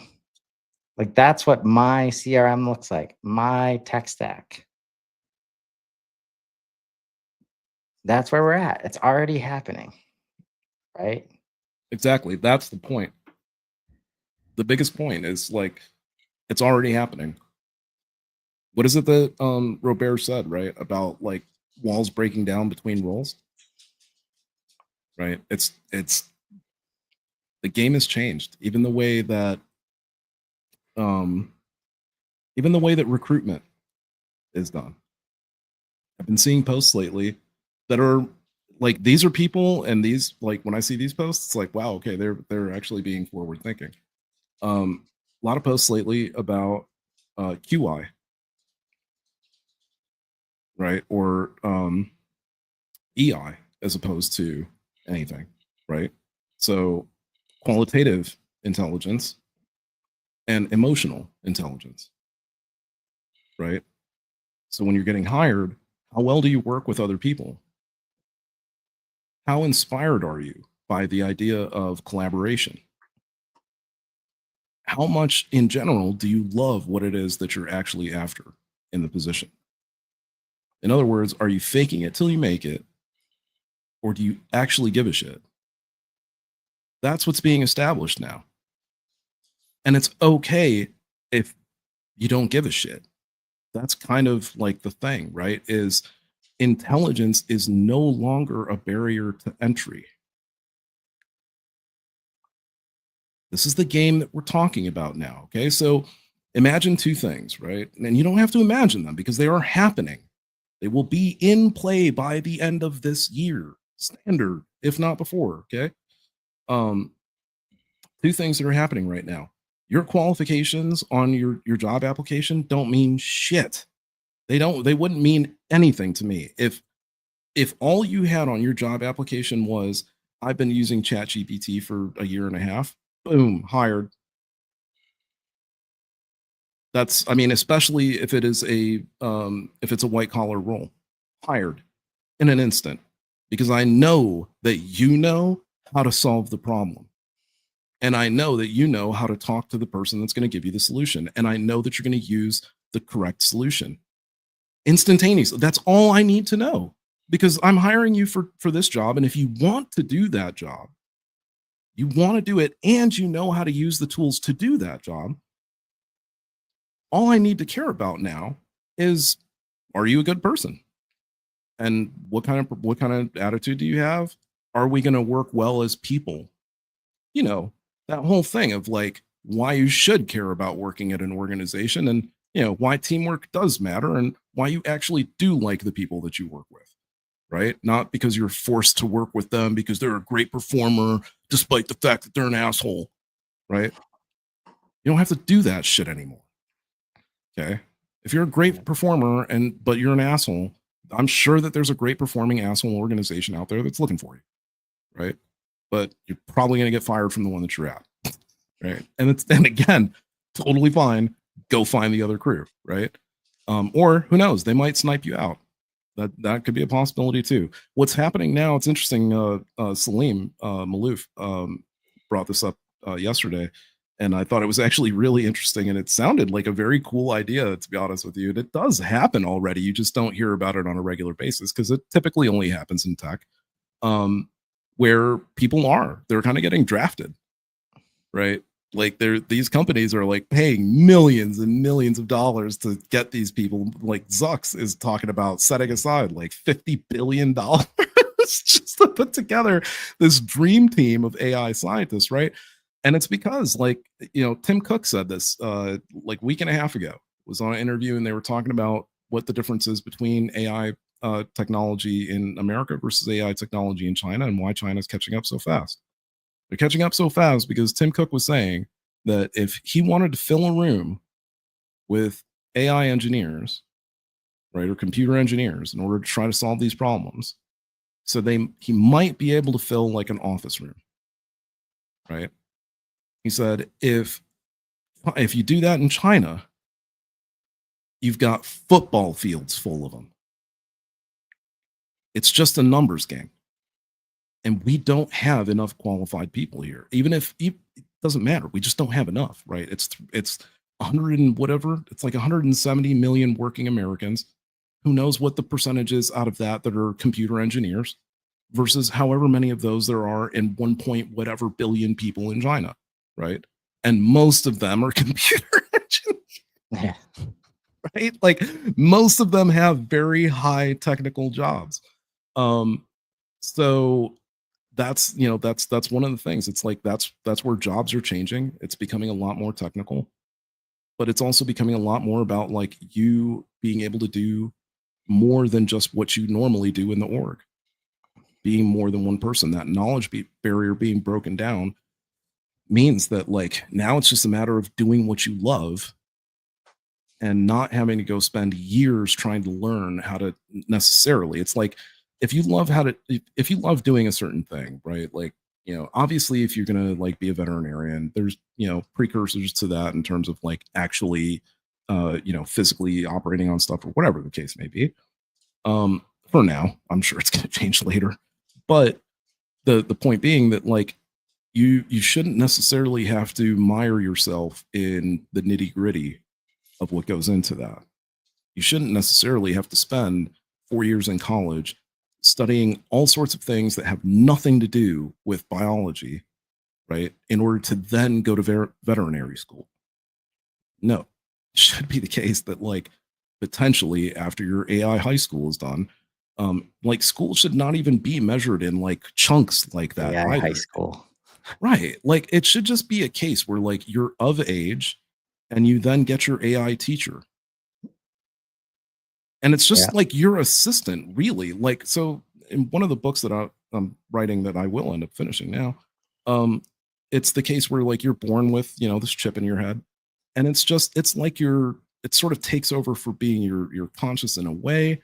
Speaker 1: Like, that's what my CRM looks like, my tech stack. That's where we're at. It's already happening, right?
Speaker 2: Exactly. That's the point. The biggest point is like it's already happening. What is it that Robert said, right? About like walls breaking down between roles, right? It's the game has changed. Um even the way that recruitment is done. I've been seeing posts lately that are like these are people and these like when I see these posts, it's like, wow, okay, they're actually being forward thinking. A lot of posts lately about QI, right? Or EI as opposed to anything, right? So qualitative intelligence and emotional intelligence, right? So when you're getting hired, how well do you work with other people? How inspired are you by the idea of collaboration? How much in general do you love what it is that you're actually after in the position? In other words, are you faking it till you make it? or do you actually give a shit? That's what's being established now. And it's okay if you don't give a shit. That's kind of like the thing, right? Is intelligence is no longer a barrier to entry. This is the game that we're talking about now. Okay. So imagine two things, right? And you don't have to imagine them because they are happening. They will be in play by the end of this year, standard, if not before. Okay. Um, Two things that are happening right now. Your qualifications on your job application don't mean shit. They wouldn't mean anything to me if all you had on your job application was I've been using ChatGPT for a year and a half, boom, hired. That's, I mean, especially if it is if it's a white collar role, hired in an instant, because I know that you know how to solve the problem. And I know that you know how to talk to the person that's going to give you the solution. And I know that you're going to use the correct solution instantaneously. That's all I need to know because I'm hiring you for this job. And if you want to do that job, you want to do it and you know how to use the tools to do that job. All I need to care about now is, are you a good person? And what kind of attitude do you have? Are we going to work well as people? You know, that whole thing of like why you should care about working at an organization and why teamwork does matter and why you actually do like the people that you work with, right? Not because you're forced to work with them because they're a great performer despite the fact that they're an asshole, right? You don't have to do that shit anymore. Okay. If you're a great performer but you're an asshole, I'm sure that there's a great performing asshole organization out there that's looking for you, right? But you're probably going to get fired from the one that you're at, right? And again, totally fine. Go find the other crew, right? Or who knows? They might snipe you out. That could be a possibility too. What's happening now? It's interesting. Salim Malouf brought this up yesterday, and I thought it was actually really interesting. And it sounded like a very cool idea, to be honest with you. And it does happen already. You just don't hear about it on a regular basis because it typically only happens in tech. Where people they're kind of getting drafted, right? Like these companies are like paying millions and millions of dollars to get these people. Like Zucks is talking about setting aside like $50 billion just to put together this dream team of AI scientists, right? And it's because like, Tim Cook said this like a week and a half ago, was on an interview and they were talking about what the difference is between AI technology in America versus AI technology in China and why China's catching up so fast. They're catching up so fast because Tim Cook was saying that if he wanted to fill a room with AI engineers, right, or computer engineers in order to try to solve these problems, so he might be able to fill like an office room, right? He said if you do that in China, you've got football fields full of them. It's just a numbers game. And we don't have enough qualified people here. Even if it doesn't matter, we just don't have enough, right? It's 100 and whatever. It's like 170 million working Americans. Who knows what the percentage is out of that are computer engineers versus however many of those there are in 1 point whatever billion people in China, right? And most of them are computer engineers.
Speaker 1: Yeah.
Speaker 2: Right? Like most of them have very high technical jobs. So that's that's one of the things. It's like that's where jobs are changing. It's becoming a lot more technical, but it's also becoming a lot more about like you being able to do more than just what you normally do in the org, being more than one person. That knowledge barrier being broken down means that like now it's just a matter of doing what you love and not having to go spend years trying to learn how to necessarily. It's like if you love doing a certain thing, right? Like, obviously if you're going to like be a veterinarian, there's, precursors to that in terms of like actually, physically operating on stuff or whatever the case may be. For now, I'm sure it's going to change later, but the point being that like you shouldn't necessarily have to mire yourself in the nitty gritty of what goes into that. You shouldn't necessarily have to spend 4 years in college studying all sorts of things that have nothing to do with biology, right? In order to then go to veterinary school. No, it should be the case that like potentially after your AI high school is done, like school should not even be measured in like chunks like that
Speaker 1: AI high
Speaker 2: either.
Speaker 1: school.
Speaker 2: Right. Like it should just be a case where like you're of age and you then get your AI teacher. And it's
Speaker 1: Yeah.
Speaker 2: just like your assistant, really. Like, so in one of the books that I'm writing that I will end up finishing now, um, it's the case where like you're born with, you know, this chip in your head. And it's like it sort of takes over for being your conscious in a way.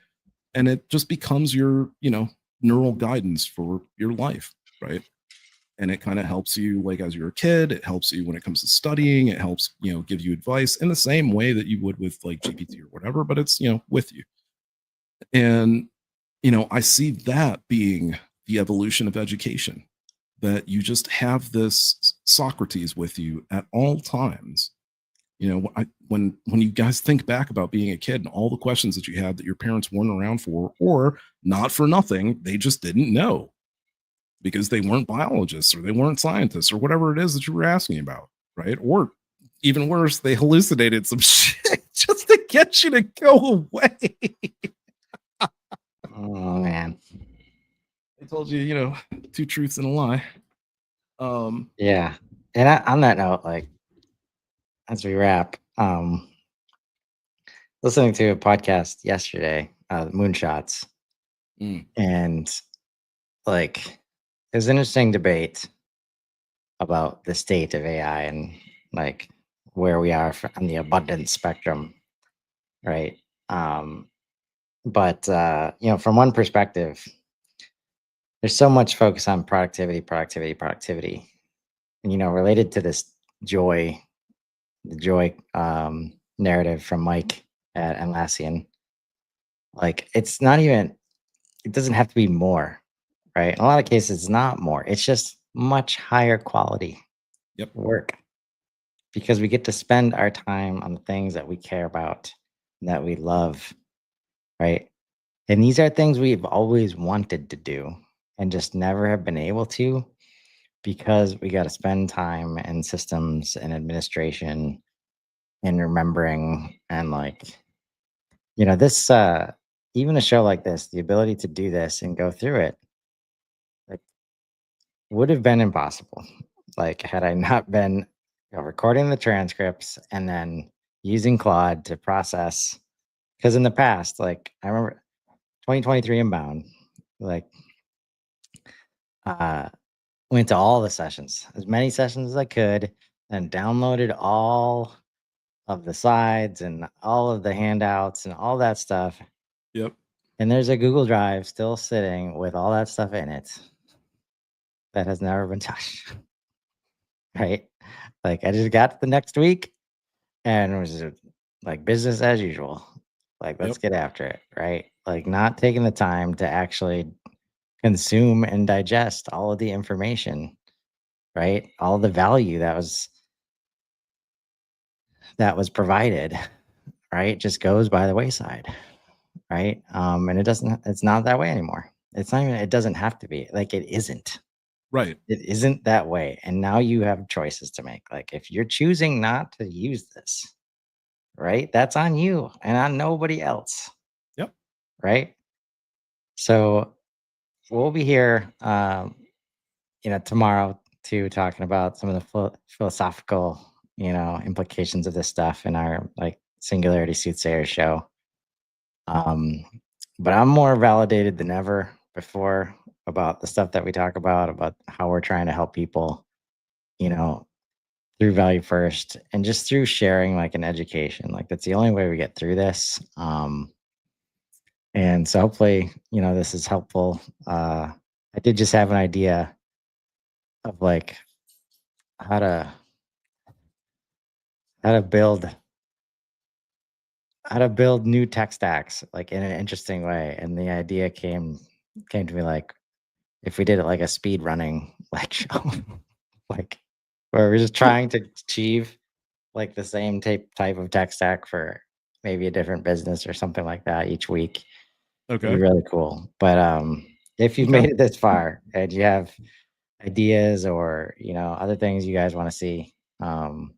Speaker 2: And it just becomes your, you know, neural guidance for your life. Right. And it kind of helps you like as you're a kid, it helps you when it comes to studying, it helps, you know, give you advice in the same way that you would with like GPT or whatever, but it's, you know, with you. And, you know, I see that being the evolution of education, that you just have this Socrates with you at all times. You know, when you guys think back about being a kid and all the questions that you had that your parents weren't around for, or not for nothing, they just didn't know because they weren't biologists or they weren't scientists or whatever it is that you were asking about, right? Or even worse, they hallucinated some shit just to get you to go away.
Speaker 1: Oh man.
Speaker 2: I told you, you know, two truths and a lie. Um,
Speaker 1: Yeah. And on that note, like as we wrap, listening to a podcast yesterday, Moonshots,
Speaker 2: mm,
Speaker 1: and like there's an interesting debate about the state of AI and like where we are on the abundance spectrum, right? Um, but you know, from one perspective, there's so much focus on productivity, productivity, productivity, and you know, related to this joy, the joy narrative from Mike at Atlassian. Like, it's not even. It doesn't have to be more, right? In a lot of cases, it's not more. It's just much higher quality
Speaker 2: yep,
Speaker 1: work because we get to spend our time on the things that we care about, that we love, right? And these are things we've always wanted to do and just never have been able to because we got to spend time in systems and administration and remembering and like, you know, this, even a show like this, the ability to do this and go through it, like, would have been impossible. Like, had I not been, you know, recording the transcripts and then using Claude to process. Because in the past, like, I remember 2023 Inbound, like, uh, went to all the sessions, as many sessions as I could, and downloaded all of the slides and all of the handouts and all that stuff.
Speaker 2: yep,
Speaker 1: And there's a Google Drive still sitting with all that stuff in it that has never been touched, right? Like, I just got to the next week and it was like business as usual. Like, let's
Speaker 2: yep,
Speaker 1: get after it, right? Like, not taking the time to actually consume and digest all of the information, right? All the value that was provided, right? Just goes by the wayside, right? And it's not that way anymore. It's not even, it doesn't have to be. Like, it isn't.
Speaker 2: right,
Speaker 1: It isn't that way. And now you have choices to make. Like, if you're choosing not to use this, right? That's on you and on nobody else,
Speaker 2: yep,
Speaker 1: right? So we'll be here, you know, tomorrow too, talking about some of the philosophical, you know, implications of this stuff in our like Singularity Soothsayer show. Um, but I'm more validated than ever before about the stuff that we talk about how we're trying to help people, you know, through value first and just through sharing like an education. Like, that's the only way we get through this. And so hopefully, you know, this is helpful. I did just have an idea of like how to how to build how to build new tech stacks like in an interesting way. And the idea came to me like if we did it like a speed running like show, like where we're just
Speaker 2: cool,
Speaker 1: trying to achieve like the same type of tech stack for maybe a different business or something like that each week. It'd be
Speaker 2: Okay.
Speaker 1: really cool. But if you've
Speaker 2: Okay.
Speaker 1: made it this far and you have ideas or other things you guys want to see, um,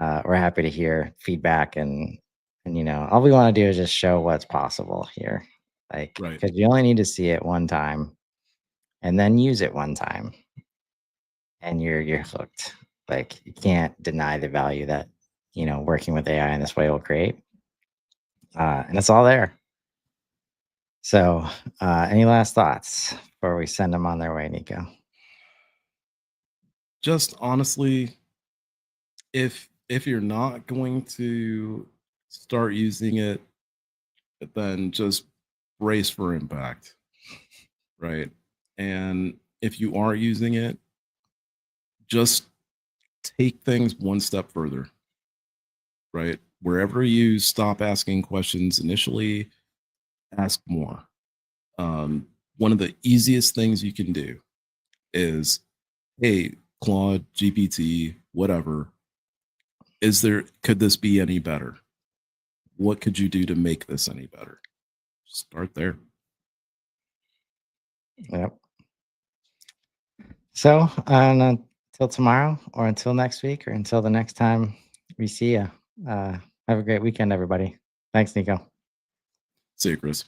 Speaker 1: we're happy to hear feedback and all we want to do is just show what's possible here, like
Speaker 2: Right.
Speaker 1: because you only need to see it one time and then use it one time, and you're hooked. Like you can't deny the value that working with AI in this way will create, and it's all there. So, any last thoughts before we send them on their way, Nico?
Speaker 2: Just honestly, if you're not going to start using it, then just brace for impact, right? And if you are using it, just take things one step further, right? Wherever you stop asking questions initially, ask more. One of the easiest things you can do is, hey, Claude, GPT, whatever, could this be any better? What could you do to make this any better? Start there.
Speaker 1: Yep. So, until tomorrow, or until next week, or until the next time we see you, have a great weekend, everybody. Thanks, Nico.
Speaker 2: See you, Chris.